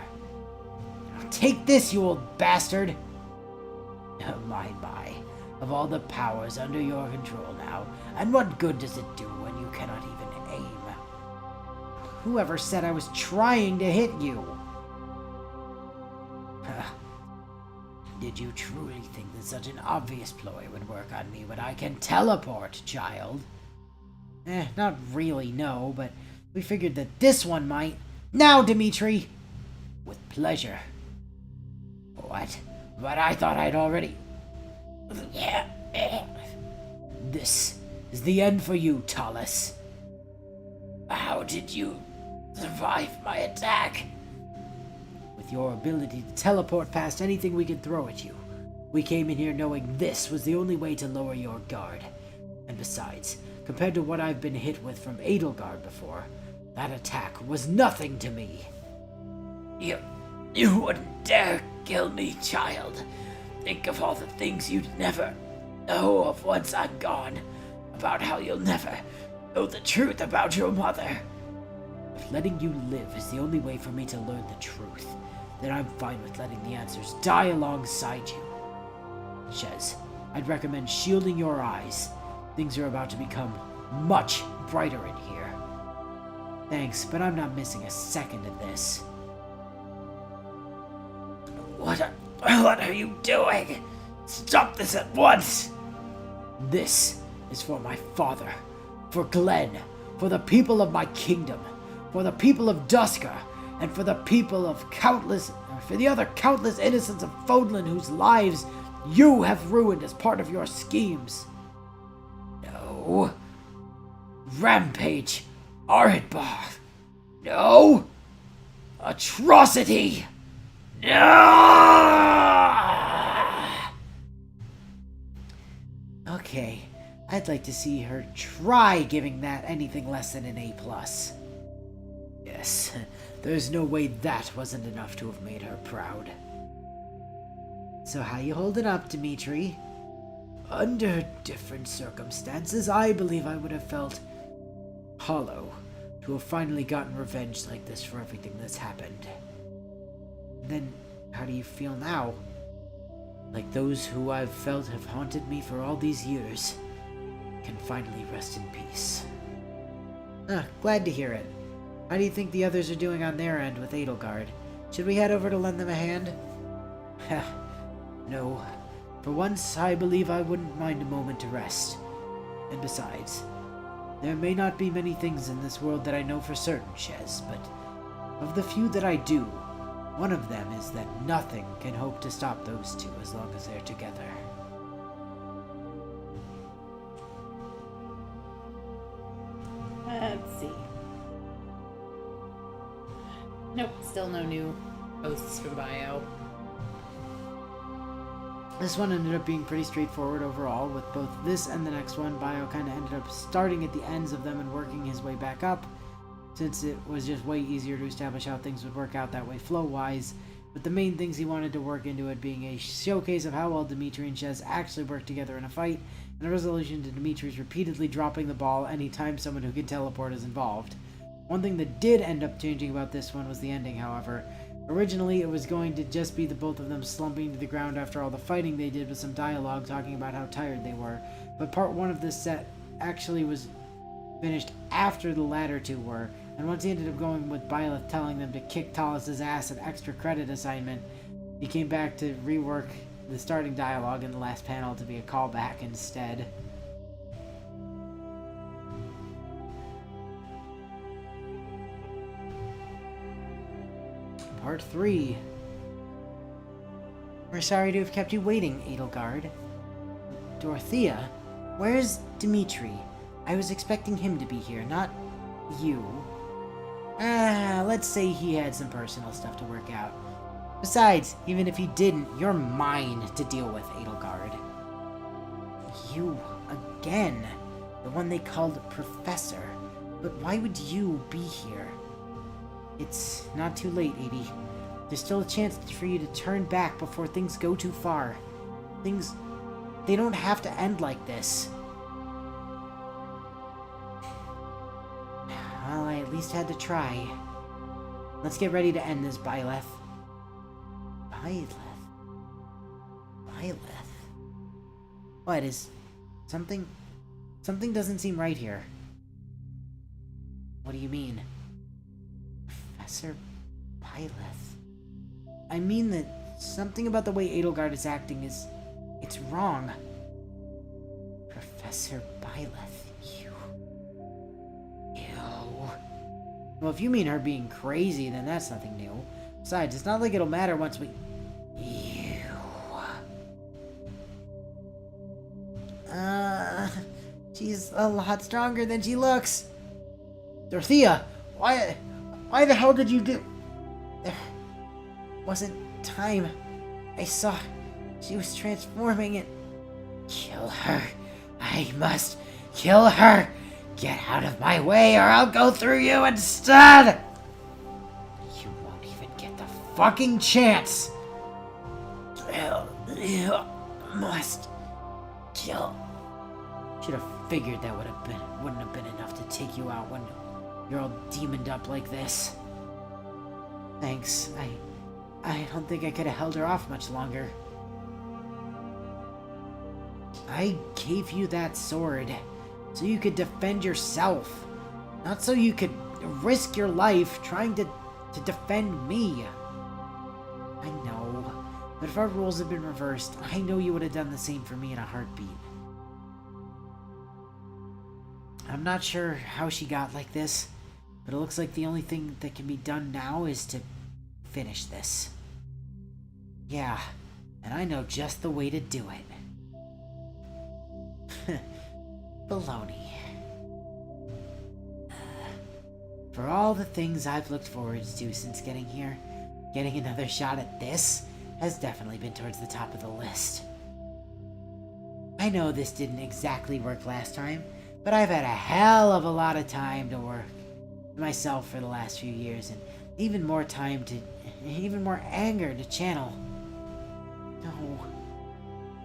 Take this, you old bastard! My. Of all the powers under your control now, and what good does it do when you cannot even aim? Whoever said I was trying to hit you? Did you truly think that such an obvious ploy would work on me when I can teleport, child? Not really, no, but we figured that this one might. Now, Dimitri! With pleasure. What? But I thought I'd already... This is the end for you, Talus. How did you survive my attack? With your ability to teleport past anything we could throw at you. We came in here knowing this was the only way to lower your guard. And besides, compared to what I've been hit with from Edelgard before, that attack was nothing to me. You wouldn't dare kill me, child. Think of all the things you'd never know of once I'm gone. About how you'll never know the truth about your mother. If letting you live is the only way for me to learn the truth, then I'm fine with letting the answers die alongside you. Ches, I'd recommend shielding your eyes. Things are about to become much brighter in here. Thanks, but I'm not missing a second of this. What are you doing? Stop this at once! This is for my father, for Glenn, for the people of my kingdom, for the people of Dusker, and for the other countless innocents of Fodlan whose lives you have ruined as part of your schemes. No. Rampage. Aridbar. No. Atrocity. No! Okay, I'd like to see her try giving that anything less than an A+. Yes, there's no way that wasn't enough to have made her proud. So how you holding up, Dimitri? Under different circumstances, I believe I would have felt hollow to have finally gotten revenge like this for everything that's happened. Then, how do you feel now? Like those who I've felt have haunted me for all these years can finally rest in peace. Glad to hear it. How do you think the others are doing on their end with Edelgard? Should we head over to lend them a hand? No. For once, I believe I wouldn't mind a moment to rest. And besides, there may not be many things in this world that I know for certain, Ches, but of the few that I do, one of them is that nothing can hope to stop those two as long as they're together. Let's see. Nope, still no new posts from Bio. This one ended up being pretty straightforward overall. With both this and the next one, Bio kind of ended up starting at the ends of them and working his way back up, since it was just way easier to establish how things would work out that way flow-wise, with the main things he wanted to work into it being a showcase of how well Dimitri and Ches actually work together in a fight, and a resolution to Dimitri's repeatedly dropping the ball anytime someone who can teleport is involved. One thing that did end up changing about this one was the ending, however. Originally, it was going to just be the both of them slumping to the ground after all the fighting they did with some dialogue talking about how tired they were, but part one of this set actually was finished after the latter two were, and once he ended up going with Byleth telling them to kick Talus's ass an extra credit assignment, he came back to rework the starting dialogue in the last panel to be a callback instead. Part 3. We're sorry to have kept you waiting, Edelgard. Dorothea? Where's Dimitri? I was expecting him to be here, not you. Let's say he had some personal stuff to work out. Besides, even if he didn't, you're mine to deal with, Edelgard. You, again. The one they called Professor. But why would you be here? It's not too late, Edie. There's still a chance for you to turn back before things go too far. They don't have to end like this. Well, I at least had to try. Let's get ready to end this, Byleth. Byleth? What is... Something doesn't seem right here. What do you mean? Professor Byleth? I mean that something about the way Edelgard is acting it's wrong. Professor Byleth, you... Ew. Well, if you mean her being crazy, then that's nothing new. Besides, it's not like it'll matter once we... Ew. She's a lot stronger than she looks. Dorothea, why the hell did you do... There wasn't time. I saw she was transforming and... Kill her. I must kill her. Get out of my way or I'll go through you instead. You won't even get the fucking chance. You must kill. Should have figured that wouldn't have been enough to take you out when you're all demoned up like this. Thanks. I don't think I could have held her off much longer. I gave you that sword so you could defend yourself, not so you could risk your life trying to defend me. I know, but if our roles had been reversed, I know you would have done the same for me in a heartbeat. I'm not sure how she got like this, but it looks like the only thing that can be done now is to finish this. Yeah, and I know just the way to do it. Baloney. For all the things I've looked forward to since getting here, getting another shot at this has definitely been towards the top of the list. I know this didn't exactly work last time, but I've had a hell of a lot of time to work myself for the last few years, and even more anger to channel. No.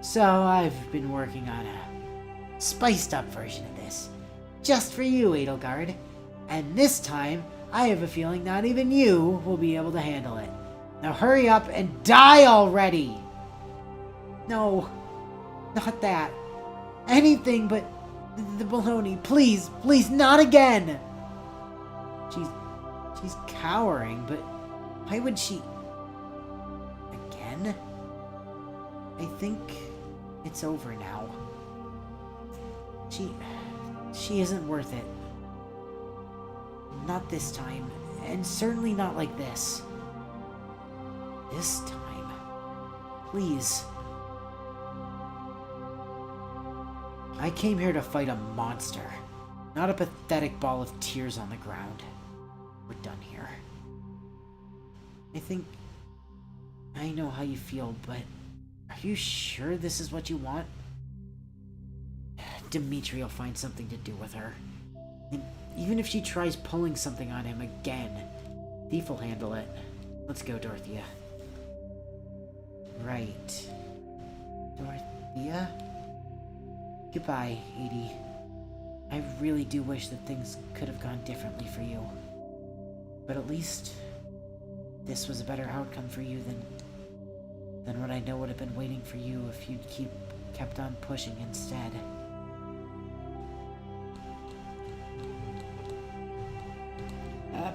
So I've been working on a spiced up version of this, just for you, Edelgard. And this time, I have a feeling not even you will be able to handle it. Now hurry up and die already! No, not that. Anything but the baloney. Please, please, not again! She's cowering, but why would she... Again? I think it's over now. She isn't worth it. Not this time, and certainly not like this. This time. Please. I came here to fight a monster, not a pathetic ball of tears on the ground. We're done here. I think I know how you feel, but are you sure this is what you want? Dimitri will find something to do with her. And even if she tries pulling something on him again, Thief will handle it. Let's go, Dorothea. Right. Dorothea? Goodbye, Edie. I really do wish that things could have gone differently for you. But at least this was a better outcome for you than what I know would have been waiting for you if you'd kept on pushing instead.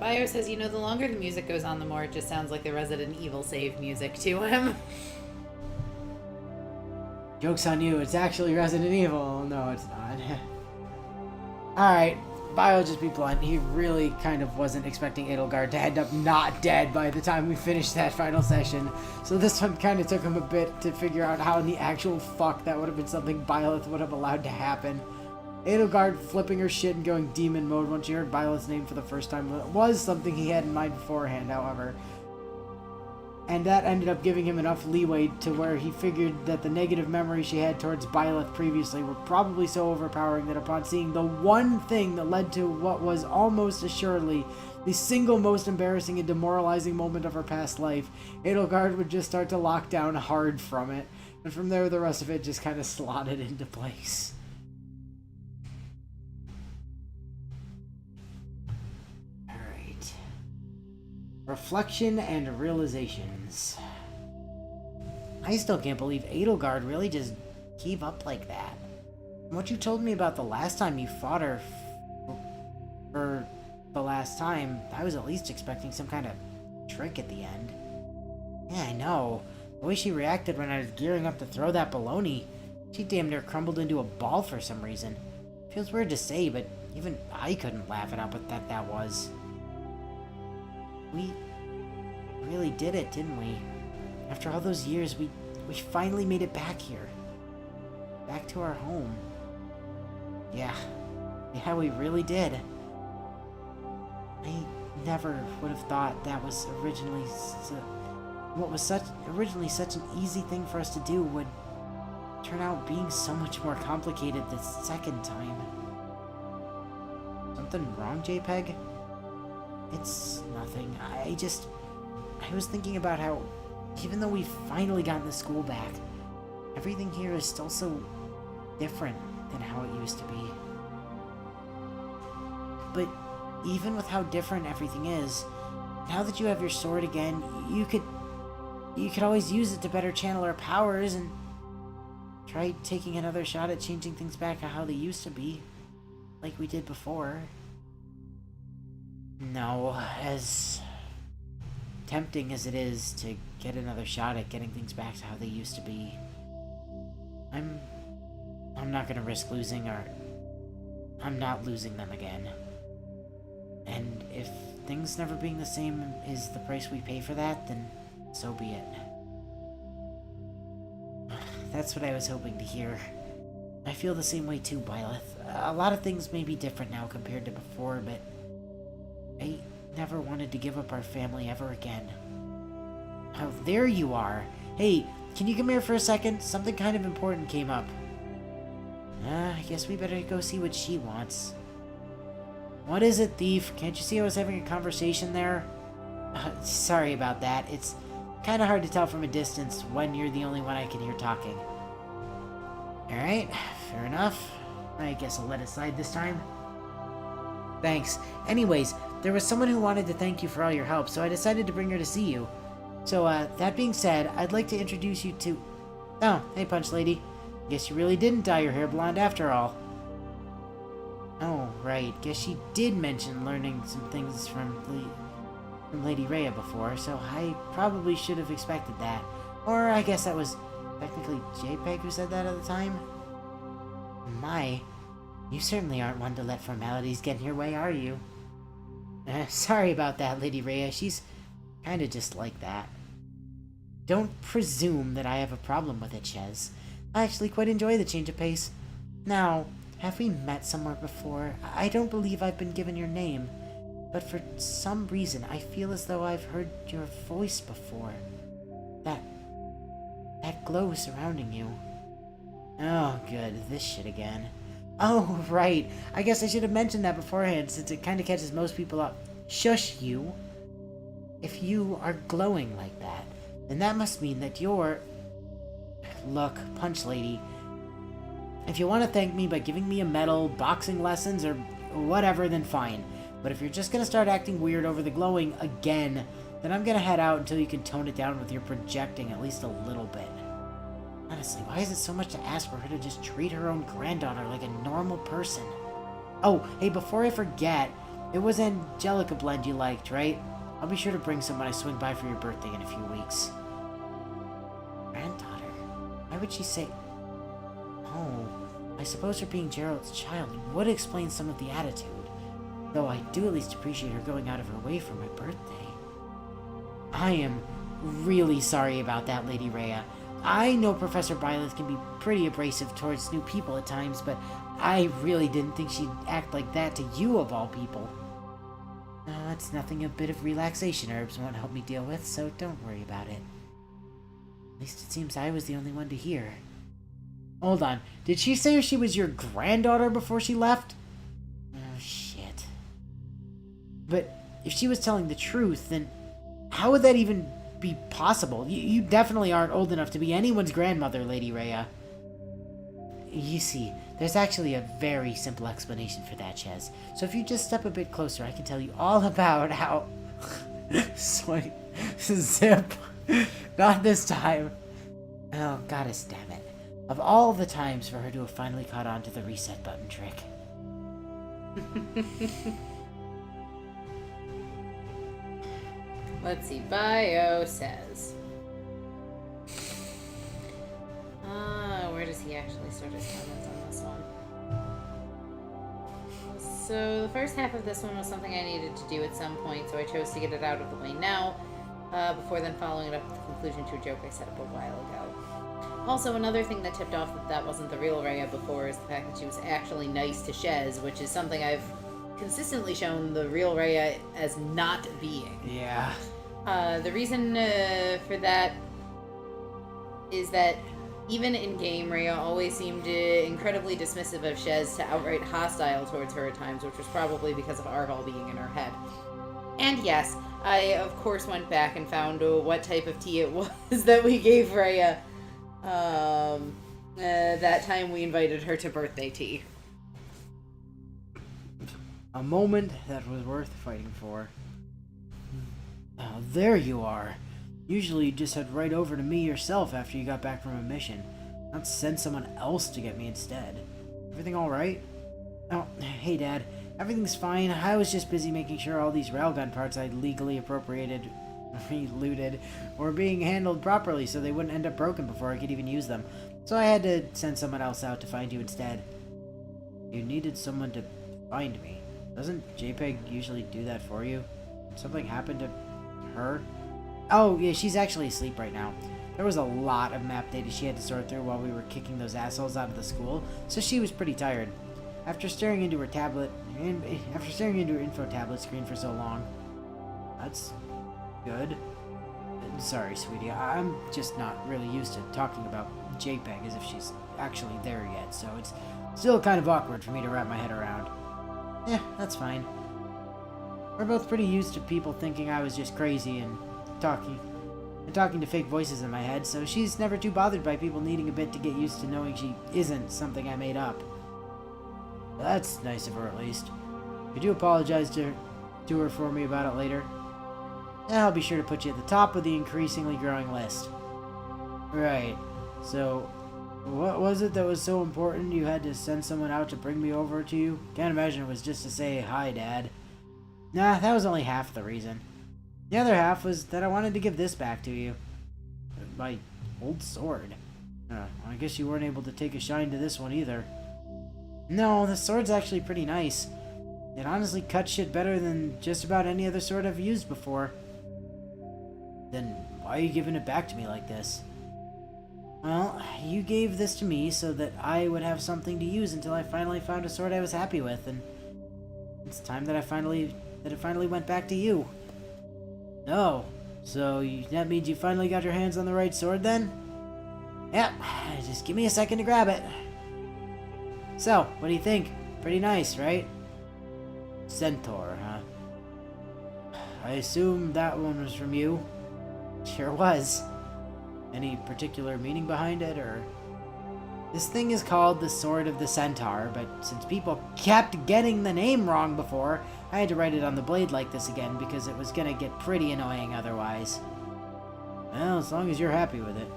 Bio says, the longer the music goes on, the more it just sounds like the Resident Evil save music to him. Joke's on you, it's actually Resident Evil. No, it's not. Alright, I'll just be blunt, he really kind of wasn't expecting Edelgard to end up not dead by the time we finished that final session. So this one kind of took him a bit to figure out how in the actual fuck that would have been something Byleth would have allowed to happen. Edelgard flipping her shit and going demon mode when she heard Byleth's name for the first time was something he had in mind beforehand, however. And that ended up giving him enough leeway to where he figured that the negative memories she had towards Byleth previously were probably so overpowering that upon seeing the one thing that led to what was almost assuredly the single most embarrassing and demoralizing moment of her past life, Edelgard would just start to lock down hard from it. And from there, the rest of it just kind of slotted into place. Alright. Reflection and realizations. I still can't believe Edelgard really just gave up like that. From what you told me about the last time you fought her for the last time, I was at least expecting some kind of trick at the end. Yeah, I know. The way she reacted when I was gearing up to throw that baloney, she damn near crumbled into a ball for some reason. Feels weird to say, but even I couldn't laugh it up what that was. We really did it, didn't we? After all those years, we finally made it back here. Back to our home. Yeah, we really did. I never would have thought that was originally originally such an easy thing for us to do would turn out being so much more complicated the second time. Something wrong, JPEG? It's nothing. I was thinking about how, even though we've finally gotten the school back, everything here is still so different than how it used to be. But even with how different everything is, now that you have your sword again, you could always use it to better channel our powers and try taking another shot at changing things back to how they used to be, like we did before. No, as tempting as it is to get another shot at getting things back to how they used to be, I'm not gonna risk losing I'm not losing them again. And if things never being the same is the price we pay for that, then so be it. That's what I was hoping to hear. I feel the same way too, Byleth. A lot of things may be different now compared to before, but I never wanted to give up our family ever again. Oh, there you are. Hey, can you come here for a second? Something kind of important came up. I guess we better go see what she wants. What is it, thief? Can't you see I was having a conversation there? Sorry about that. It's kind of hard to tell from a distance when you're the only one I can hear talking. Alright, fair enough. I guess I'll let it slide this time. Thanks. Anyways, there was someone who wanted to thank you for all your help, so I decided to bring her to see you. So, that being said, I'd like to introduce you to... Oh, hey, Punch Lady. Guess you really didn't dye your hair blonde after all. Oh, right. Guess she did mention learning some things from Lady Rhea before, so I probably should have expected that. Or I guess that was technically JPEG who said that at the time? My, you certainly aren't one to let formalities get in your way, are you? Sorry about that, Lady Rhea. She's kinda just like that. Don't presume that I have a problem with it, Chez. I actually quite enjoy the change of pace. Now, have we met somewhere before? I don't believe I've been given your name, but for some reason I feel as though I've heard your voice before. That glow surrounding you. Oh, good. This shit again. Oh, right. I guess I should have mentioned that beforehand, since it kind of catches most people up. Shush, you. If you are glowing like that, then that must mean that you're... Look, Punch Lady, if you want to thank me by giving me a medal, boxing lessons, or whatever, then fine. But if you're just going to start acting weird over the glowing again, then I'm going to head out until you can tone it down with your projecting at least a little bit. Honestly, why is it so much to ask for her to just treat her own granddaughter like a normal person? Oh, hey, before I forget, it was Angelica blend you liked, right? I'll be sure to bring some when I swing by for your birthday in a few weeks. Granddaughter? Why would she say... Oh, I suppose her being Gerald's child would explain some of the attitude. Though I do at least appreciate her going out of her way for my birthday. I am really sorry about that, Lady Rhea. I know Professor Byleth can be pretty abrasive towards new people at times, but I really didn't think she'd act like that to you of all people. It's nothing a bit of relaxation herbs won't help me deal with, so don't worry about it. At least it seems I was the only one to hear. Hold on, did she say she was your granddaughter before she left? Oh, shit. But if she was telling the truth, then how would that even be possible? You definitely aren't old enough to be anyone's grandmother, Lady Rhea. You see, there's actually a very simple explanation for that, Chez. So if you just step a bit closer, I can tell you all about how... Sweet. Zip. Not this time. Oh, goddess damn it. Of all the times for her to have finally caught on to the reset button trick. Let's see. Bio says. Where does he actually start his comments on this one? So the first half of this one was something I needed to do at some point, so I chose to get it out of the way now, before then following it up with the conclusion to a joke I set up a while ago. Also, another thing that tipped off that wasn't the real Rhea before is the fact that she was actually nice to Chez, which is something I've consistently shown the real Rhea as not being. Yeah. The reason for that is that even in-game, Rhea always seemed incredibly dismissive of Chez to outright hostile towards her at times, which was probably because of Arval being in her head. And yes, I of course went back and found what type of tea it was that we gave Rhea that time we invited her to birthday tea. A moment that was worth fighting for. Oh, there you are. Usually you just head right over to me yourself after you got back from a mission. Not send someone else to get me instead. Everything alright? Oh, hey Dad. Everything's fine. I was just busy making sure all these railgun parts I'd legally appropriated, looted, were being handled properly so they wouldn't end up broken before I could even use them. So I had to send someone else out to find you instead. You needed someone to find me. Doesn't JPEG usually do that for you? Something happened to her? Oh, yeah, she's actually asleep right now. There was a lot of map data she had to sort through while we were kicking those assholes out of the school, so she was pretty tired. After staring into her info tablet screen for so long. That's good. Sorry, sweetie. I'm just not really used to talking about JPEG as if she's actually there yet, so it's still kind of awkward for me to wrap my head around. Yeah, that's fine. We're both pretty used to people thinking I was just crazy and talking to fake voices in my head, so she's never too bothered by people needing a bit to get used to knowing she isn't something I made up. That's nice of her, at least. Could you apologize to her for me about it later? I'll be sure to put you at the top of the increasingly growing list. Right. So, what was it that was so important you had to send someone out to bring me over to you? Can't imagine it was just to say, "Hi, Dad." Nah, that was only half the reason. The other half was that I wanted to give this back to you. My old sword. I guess you weren't able to take a shine to this one either. No, the sword's actually pretty nice. It honestly cuts shit better than just about any other sword I've used before. Then why are you giving it back to me like this? Well, you gave this to me so that I would have something to use until I finally found a sword I was happy with, and it's time that it finally went back to you. Oh, so that means you finally got your hands on the right sword then? Yep, just give me a second to grab it. So, what do you think? Pretty nice, right? Centaur, huh? I assume that one was from you? Sure was. Any particular meaning behind it, or? This thing is called the Sword of the Centaur, but since people kept getting the name wrong before, I had to write it on the blade like this again because it was gonna get pretty annoying otherwise. Well, as long as you're happy with it.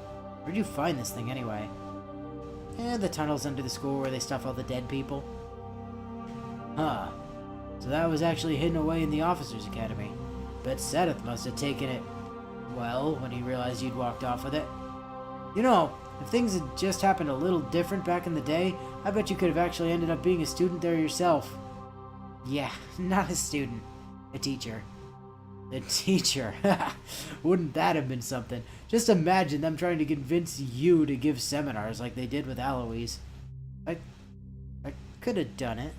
Where'd you find this thing anyway? The tunnels under the school where they stuff all the dead people. Huh. So that was actually hidden away in the officers' academy. Bet Seth must have taken it well when he realized you'd walked off with it. You know, if things had just happened a little different back in the day, I bet you could have actually ended up being a student there yourself. Yeah, not a student. A teacher. A teacher. Wouldn't that have been something? Just imagine them trying to convince you to give seminars like they did with Alois. I could have done it.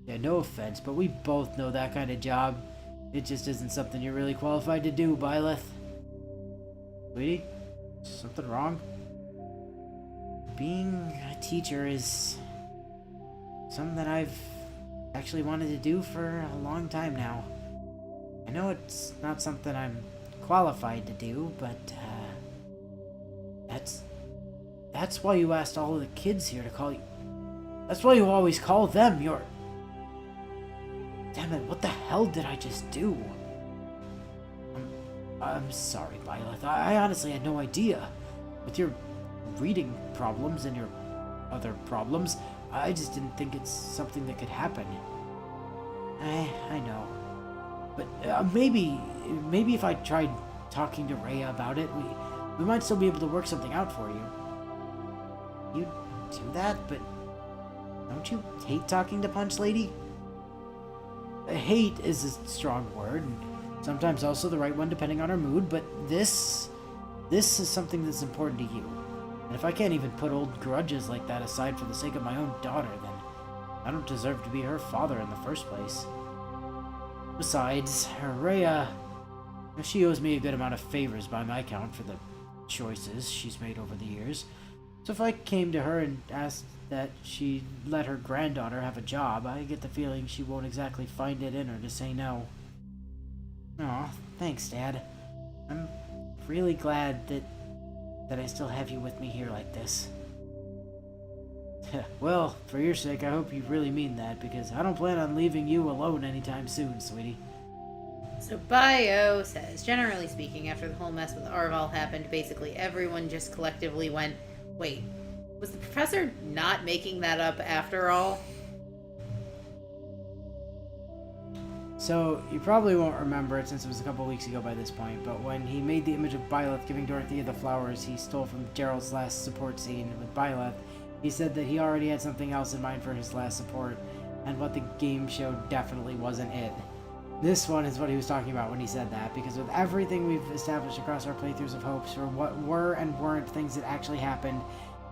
Yeah, no offense, but we both know that kind of job. It just isn't something you're really qualified to do, Byleth. Sweetie? Something wrong? Being a teacher is something that I've actually wanted to do for a long time now. I know it's not something I'm qualified to do, but that's why you asked all of the kids here to call you. That's why you always call them your... Damn it, what the hell did I just do? I'm sorry, Byleth. I honestly had no idea. With your reading problems and your other problems, I just didn't think it's something that could happen. I know. But maybe if I tried talking to Rhea about it, we might still be able to work something out for you. You do that, but don't you hate talking to Punch Lady? Hate is a strong word, and sometimes also the right one depending on her mood, but this is something that's important to you. And if I can't even put old grudges like that aside for the sake of my own daughter, then I don't deserve to be her father in the first place. Besides, Rhea, she owes me a good amount of favors by my count for the choices she's made over the years. So if I came to her and asked that she let her granddaughter have a job, I get the feeling she won't exactly find it in her to say no. Aw, thanks, Dad. I'm really glad that I still have you with me here like this. Well, for your sake, I hope you really mean that, because I don't plan on leaving you alone anytime soon, sweetie. So Bio says, generally speaking, after the whole mess with Arval happened, basically everyone just collectively went, wait, was the professor not making that up after all? So, you probably won't remember it since it was a couple weeks ago by this point, but when he made the image of Byleth giving Dorothea the flowers he stole from Gerald's last support scene with Byleth, he said that he already had something else in mind for his last support, and what the game showed definitely wasn't it. This one is what he was talking about when he said that, because with everything we've established across our playthroughs of Hopes for what were and weren't things that actually happened,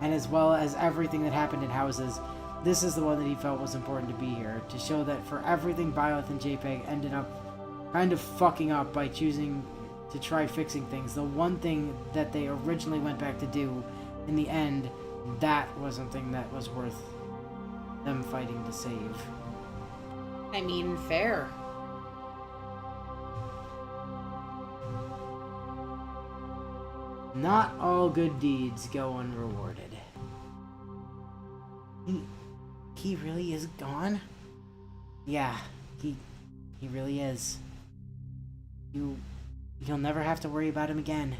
and as well as everything that happened in Houses, this is the one that he felt was important to be here, to show that for everything Byleth and JPEG ended up kind of fucking up by choosing to try fixing things, the one thing that they originally went back to do, in the end, that was something that was worth them fighting to save. I mean, fair. Not all good deeds go unrewarded. He really is gone? Yeah, he really is. You'll never have to worry about him again.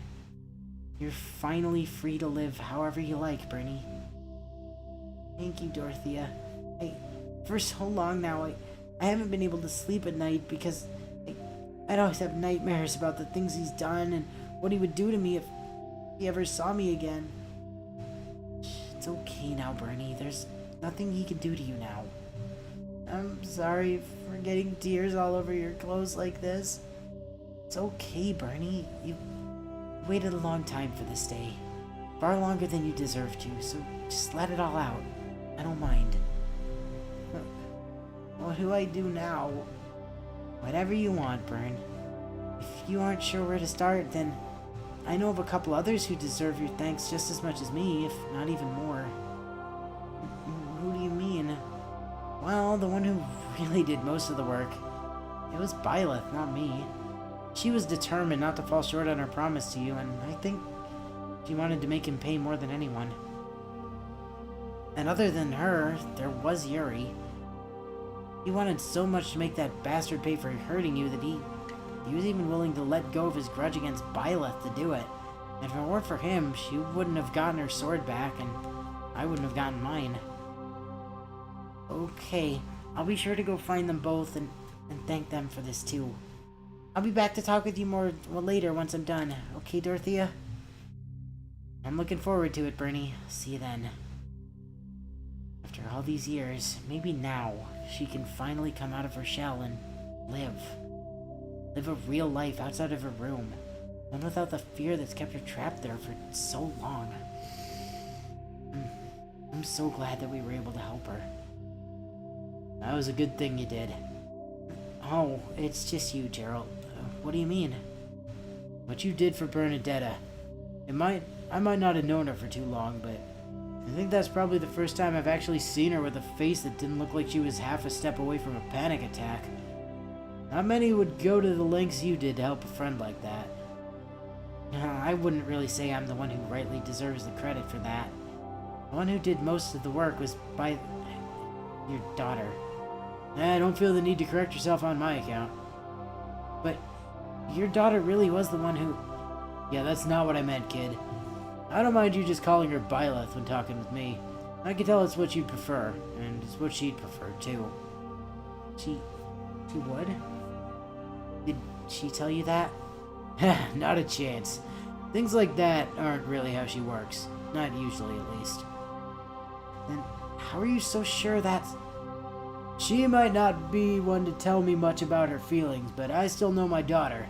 You're finally free to live however you like, Bernie. Thank you, Dorothea. For so long now, I haven't been able to sleep at night because I'd always have nightmares about the things he's done and what he would do to me if he ever saw me again. It's okay now, Bernie. There's nothing he can do to you now. I'm sorry for getting tears all over your clothes like this. It's okay, Bernie. You waited a long time for this day. Far longer than you deserve to, so just let it all out. I don't mind. What do I do now? Whatever you want, Bern. If you aren't sure where to start, then I know of a couple others who deserve your thanks just as much as me, if not even more. Who do you mean? Well, the one who really did most of the work. It was Byleth, not me. She was determined not to fall short on her promise to you, and I think she wanted to make him pay more than anyone. And other than her, there was Yuri. He wanted so much to make that bastard pay for hurting you that he was even willing to let go of his grudge against Byleth to do it. And if it weren't for him, she wouldn't have gotten her sword back, and I wouldn't have gotten mine. Okay, I'll be sure to go find them both and thank them for this too. I'll be back to talk with you more later once I'm done. Okay, Dorothea? I'm looking forward to it, Bernie. See you then. After After all these years, maybe now she can finally come out of her shell and live. Live a real life outside of her room. One without the fear that's kept her trapped there for so long. I'm so glad that we were able to help her. That was a good thing you did. Oh, it's just you, Gerald. What do you mean? What you did for Bernadetta. I might not have known her for too long, but I think that's probably the first time I've actually seen her with a face that didn't look like she was half a step away from a panic attack. Not many would go to the lengths you did to help a friend like that. I wouldn't really say I'm the one who rightly deserves the credit for that. The one who did most of the work was by your daughter. I don't feel the need to correct yourself on my account. But your daughter really was the one who... Yeah, that's not what I meant, kid. I don't mind you just calling her Byleth when talking with me. I can tell it's what you'd prefer, and it's what she'd prefer, too. She would? Did she tell you that? Not a chance. Things like that aren't really how she works. Not usually, at least. Then how are you so sure that's... She might not be one to tell me much about her feelings, but I still know my daughter.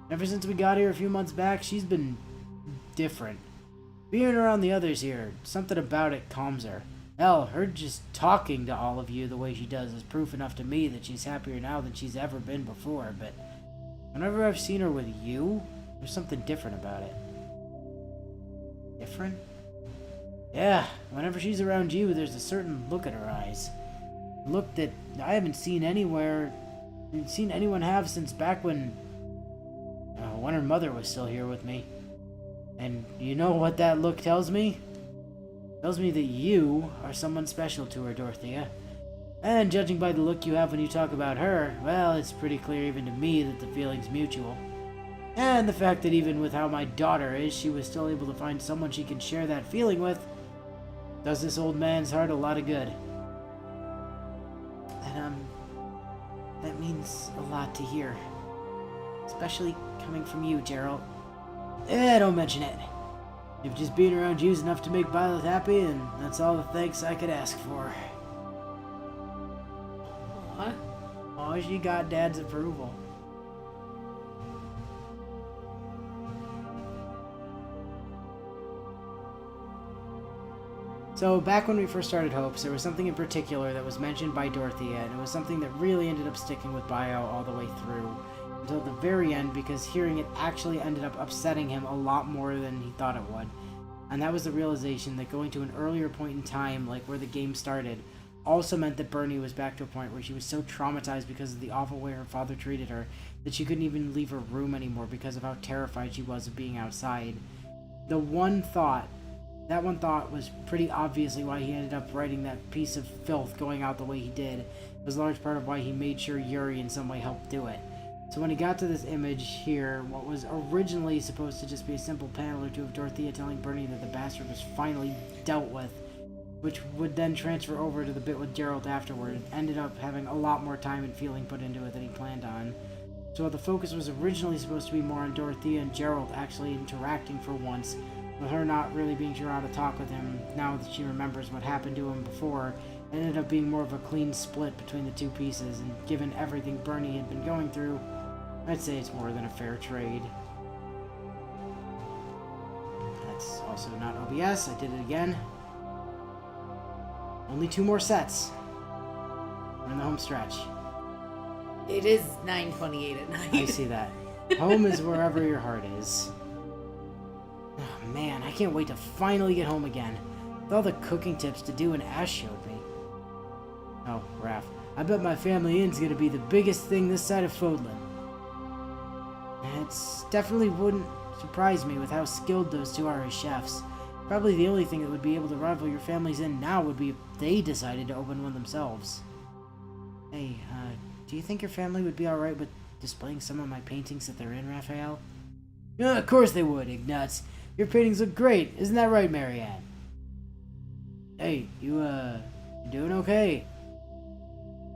Ever since we got here a few months back, she's been different. Being around the others here, something about it calms her. Hell, her just talking to all of you the way she does is proof enough to me that she's happier now than she's ever been before, but whenever I've seen her with you, there's something different about it. Different? Yeah, whenever she's around you, there's a certain look in her eyes. A look that I haven't seen anyone have since back when her mother was still here with me. And you know what that look tells me? It tells me that you are someone special to her, Dorothea. And judging by the look you have when you talk about her, well, it's pretty clear even to me that the feeling's mutual. And the fact that even with how my daughter is, she was still able to find someone she can share that feeling with, does this old man's heart a lot of good. And, that means a lot to hear. Especially coming from you, Gerald. Don't mention it. If just being around you is enough to make Byleth happy, and that's all the thanks I could ask for. What? Oh, she got Dad's approval. So, back when we first started Hopes, there was something in particular that was mentioned by Dorothea, and it was something that really ended up sticking with Bio all the way through. Until the very end, because hearing it actually ended up upsetting him a lot more than he thought it would. And that was the realization that going to an earlier point in time, like where the game started, also meant that Bernie was back to a point where she was so traumatized because of the awful way her father treated her that she couldn't even leave her room anymore because of how terrified she was of being outside. That one thought was pretty obviously why he ended up writing that piece of filth going out the way he did. It was a large part of why he made sure Yuri in some way helped do it. So when he got to this image here, what was originally supposed to just be a simple panel or two of Dorothea telling Bernie that the bastard was finally dealt with, which would then transfer over to the bit with Gerald afterward, ended up having a lot more time and feeling put into it than he planned on. So the focus was originally supposed to be more on Dorothea and Gerald actually interacting for once, with her not really being sure how to talk with him now that she remembers what happened to him before. It ended up being more of a clean split between the two pieces, and given everything Bernie had been going through, I'd say it's more than a fair trade. That's also not OBS, I did it again. Only 2 more sets. We're in the home stretch. It is 9:28 at night. I see that. Home is wherever your heart is. Oh man, I can't wait to finally get home again. With all the cooking tips to do and Ash showed me. Oh, Raph. I bet my family inn's gonna be the biggest thing this side of Fodlan. It definitely wouldn't surprise me with how skilled those two are as chefs. Probably the only thing that would be able to rival your family's inn now would be if they decided to open one themselves. Hey, do you think your family would be alright with displaying some of my paintings at their inn, Raphael? Yeah, of course they would, Ignatz. Your paintings look great, isn't that right, Marianne? Hey, you doing okay?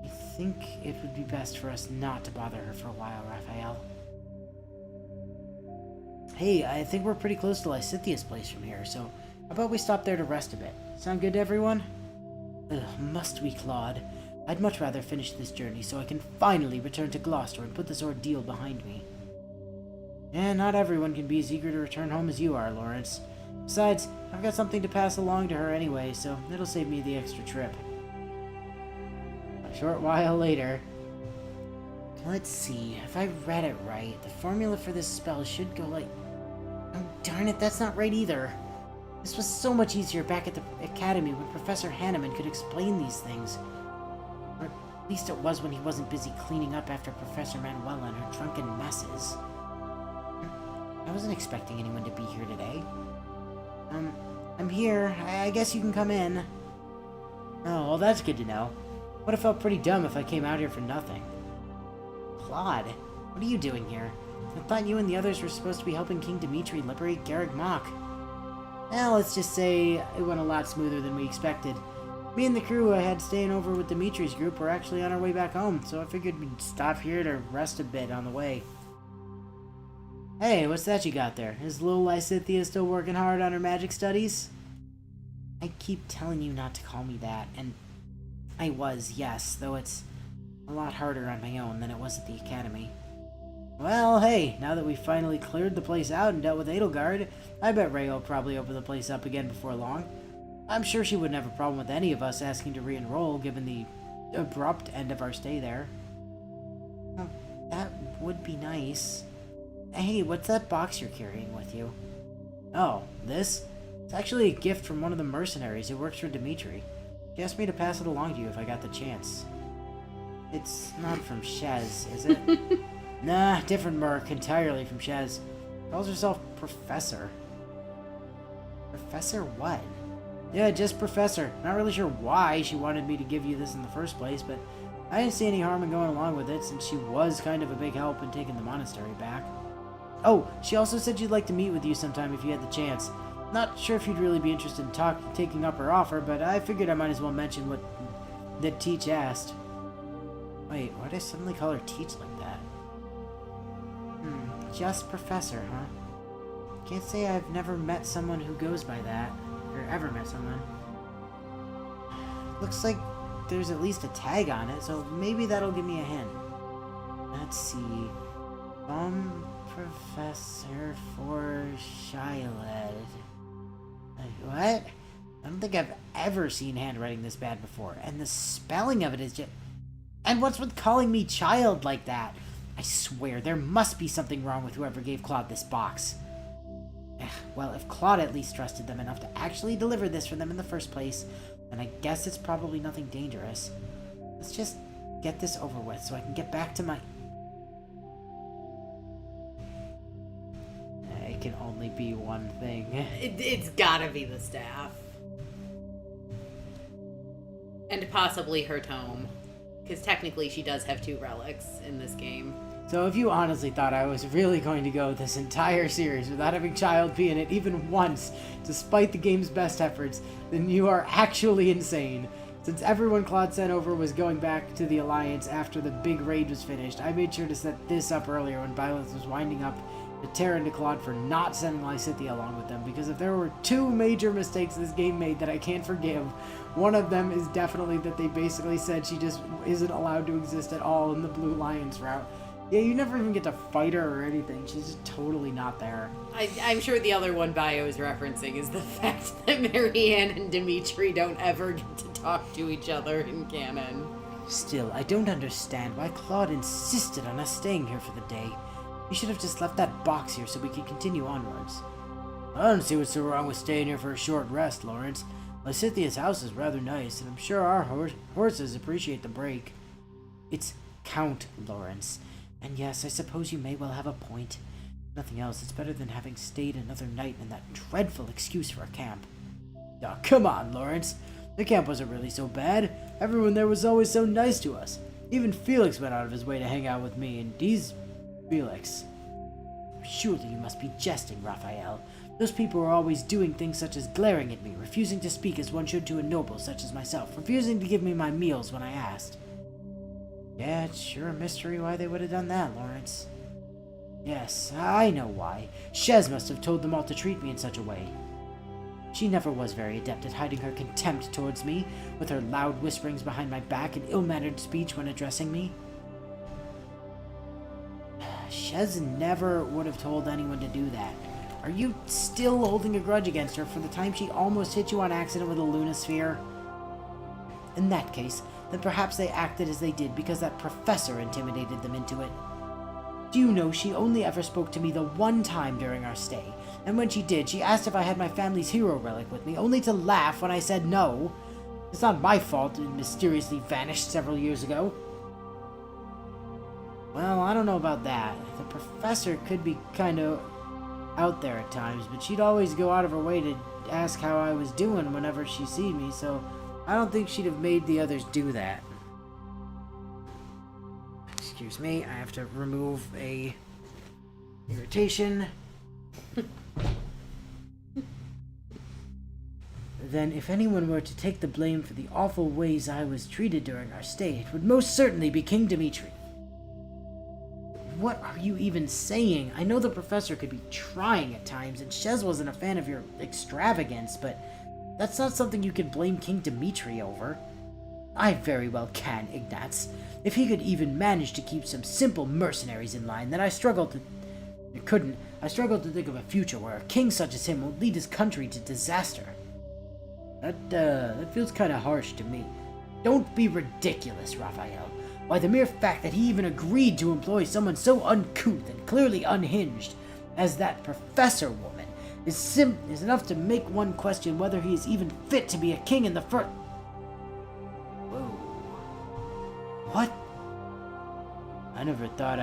I think it would be best for us not to bother her for a while, Raphael. Hey, I think we're pretty close to Lysithia's place from here, so how about we stop there to rest a bit? Sound good to everyone? Must we, Claude? I'd much rather finish this journey so I can finally return to Gloucester and put this ordeal behind me. And not everyone can be as eager to return home as you are, Lawrence. Besides, I've got something to pass along to her anyway, so it'll save me the extra trip. A short while later... Let's see, if I read it right, the formula for this spell should go like... Oh, darn it, that's not right either. This was so much easier back at the academy when Professor Hanneman could explain these things. Or at least it was when he wasn't busy cleaning up after Professor Manuela and her drunken messes. I wasn't expecting anyone to be here today. I'm here. I guess you can come in. Oh, well, that's good to know. Would have felt pretty dumb if I came out here for nothing. Claude, what are you doing here? I thought you and the others were supposed to be helping King Dimitri liberate Garreg Mach. Well, let's just say it went a lot smoother than we expected. Me and the crew I had staying over with Dimitri's group were actually on our way back home, so I figured we'd stop here to rest a bit on the way. Hey, what's that you got there? Is little Lysithea still working hard on her magic studies? I keep telling you not to call me that, and I was, yes, though it's a lot harder on my own than it was at the academy. Well, hey, now that we've finally cleared the place out and dealt with Edelgard, I bet Ray will probably open the place up again before long. I'm sure she wouldn't have a problem with any of us asking to re-enroll, given the abrupt end of our stay there. Well, that would be nice. Hey, what's that box you're carrying with you? Oh, this? It's actually a gift from one of the mercenaries who works for Dimitri. She asked me to pass it along to you if I got the chance. It's not from Shez, is it? Nah, different merc, entirely from Shez. Calls herself Professor. Professor what? Yeah, just Professor. Not really sure why she wanted me to give you this in the first place, but I didn't see any harm in going along with it since she was kind of a big help in taking the monastery back. Oh, she also said she'd like to meet with you sometime if you had the chance. Not sure if you'd really be interested in taking up her offer, but I figured I might as well mention what that Teach asked. Wait, why did I suddenly call her Teach like that? Just Professor, huh? Can't say I've never met someone who goes by that, or ever met someone. Looks like there's at least a tag on it, so maybe that'll give me a hint. Let's see. Professor for Shyled. What? I don't think I've ever seen handwriting this bad before, and the spelling of it is just... And what's with calling me child like that? I swear, there must be something wrong with whoever gave Claude this box. Well, if Claude at least trusted them enough to actually deliver this for them in the first place, then I guess it's probably nothing dangerous. Let's just get this over with so I can get back to my... It can only be one thing. It's gotta be the staff. And possibly her tome. Because technically she does have 2 relics in this game. So if you honestly thought I was really going to go this entire series without having Child be in it even once, despite the game's best efforts, then you are actually insane. Since everyone Claude sent over was going back to the Alliance after the big raid was finished, I made sure to set this up earlier when Byleth was winding up to tear into Claude for not sending Lysithea along with them, because if there were 2 major mistakes this game made that I can't forgive, one of them is definitely that they basically said she just isn't allowed to exist at all in the Blue Alliance route. Yeah, you never even get to fight her or anything. She's just totally not there. I'm sure the other one Bio is referencing is the fact that Marianne and Dimitri don't ever get to talk to each other in canon. Still, I don't understand why Claude insisted on us staying here for the day. You should have just left that box here so we could continue onwards. I don't see what's so wrong with staying here for a short rest, Lawrence. Lysithea's house is rather nice, and I'm sure our horses appreciate the break. It's Count Lawrence. And yes, I suppose you may well have a point. Nothing else, it's better than having stayed another night in that dreadful excuse for a camp. Oh, come on, Lawrence. The camp wasn't really so bad. Everyone there was always so nice to us. Even Felix went out of his way to hang out with me, and he's... Felix. Surely you must be jesting, Raphael. Those people are always doing things such as glaring at me, refusing to speak as one should to a noble such as myself, refusing to give me my meals when I asked. Yeah, it's sure a mystery why they would have done that, Lawrence. Yes, I know why. Shez must have told them all to treat me in such a way. She never was very adept at hiding her contempt towards me, with her loud whisperings behind my back and ill-mannered speech when addressing me. Shez never would have told anyone to do that. Are you still holding a grudge against her for the time she almost hit you on accident with a lunosphere? In that case, then perhaps they acted as they did because that professor intimidated them into it. Do you know she only ever spoke to me the one time during our stay, and when she did, she asked if I had my family's hero relic with me, only to laugh when I said no. It's not my fault it mysteriously vanished several years ago. Well, I don't know about that. The professor could be kind of out there at times, but she'd always go out of her way to ask how I was doing whenever she seen me, so I don't think she'd have made the others do that. Excuse me, I have to remove a irritation. Then if anyone were to take the blame for the awful ways I was treated during our stay, it would most certainly be King Dimitri. What are you even saying? I know the professor could be trying at times, and Shez wasn't a fan of your extravagance, but that's not something you can blame King Dimitri over. I very well can, Ignatz. If he could even manage to keep some simple mercenaries in line, then I struggle to think of a future where a king such as him will lead his country to disaster. That feels kind of harsh to me. Don't be ridiculous, Raphael. Why, the mere fact that he even agreed to employ someone so uncouth and clearly unhinged as that professor woman is enough to make one question whether he is even fit to be a king in the first... Whoa. What? I never thought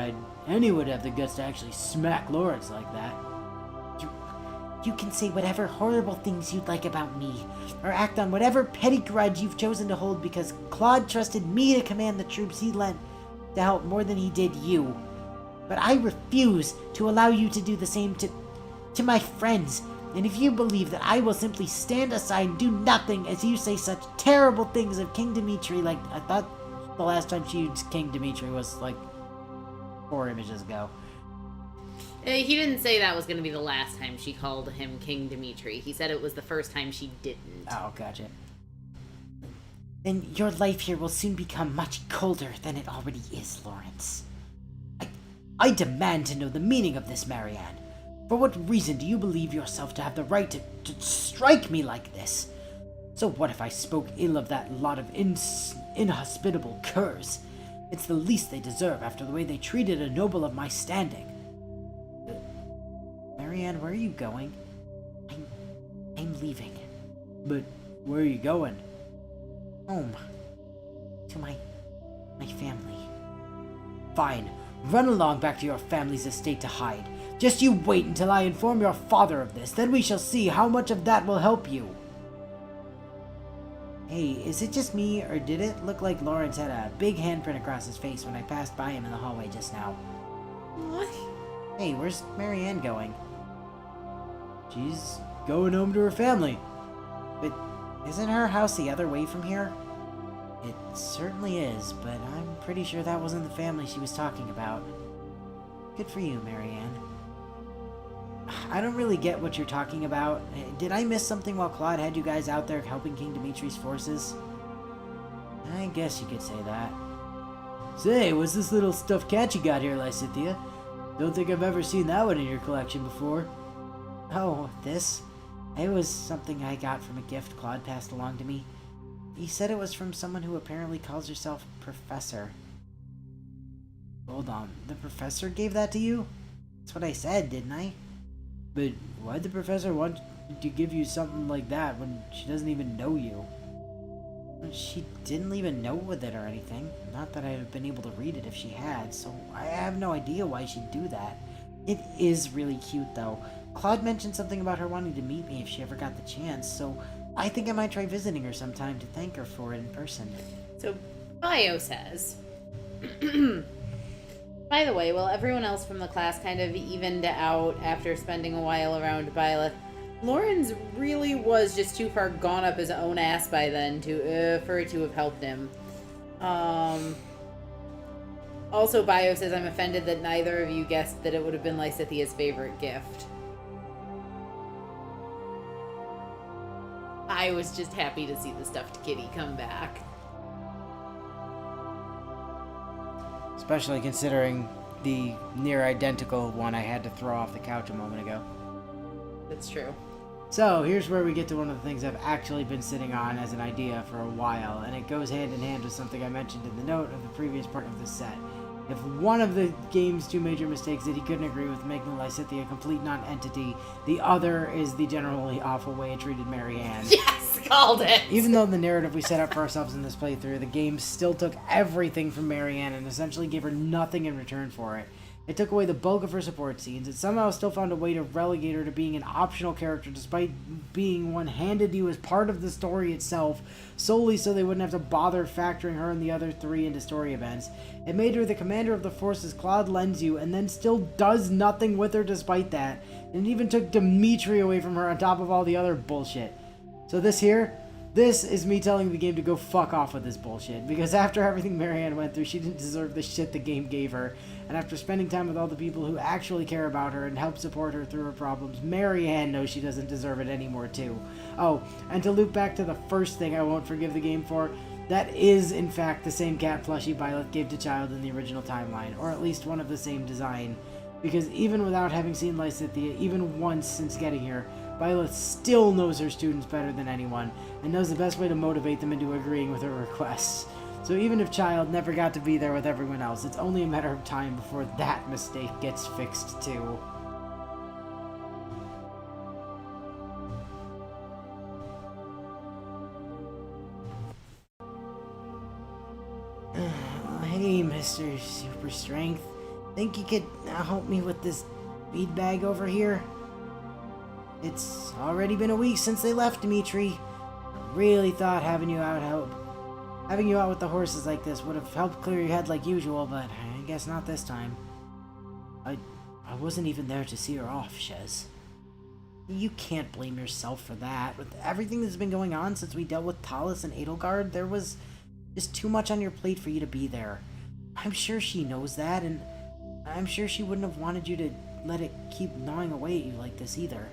anyone would have the guts to actually smack Lawrence like that. You can say whatever horrible things you'd like about me, or act on whatever petty grudge you've chosen to hold because Claude trusted me to command the troops he lent to help more than he did you. But I refuse to allow you to do the same to my friends, and if you believe that I will simply stand aside and do nothing as you say such terrible things of King Dimitri, like, I thought the last time she used King Dimitri was, like, 4 images ago. He didn't say that was going to be the last time she called him King Dimitri. He said it was the first time she didn't. Oh, gotcha. Then your life here will soon become much colder than it already is, Lawrence. I demand to know the meaning of this, Marianne. For what reason do you believe yourself to have the right to strike me like this? So what if I spoke ill of that lot of inhospitable curs? It's the least they deserve after the way they treated a noble of my standing. Marianne, where are you going? I'm leaving. But where are you going? Home. To my family. Fine. Run along back to your family's estate to hide. Just you wait until I inform your father of this, then we shall see how much of that will help you. Hey, is it just me, or did it look like Lawrence had a big handprint across his face when I passed by him in the hallway just now? What? Hey, where's Marianne going? She's going home to her family. But isn't her house the other way from here? It certainly is, but I'm pretty sure that wasn't the family she was talking about. Good for you, Marianne. I don't really get what you're talking about. Did I miss something while Claude had you guys out there helping King Dimitri's forces? I guess you could say that. Say, what's this little stuffed cat you got here, Lysithea? Don't think I've ever seen that one in your collection before. Oh, this? It was something I got from a gift Claude passed along to me. He said it was from someone who apparently calls herself Professor. Hold on, the Professor gave that to you? That's what I said, didn't I? But why'd the Professor want to give you something like that when she doesn't even know you? She didn't leave a note with it or anything. Not that I'd have been able to read it if she had, so I have no idea why she'd do that. It is really cute, though. Claude mentioned something about her wanting to meet me if she ever got the chance, so I think I might try visiting her sometime to thank her for it in person. So, Bio says... By the way, while everyone else from the class kind of evened out after spending a while around Byleth, Lawrence really was just too far gone up his own ass by then for it to have helped him. Also, Bio says, I'm offended that neither of you guessed that it would have been Lysithea's favorite gift. I was just happy to see the stuffed kitty come back. Especially considering the near identical one I had to throw off the couch a moment ago. That's true. So, here's where we get to one of the things I've actually been sitting on as an idea for a while, and it goes hand in hand with something I mentioned in the note of the previous part of the set. If one of the game's two major mistakes that he couldn't agree with making Lysithea a complete non-entity, the other is the generally awful way it treated Marianne. Yes, called it! Even though the narrative we set up for ourselves in this playthrough, the game still took everything from Marianne and essentially gave her nothing in return for it. It took away the bulk of her support scenes. It somehow still found a way to relegate her to being an optional character despite being one handed to you as part of the story itself, solely so they wouldn't have to bother factoring her and the other three into story events. It made her the commander of the forces Claude lends you and then still does nothing with her despite that. And it even took Dimitri away from her on top of all the other bullshit. So this is me telling the game to go fuck off with this bullshit, because after everything Marianne went through, she didn't deserve the shit the game gave her, and after spending time with all the people who actually care about her and help support her through her problems, Marianne knows she doesn't deserve it anymore too. Oh, and to loop back to the first thing I won't forgive the game for, that is in fact the same cat plushie Byleth gave to Child in the original timeline, or at least one of the same design, because even without having seen Lysithea even once since getting here, Byleth still knows her students better than anyone, and knows the best way to motivate them into agreeing with her requests. So even if Child never got to be there with everyone else, it's only a matter of time before that mistake gets fixed too. Hey, Mr. Super Strength. Think you could help me with this bead bag over here? It's already been a week since they left, Dimitri. I really thought having you out with the horses like this would have helped clear your head like usual, but I guess not this time. I wasn't even there to see her off, Shez. You can't blame yourself for that. With everything that's been going on since we dealt with Talus and Edelgard, there was just too much on your plate for you to be there. I'm sure she knows that, and I'm sure she wouldn't have wanted you to let it keep gnawing away at you like this either.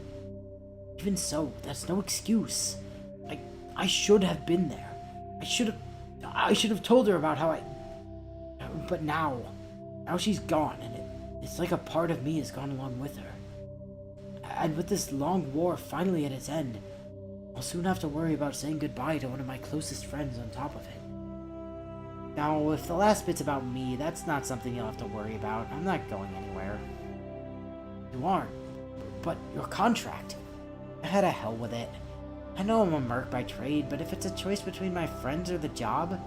Even so, that's no excuse. I should have been there. I should have told her about how but now she's gone, and it's like a part of me has gone along with her. And with this long war finally at its end, I'll soon have to worry about saying goodbye to one of my closest friends on top of it. Now, if the last bit's about me, that's not something you'll have to worry about. I'm not going anywhere. You aren't. But your contract, I had a hell with it. I know I'm a merc by trade, but if it's a choice between my friends or the job,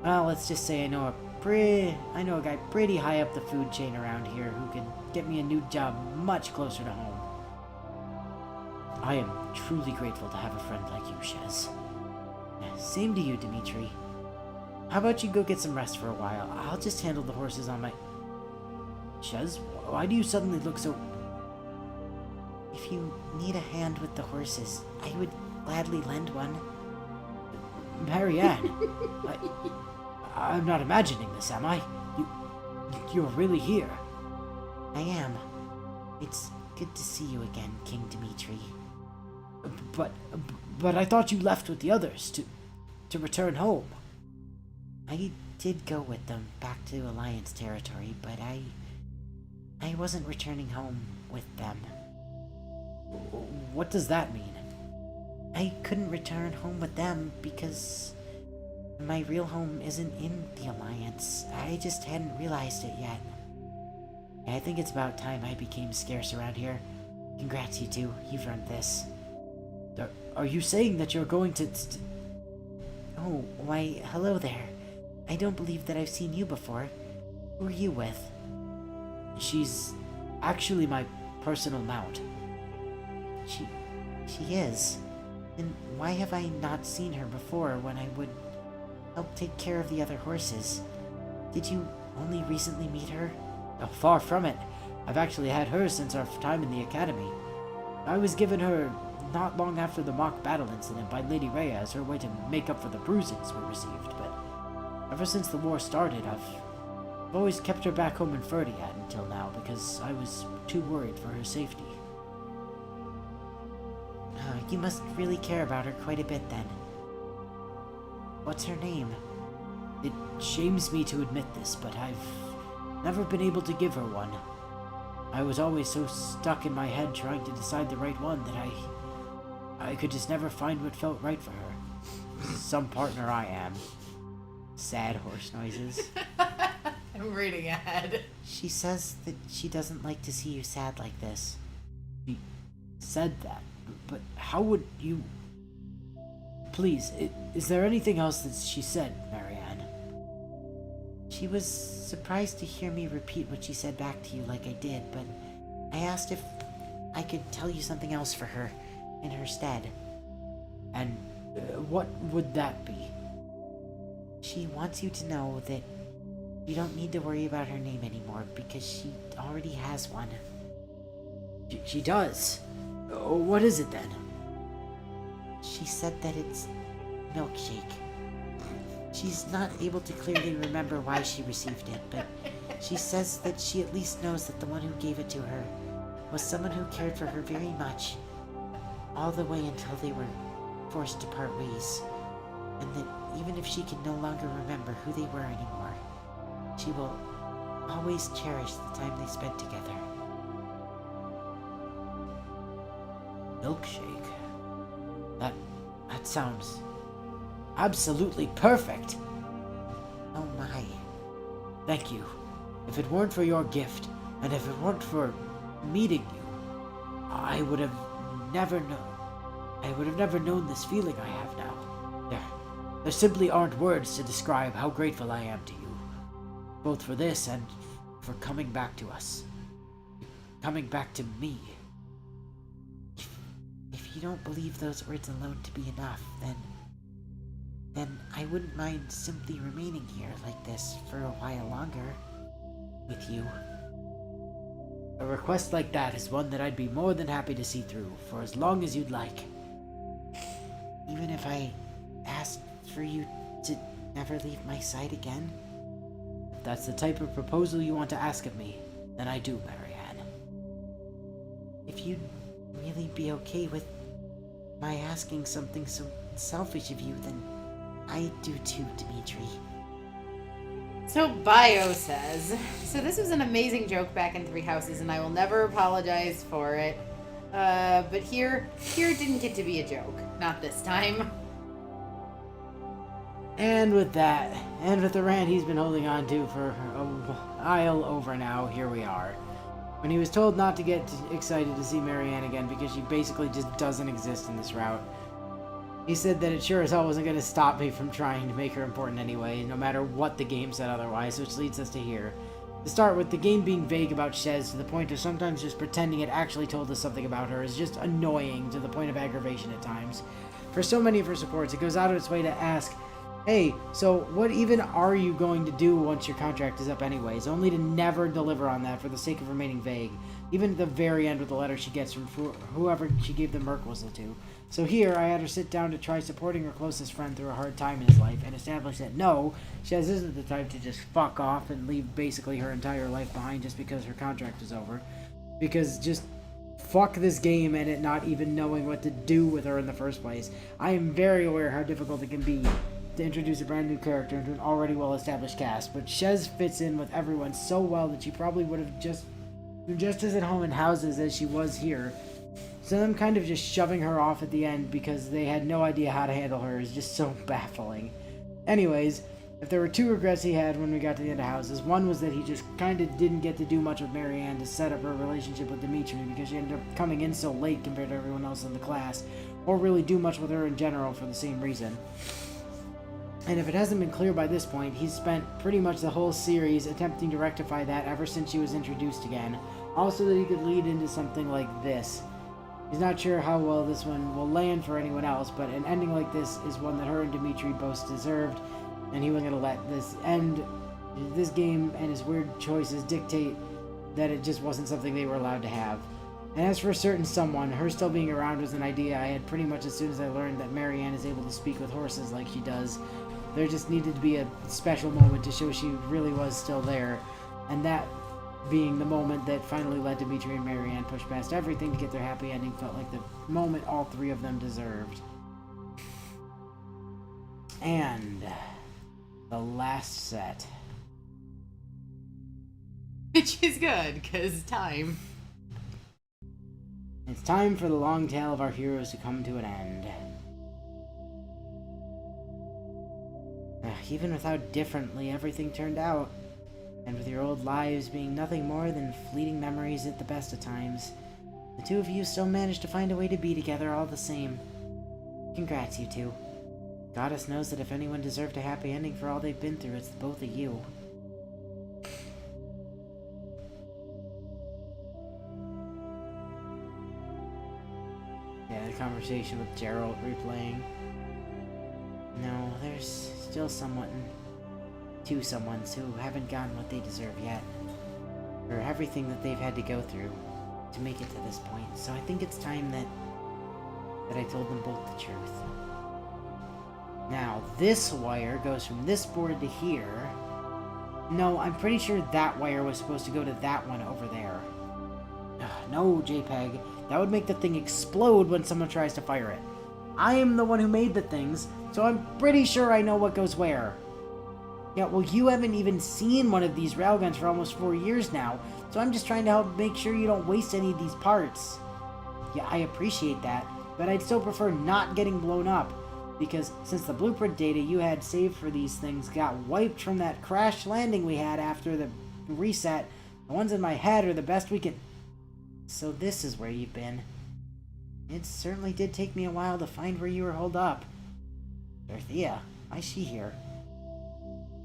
well, let's just say I know a guy pretty high up the food chain around here who could get me a new job much closer to home. I am truly grateful to have a friend like you, Shez. Same to you, Dimitri. How about you go get some rest for a while? I'll just handle the horses on my... Shez, why do you suddenly look so... If you need a hand with the horses, I would gladly lend one. Marianne, I'm not imagining this, am I? You're really here. I am. It's good to see you again, King Dimitri. But I thought you left with the others to return home. I did go with them back to Alliance territory, but I wasn't returning home with them. What does that mean? I couldn't return home with them because my real home isn't in the Alliance. I just hadn't realized it yet. I think it's about time I became scarce around here. Congrats, you two. You've earned this. Are you saying that you're going to... Oh, why, hello there. I don't believe that I've seen you before. Who are you with? She's actually my personal mount. She is. Then why have I not seen her before when I would help take care of the other horses? Did you only recently meet her? Oh, far from it. I've actually had her since our time in the academy. I was given her not long after the mock battle incident by Lady Rhea as her way to make up for the bruises we received, but ever since the war started, I've always kept her back home in Ferdiad until now because I was too worried for her safety. You must really care about her quite a bit then. What's her name? It shames me to admit this, but I've never been able to give her one. I was always so stuck in my head trying to decide the right one that I could just never find what felt right for her. Some partner I am. Sad horse noises. I'm reading ahead. She says that she doesn't like to see you sad like this. She said that, but how would you... Please, is there anything else that she said, Marianne? She was surprised to hear me repeat what she said back to you like I did, but I asked if I could tell you something else for her in her stead. And what would that be? She wants you to know that you don't need to worry about her name anymore because she already has one. She does? What is it then? She said that it's Milkshake. She's not able to clearly remember why she received it, but she says that she at least knows that the one who gave it to her was someone who cared for her very much, all the way until they were forced to part ways, and that even if she can no longer remember who they were anymore, she will always cherish the time they spent together. Milkshake? That sounds absolutely perfect. Oh my. Thank you. If it weren't for your gift, and if it weren't for meeting you, I would have never known this feeling I have now. There simply aren't words to describe how grateful I am to you, both for this and for coming back to us. Coming back to me. If you don't believe those words alone to be enough, then I wouldn't mind simply remaining here like this for a while longer with you. A request like that is one that I'd be more than happy to see through for as long as you'd like. Even if I asked for you to never leave my side again? If that's the type of proposal you want to ask of me, then I do, Marianne. If you'd really be okay with my asking something so selfish of you, then I do too, Dimitri. So Bio says, so this was an amazing joke back in Three Houses, and I will never apologize for it. But here it didn't get to be a joke. Not this time. And with that, and with the rant he's been holding on to for a while over now, here we are. When he was told not to get excited to see Marianne again because she basically just doesn't exist in this route, he said that it sure as hell wasn't going to stop me from trying to make her important anyway, no matter what the game said otherwise, which leads us to here. To start with, the game being vague about Shez to the point of sometimes just pretending it actually told us something about her is just annoying to the point of aggravation at times. For so many of her supports, it goes out of its way to ask, hey, so what even are you going to do once your contract is up anyways, only to never deliver on that for the sake of remaining vague, even at the very end with the letter she gets from whoever she gave the Merc whistle to. So here, I had her sit down to try supporting her closest friend through a hard time in his life, and establish that no, Shez isn't the type to just fuck off and leave basically her entire life behind just because her contract is over. Because just fuck this game and it not even knowing what to do with her in the first place. I am very aware how difficult it can be to introduce a brand new character into an already well-established cast, but Shez fits in with everyone so well that she probably would have just as at home in houses as she was here. So them kind of just shoving her off at the end because they had no idea how to handle her is just so baffling. Anyways, if there were two regrets he had when we got to the end of houses, one was that he just kind of didn't get to do much with Marianne to set up her relationship with Dimitri because she ended up coming in so late compared to everyone else in the class, or really do much with her in general for the same reason. And if it hasn't been clear by this point, he's spent pretty much the whole series attempting to rectify that ever since she was introduced again, also that he could lead into something like this. He's not sure how well this one will land for anyone else, but an ending like this is one that her and Dimitri both deserved, and he wasn't going to let this game and his weird choices dictate that it just wasn't something they were allowed to have. And as for a certain someone, her still being around was an idea I had pretty much as soon as I learned that Marianne is able to speak with horses like she does. There just needed to be a special moment to show she really was still there, and that being the moment that finally let Dimitri and Marianne push past everything to get their happy ending, felt like the moment all three of them deserved. And the last set. Which is good, because time. It's time for the long tale of our heroes to come to an end. Even with how differently everything turned out, and with your old lives being nothing more than fleeting memories at the best of times, the two of you still managed to find a way to be together all the same. Congrats, you two. Goddess knows that if anyone deserved a happy ending for all they've been through, it's the both of you. Yeah, the conversation with Gerald replaying. No, there's still two someones who haven't gotten what they deserve yet. For everything that they've had to go through to make it to this point. So I think it's time that I told them both the truth. Now, this wire goes from this board to here. No, I'm pretty sure that wire was supposed to go to that one over there. Ugh, no, JPEG. That would make the thing explode when someone tries to fire it. I am the one who made the things, so I'm pretty sure I know what goes where. Yeah, well, you haven't even seen one of these railguns for almost 4 years now, so I'm just trying to help make sure you don't waste any of these parts. Yeah, I appreciate that, but I'd still prefer not getting blown up, because since the blueprint data you had saved for these things got wiped from that crash landing we had after the reset, the ones in my head are the best we can... So this is where you've been. It certainly did take me a while to find where you were holed up. Dorothea, I see here.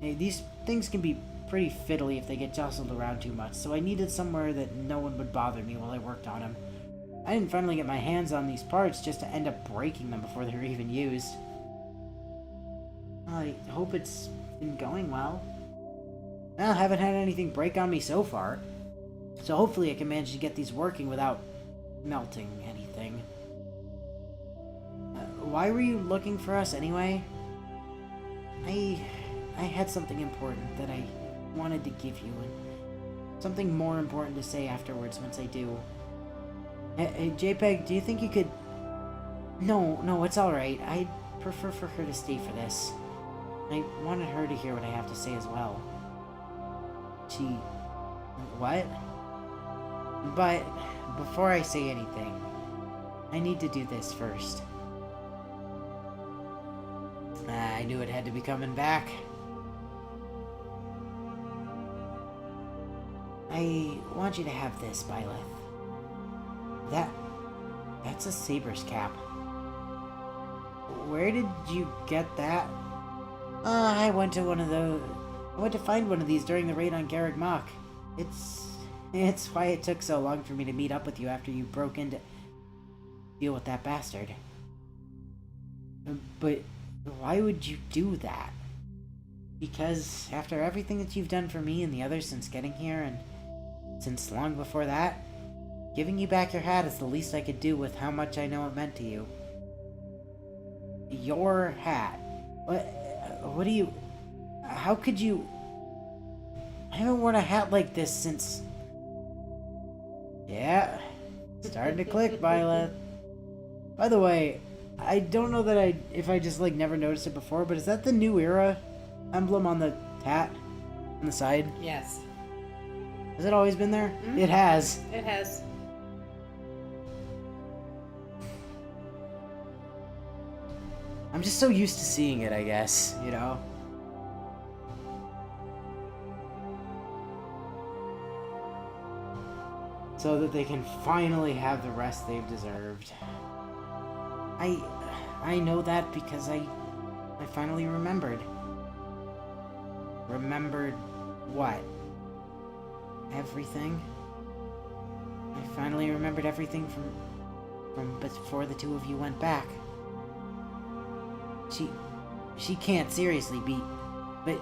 Hey, these things can be pretty fiddly if they get jostled around too much, so I needed somewhere that no one would bother me while I worked on them. I didn't finally get my hands on these parts just to end up breaking them before they were even used. I hope it's been going well. Well, I haven't had anything break on me so far, so hopefully I can manage to get these working without melting anything. Why were you looking for us anyway? I had something important that I wanted to give you, and something more important to say afterwards once I do. Hey, JPEG, do you think you could... No, it's alright. I'd prefer for her to stay for this. I wanted her to hear what I have to say as well. She... What? But, before I say anything, I need to do this first. I knew it had to be coming back. I want you to have this, Byleth. That's a Saber's cap. Where did you get that? I went to find one of these during the raid on Garreg Mach. It's why it took so long for me to meet up with you after you broke in to deal with that bastard. But why would you do that? Because after everything that you've done for me and the others since getting here, and since long before that, giving you back your hat is the least I could do with how much I know it meant to you. Your hat? What do you... How could you... I haven't worn a hat like this since... Yeah, starting to click, Violet. By the way, I don't know that if I just never noticed it before, but is that the New Era emblem on the hat on the side? Yes. Has it always been there? Mm-hmm. It has. It has. I'm just so used to seeing it, I guess, you know? So that they can finally have the rest they've deserved. I know that because I finally remembered. Remembered what? Everything? I finally remembered everything from before the two of you went back. She can't seriously be... But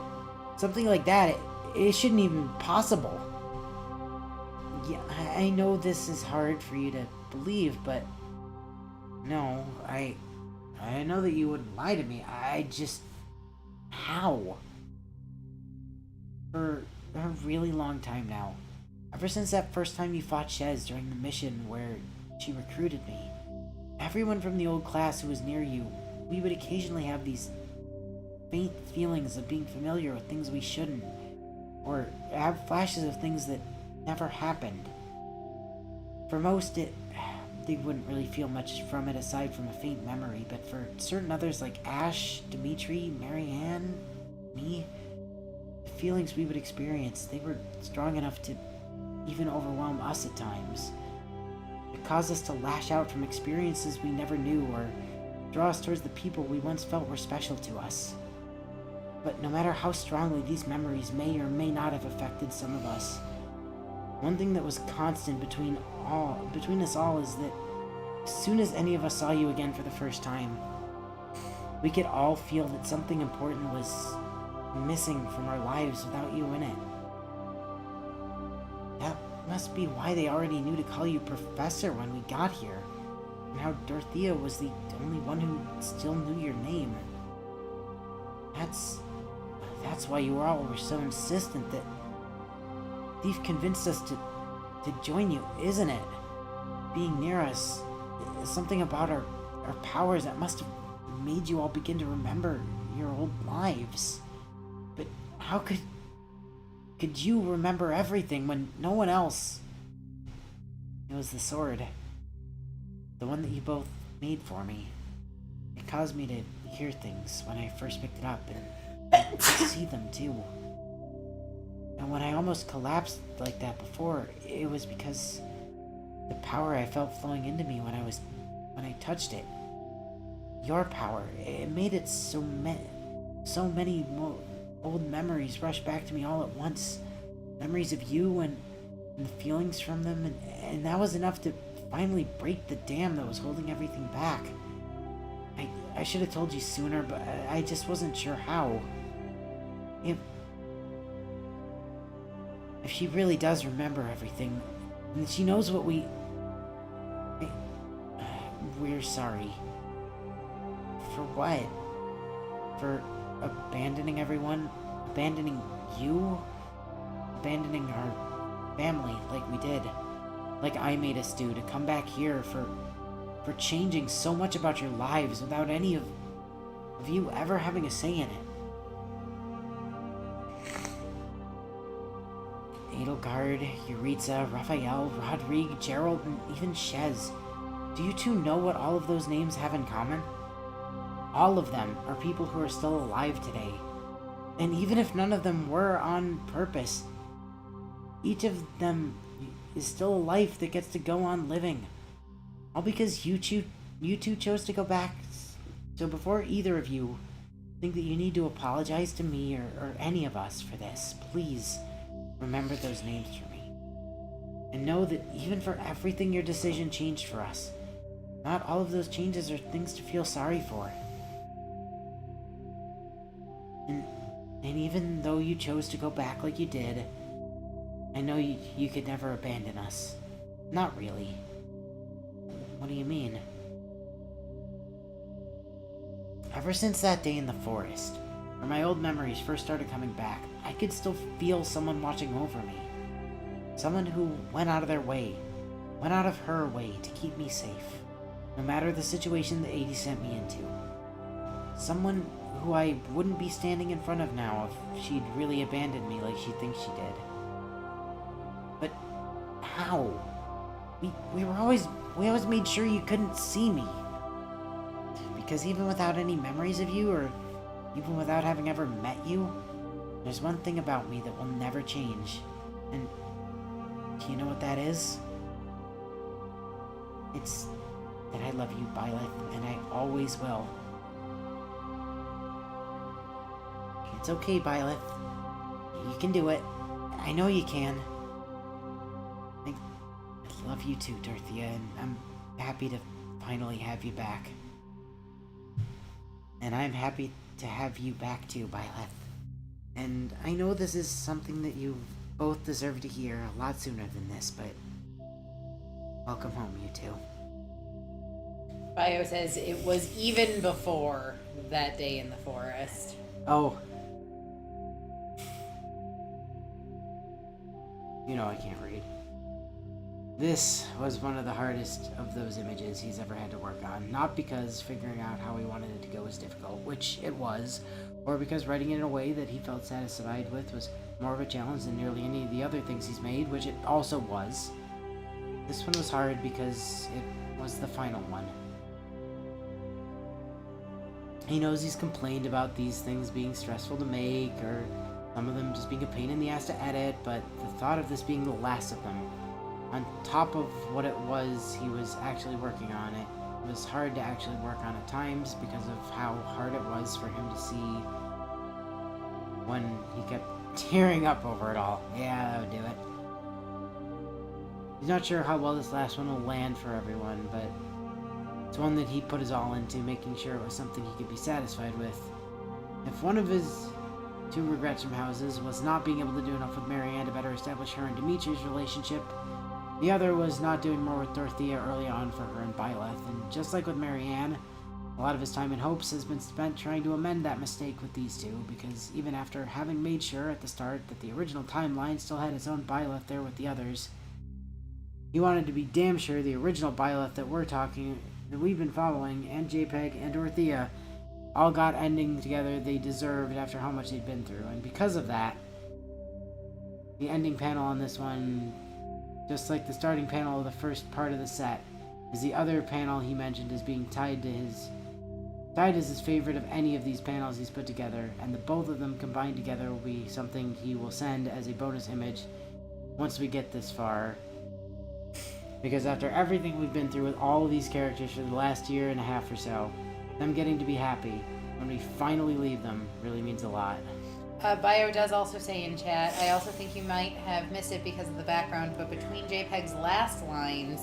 something like that, it shouldn't even be possible. Yeah, I know this is hard for you to believe, but... No, I know that you wouldn't lie to me. I just... How? For a really long time now, Ever since that first time you fought Shez during the mission where she recruited me, everyone from the old class who was near you, we would occasionally have these faint feelings of being familiar with things we shouldn't, or have flashes of things that never happened. For most, they wouldn't really feel much from it aside from a faint memory, but for certain others like Ash, Dimitri, Marianne, me, the feelings we would experience, they were strong enough to even overwhelm us at times. It caused us to lash out from experiences we never knew, or draw us towards the people we once felt were special to us. But no matter how strongly these memories may or may not have affected some of us, one thing that was constant between us all is that as soon as any of us saw you again for the first time, we could all feel that something important was missing from our lives without you in it. That must be why they already knew to call you Professor when we got here, and how Dorothea was the only one who still knew your name. That's why you all were so insistent that they've convinced us to join you, isn't it? Being near us, something about our powers that must have made you all begin to remember your old lives. But how could you remember everything when no one else? It was the sword. The one that you both made for me. It caused me to hear things when I first picked it up, and see them too. And when I almost collapsed like that before, it was because the power I felt flowing into me when I touched it. Your power, it made it so many old memories rush back to me all at once. Memories of you and the feelings from them, and that was enough to finally break the dam that was holding everything back. I should have told you sooner, but I just wasn't sure how. If she really does remember everything, and she knows what we're sorry. For what? For abandoning everyone? Abandoning you? Abandoning our family like we did? Like I made us do, to come back here for changing so much about your lives without any of you ever having a say in it. Edelgard, Yuritsa, Raphael, Rodrigue, Gerald, and even Shez. Do you two know what all of those names have in common? All of them are people who are still alive today. And even if none of them were on purpose, each of them is still a life that gets to go on living. All because you two chose to go back. So before either of you think that you need to apologize to me or any of us for this, please remember those names for me. And know that even for everything your decision changed for us, not all of those changes are things to feel sorry for. And even though you chose to go back like you did, I know you could never abandon us. Not really. What do you mean? Ever since that day in the forest, where my old memories first started coming back, I could still feel someone watching over me. Someone who went out of their way, went out of her way to keep me safe, no matter the situation that Adi sent me into. Someone who I wouldn't be standing in front of now if she'd really abandoned me like she thinks she did. But how? We always made sure you couldn't see me. Because even without any memories of you, or even without having ever met you, there's one thing about me that will never change. And do you know what that is? It's that I love you, Byleth, and I always will. It's okay, Byleth. You can do it. I know you can. I love you too, Dorothea, and I'm happy to finally have you back. And I'm happy to have you back too, Byleth. And I know this is something that you both deserve to hear a lot sooner than this, but welcome home, you two. Bio says it was even before that day in the forest. Oh. You know I can't read. This was one of the hardest of those images he's ever had to work on, not because figuring out how he wanted it to go was difficult, which it was, or because writing it in a way that he felt satisfied with was more of a challenge than nearly any of the other things he's made, which it also was. This one was hard because it was the final one. He knows he's complained about these things being stressful to make, or some of them just being a pain in the ass to edit, but the thought of this being the last of them, on top of what it was he was actually working on, it was hard to actually work on at times because of how hard it was for him to see when he kept tearing up over it all. Yeah, that would do it. He's not sure how well this last one will land for everyone, but it's one that he put his all into, making sure it was something he could be satisfied with. If one of his two regrets from Houses was not being able to do enough with Marianne to better establish her and Dimitri's relationship, the other was not doing more with Dorothea early on for her and Byleth, and just like with Marianne, a lot of his time in Hopes has been spent trying to amend that mistake with these two, because even after having made sure at the start that the original timeline still had its own Byleth there with the others, he wanted to be damn sure the original Byleth that we've been following, and JPEG and Dorothea, all got ending together they deserved after how much they'd been through, and because of that, the ending panel on this one, just like the starting panel of the first part of the set, is the other panel he mentioned as being tied as his favorite of any of these panels he's put together, and the both of them combined together will be something he will send as a bonus image once we get this far. Because after everything we've been through with all of these characters for the last year and a half or so, them getting to be happy when we finally leave them really means a lot. Bio does also say in chat, I also think you might have missed it because of the background, but between JPEG's last lines,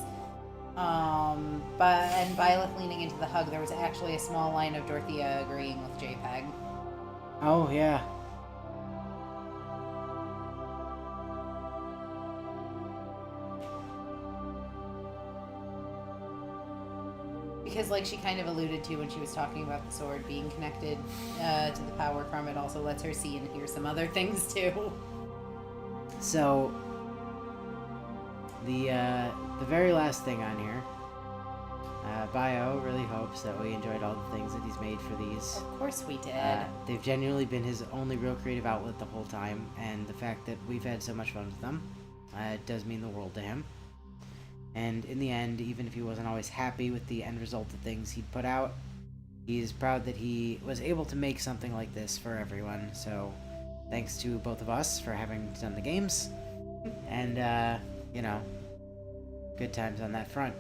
and Byleth leaning into the hug, there was actually a small line of Dorothea agreeing with JPEG. Oh, yeah. Because, like she kind of alluded to when she was talking about the sword being connected to the power from it, also lets her see and hear some other things too. So, the very last thing on here, Bio really hopes that we enjoyed all the things that he's made for these. Of course we did. They've genuinely been his only real creative outlet the whole time, and the fact that we've had so much fun with them does mean the world to him. And in the end, even if he wasn't always happy with the end result of things he'd put out, he's proud that he was able to make something like this for everyone. So, thanks to both of us for having done the games, and, good times on that front.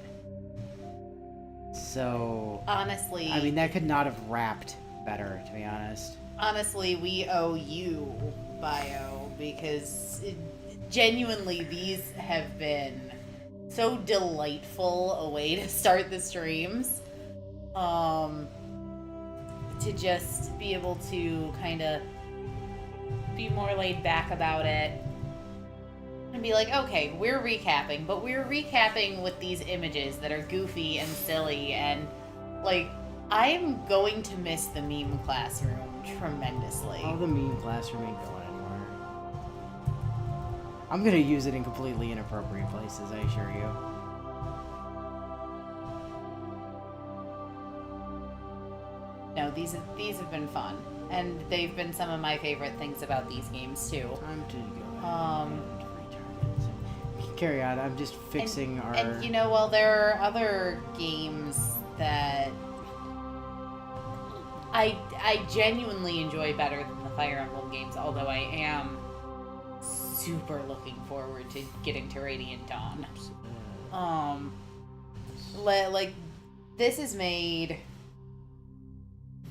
So, Honestly, I mean, that could not have wrapped better, to be honest. honestly, we owe you, Bio, because genuinely these have been so delightful a way to start the streams. To just be able to kind of be more laid back about it and be like, okay, we're recapping, but we're recapping with these images that are goofy and silly, and like, I'm going to miss the meme classroom tremendously. Oh, the meme classroom ain't going anywhere. I'm gonna use it in completely inappropriate places, I assure you. No, these have been fun, and they've been some of my favorite things about these games too. Time to go. Carry on. I'm just fixing our. And you know, while there are other games that I genuinely enjoy better than the Fire Emblem games, although I am super looking forward to getting to Radiant Dawn. Like, this has made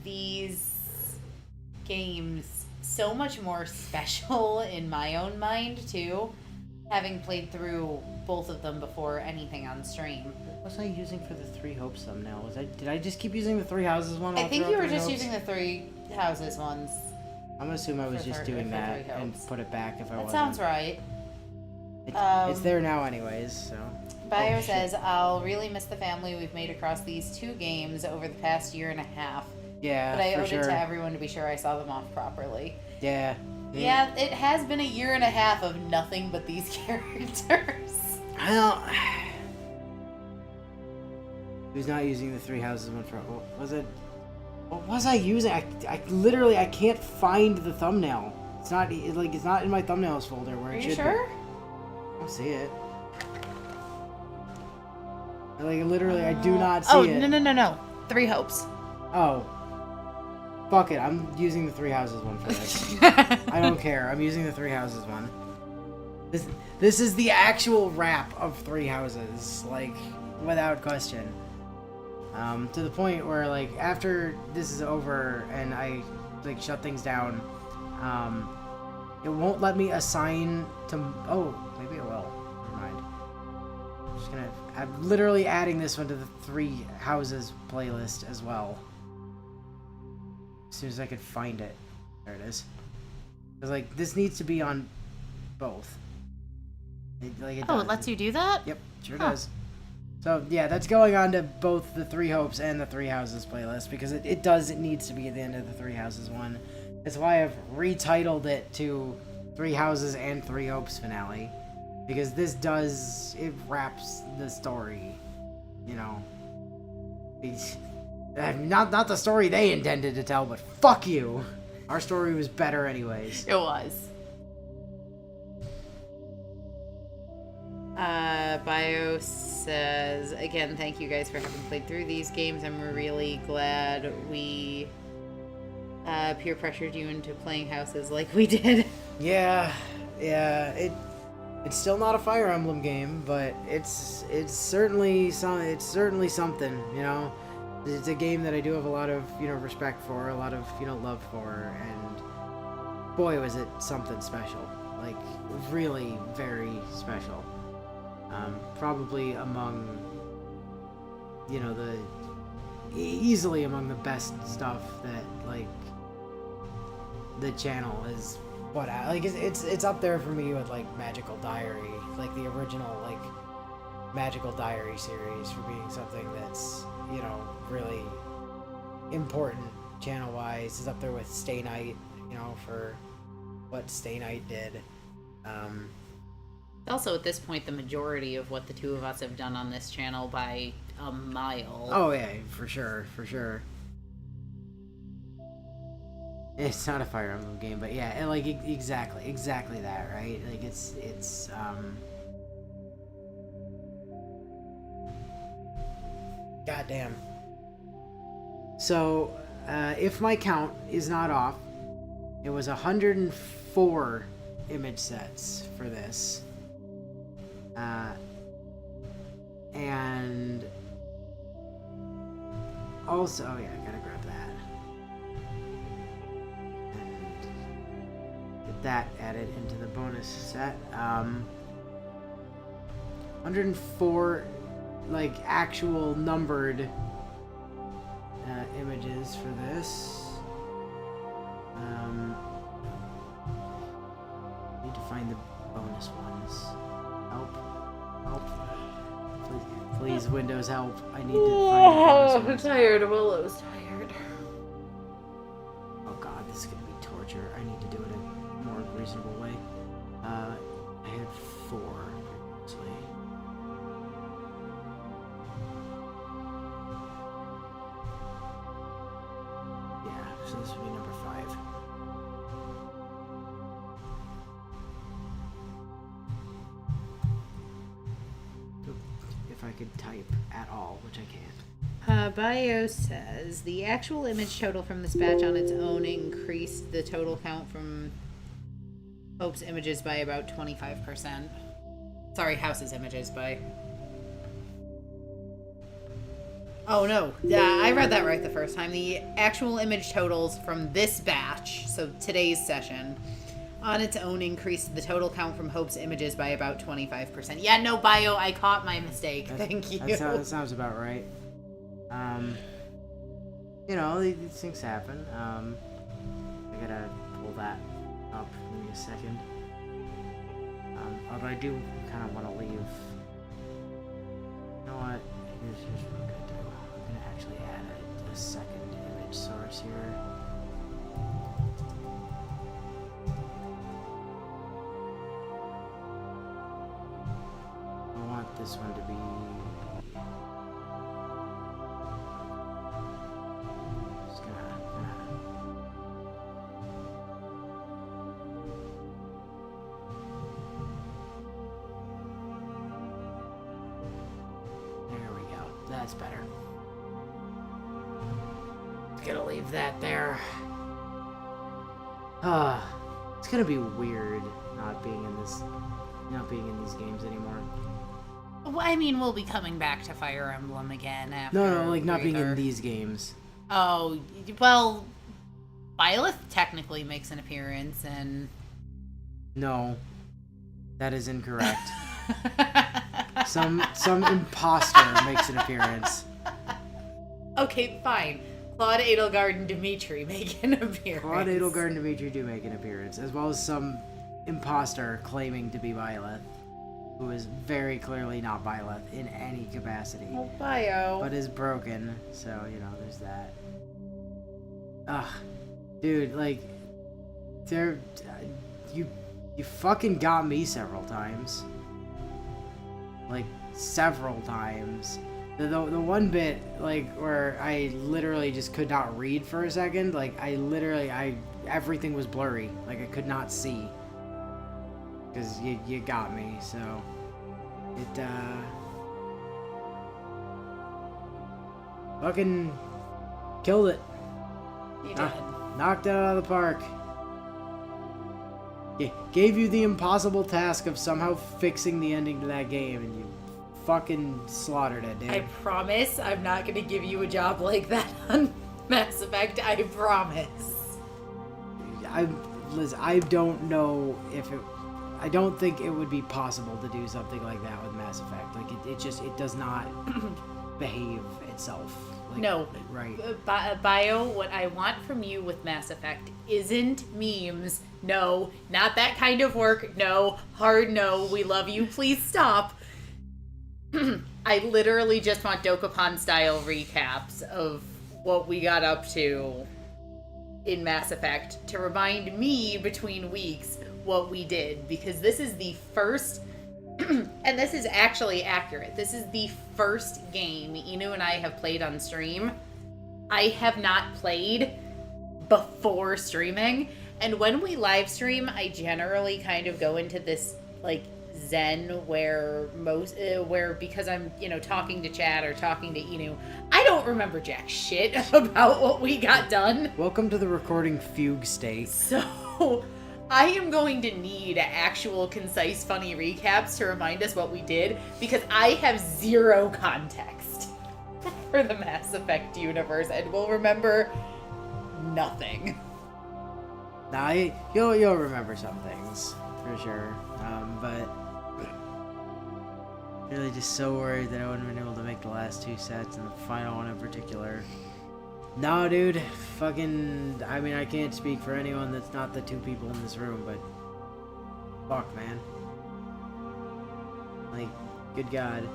these games so much more special in my own mind too, having played through both of them before anything on stream. What was I using for the Three Hopes thumbnail? Did I just keep using the Three Houses one? I all think throughout you were Three just Hopes? using the Three Houses ones. I'm gonna assume I was for just Three doing that and Hopes. put it back if I That wasn't. sounds right. It's there now anyways, so. Bio Oh, shit. says, I'll really miss the family we've made across these two games over the past year and a half. Yeah, But I for owed sure. it to everyone to be sure I saw them off properly. Yeah. Yeah, it has been a year and a half of nothing but these characters. Well, who's not using the three houses one for? What was it? What was I using? I literally I can't find the thumbnail. It's not it's not in my thumbnails folder where Are it you should sure? be. I don't see it. Like literally, I do not see it. No. Three Hopes. Oh. Fuck it, I'm using the three houses one for this. I don't care. I'm using the three houses one. This is the actual wrap of three houses, like without question. To the point where like after this is over and I like shut things down, it won't let me assign to. Oh, maybe it will. Never mind. I'm literally adding this one to the three houses playlist as well. As soon as I could find it. There it is. Cause like this needs to be on both. It lets you do that? Yep, sure does. So yeah, that's going on to both the Three Hopes and the Three Houses playlist because it needs to be at the end of the Three Houses one. That's why I've retitled it to Three Houses and Three Hopes finale. Because it wraps the story, you know. Not the story they intended to tell, but fuck you. Our story was better anyways. It was. Bio says, again, thank you guys for having played through these games. I'm really glad we peer pressured you into playing houses like we did. Yeah. It's still not a Fire Emblem game, but it's certainly something, you know. It's a game that I do have a lot of, respect for, a lot of, love for, and boy was it something special. Like really very special. Probably among easily among the best stuff that like the channel is it's up there for me with like Magical Diary, like the original like Magical Diary series for being something that's really important channel wise. Is up there with Stay Night, for what Stay Night did. Also, at this point, the majority of what the two of us have done on this channel by a mile. Oh yeah, for sure. It's not a Fire Emblem game, but yeah, and like exactly that, right? Like it's goddamn. So, if my count is not off, it was 104 image sets for this. And also, oh yeah, I gotta grab that. And get that added into the bonus set. 104 like actual numbered images for this. Need to find the bonus ones. Help. Please, Windows, help. I need to find the bonus ones. I'm tired. Willow's tired. Oh god, this is gonna be torture. I need to do it in a more reasonable way. I had 4 previously. Yeah, so this would be number 5. If I could type at all, which I can't. Bio says, the actual image total from this batch on its own increased the total count from Hope's images by about 25%. Sorry, House's images by... Oh, no. Yeah, I read that right the first time. The actual image totals from this batch, so today's session, on its own increased the total count from Hope's images by about 25%. Yeah, no, Bio, I caught my mistake. Thank you. That sounds about right. These things happen. I gotta pull that up. Give me a second. Although I do kind of want to leave. You know what? Here's what I'm gonna do. I'm gonna actually add a second image source here. this one to be. Just there we go. That's better. Gonna leave that there. It's gonna be weird not being in these games anymore. Well, I mean, we'll be coming back to Fire Emblem again after. No, like not being in Breather. these games. Oh, well, Byleth technically makes an appearance, and No, that is incorrect. Some imposter makes an appearance. Okay, fine. Claude Edelgard and Dimitri make an appearance. Claude Edelgard and Dimitri do make an appearance, as well as some imposter claiming to be Byleth, who is very clearly not Byleth in any capacity, Oh, Bio. but is broken. So there's that. Ugh, dude, like, you fucking got me several times. Like, several times. The one bit, like, where I literally just could not read for a second, like, everything was blurry. Like, I could not see. Because you got me, so. It, fucking killed it. You did. Knocked it out of the park. Gave you the impossible task of somehow fixing the ending to that game, and you fucking slaughtered it, dude. I promise I'm not going to give you a job like that on Mass Effect. I promise. Liz, I don't know if it. I don't think it would be possible to do something like that with Mass Effect. Like it does not behave itself. Like, No. Right. Bio, what I want from you with Mass Effect isn't memes. No, not that kind of work. No, hard no. We love you. Please stop. I literally just want Dokapon style recaps of what we got up to in Mass Effect to remind me between weeks what we did, because this is the first and this is actually accurate. This is the first game Inu and I have played on stream. I have not played before streaming, and when we live stream, I generally kind of go into this like zen where because I'm talking to chat or talking to Inu, I don't remember jack shit about what we got done. Welcome to the recording fugue state. So I am going to need actual concise funny recaps to remind us what we did, because I have zero context for the Mass Effect universe and will remember nothing. Now you'll remember some things for sure, but really just so worried that I wouldn't have been able to make the last two sets and the final one in particular. No, dude, fucking, I mean, I can't speak for anyone that's not the two people in this room, but fuck, man. Like, good God.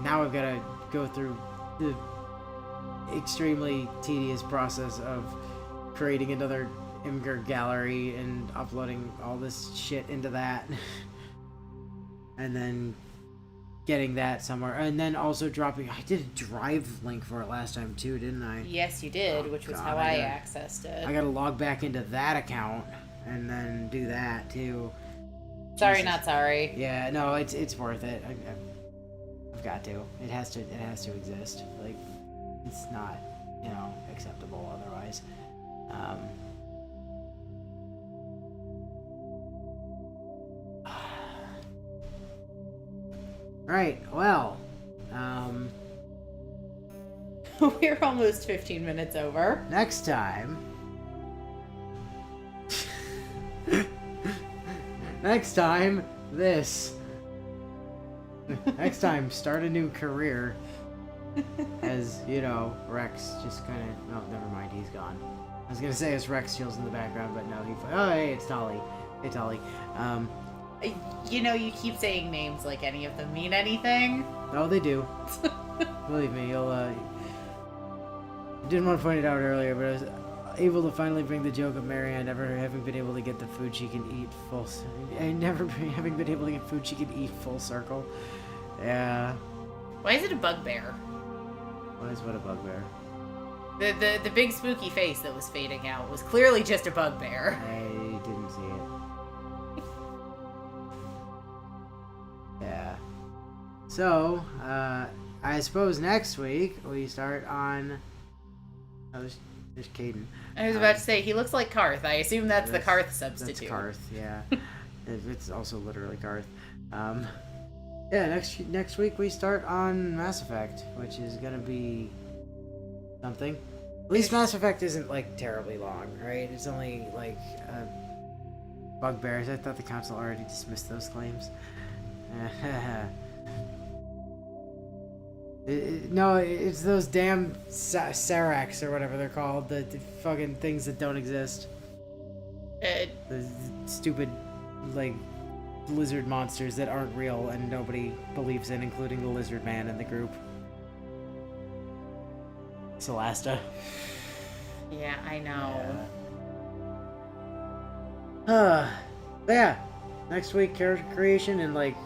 Now I've got to go through the extremely tedious process of creating another Imgur gallery and uploading all this shit into that. And then getting that somewhere, and then also dropping. I did a drive link for it last time too, didn't I? Yes, you did, which was God, how I accessed it. I gotta log back into that account and then do that too. Sorry, Jesus. not sorry. Yeah, no, it's worth it. I've got to. It has to exist. Like, it's not, acceptable otherwise. Right, well, We're almost 15 minutes over. next time... Next time, this. Next time, start a new career. As, Rex just kind of... No, never mind, he's gone. I was gonna say it's Rex chills in the background, but no, oh, hey, it's Tolly. Hey, Tolly. You keep saying names like any of them mean anything. Oh, they do. Believe me, you'll, didn't want to point it out earlier, but I was able to finally bring the joke of Marianne never having been able to get the food she can eat full... never having been able to get food she can eat full circle. Yeah. Why is it a bugbear? What a bugbear. The big spooky face that was fading out was clearly just a bugbear. I didn't see it. Yeah. So, I suppose next week we start on. Oh, there's Caden. I was about to say, he looks like Karth. I assume that's the Karth That's substitute. Karth, yeah. It's also literally Karth. Yeah, next week we start on Mass Effect, which is gonna be something. At least Mass Effect isn't like terribly long, right? It's only like bugbears. I thought the council already dismissed those claims. No, it's those damn Saracs or whatever they're called, the fucking things that don't exist. The stupid, like, lizard monsters that aren't real and nobody believes in, including the lizard man in the group. Celasta. Yeah, I know. Yeah. Next week, character creation and, like,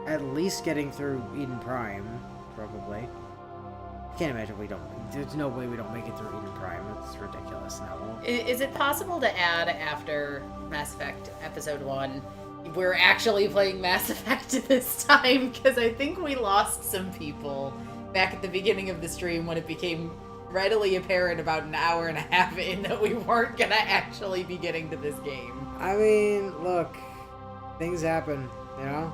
at least getting through Eden Prime, probably. I can't imagine we don't. There's no way we don't make it through Eden Prime. It's ridiculous. No. Is it possible to add after Mass Effect Episode 1, we're actually playing Mass Effect this time? Because I think we lost some people back at the beginning of the stream when it became readily apparent about an hour and a half in that we weren't gonna actually be getting to this game. I mean, look, things happen, you know?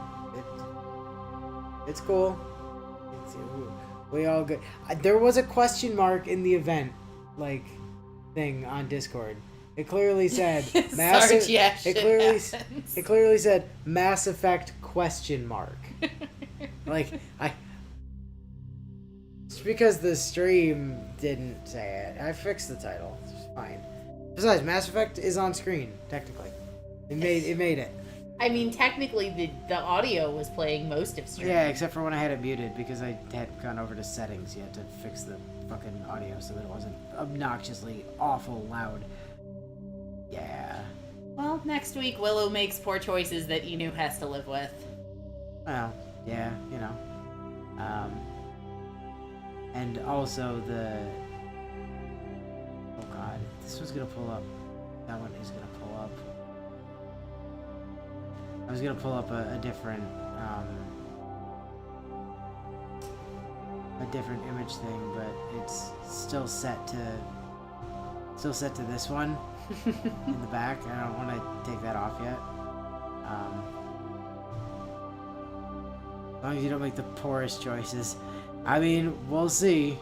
It's cool. We all good. There was a question mark in the event, like, thing on Discord. It clearly said Sarge, yeah, it clearly said Mass Effect question mark. Like, it's because the stream didn't say it. I fixed the title. It's fine. Besides, Mass Effect is on screen, technically. It made it. I mean, technically, the audio was playing most of stream. Yeah, except for when I had it muted because I had gone over to settings. You had to fix the fucking audio so that it wasn't obnoxiously awful loud. Yeah. Well, next week, Willow makes poor choices that Inu has to live with. Well, yeah, you know. And also oh god, this one's gonna pull up. That one is gonna pull up. I was gonna pull up a different image thing, but it's still set to this one in the back. I don't want to take that off yet. As long as you don't make the poorest choices. I mean, we'll see.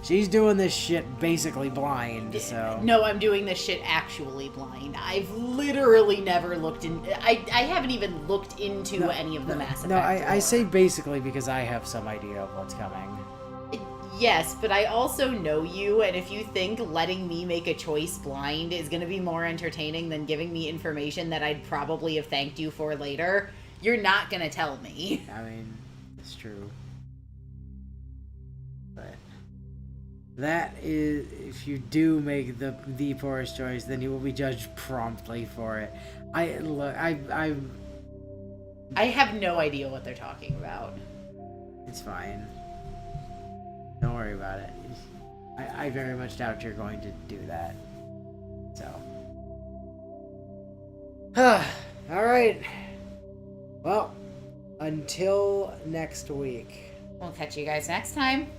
She's doing this shit basically blind, so... No, I'm doing this shit actually blind. I've literally never looked in... I haven't even looked into any of the Mass Effect. No, I say basically because I have some idea of what's coming. Yes, but I also know you, and if you think letting me make a choice blind is going to be more entertaining than giving me information that I'd probably have thanked you for later, you're not going to tell me. I mean, it's true. But that is, if you do make the poorest choice, then you will be judged promptly for it. I have no idea what they're talking about. It's fine. Don't worry about it. I very much doubt you're going to do that. So. Alright. Well, until next week. We'll catch you guys next time.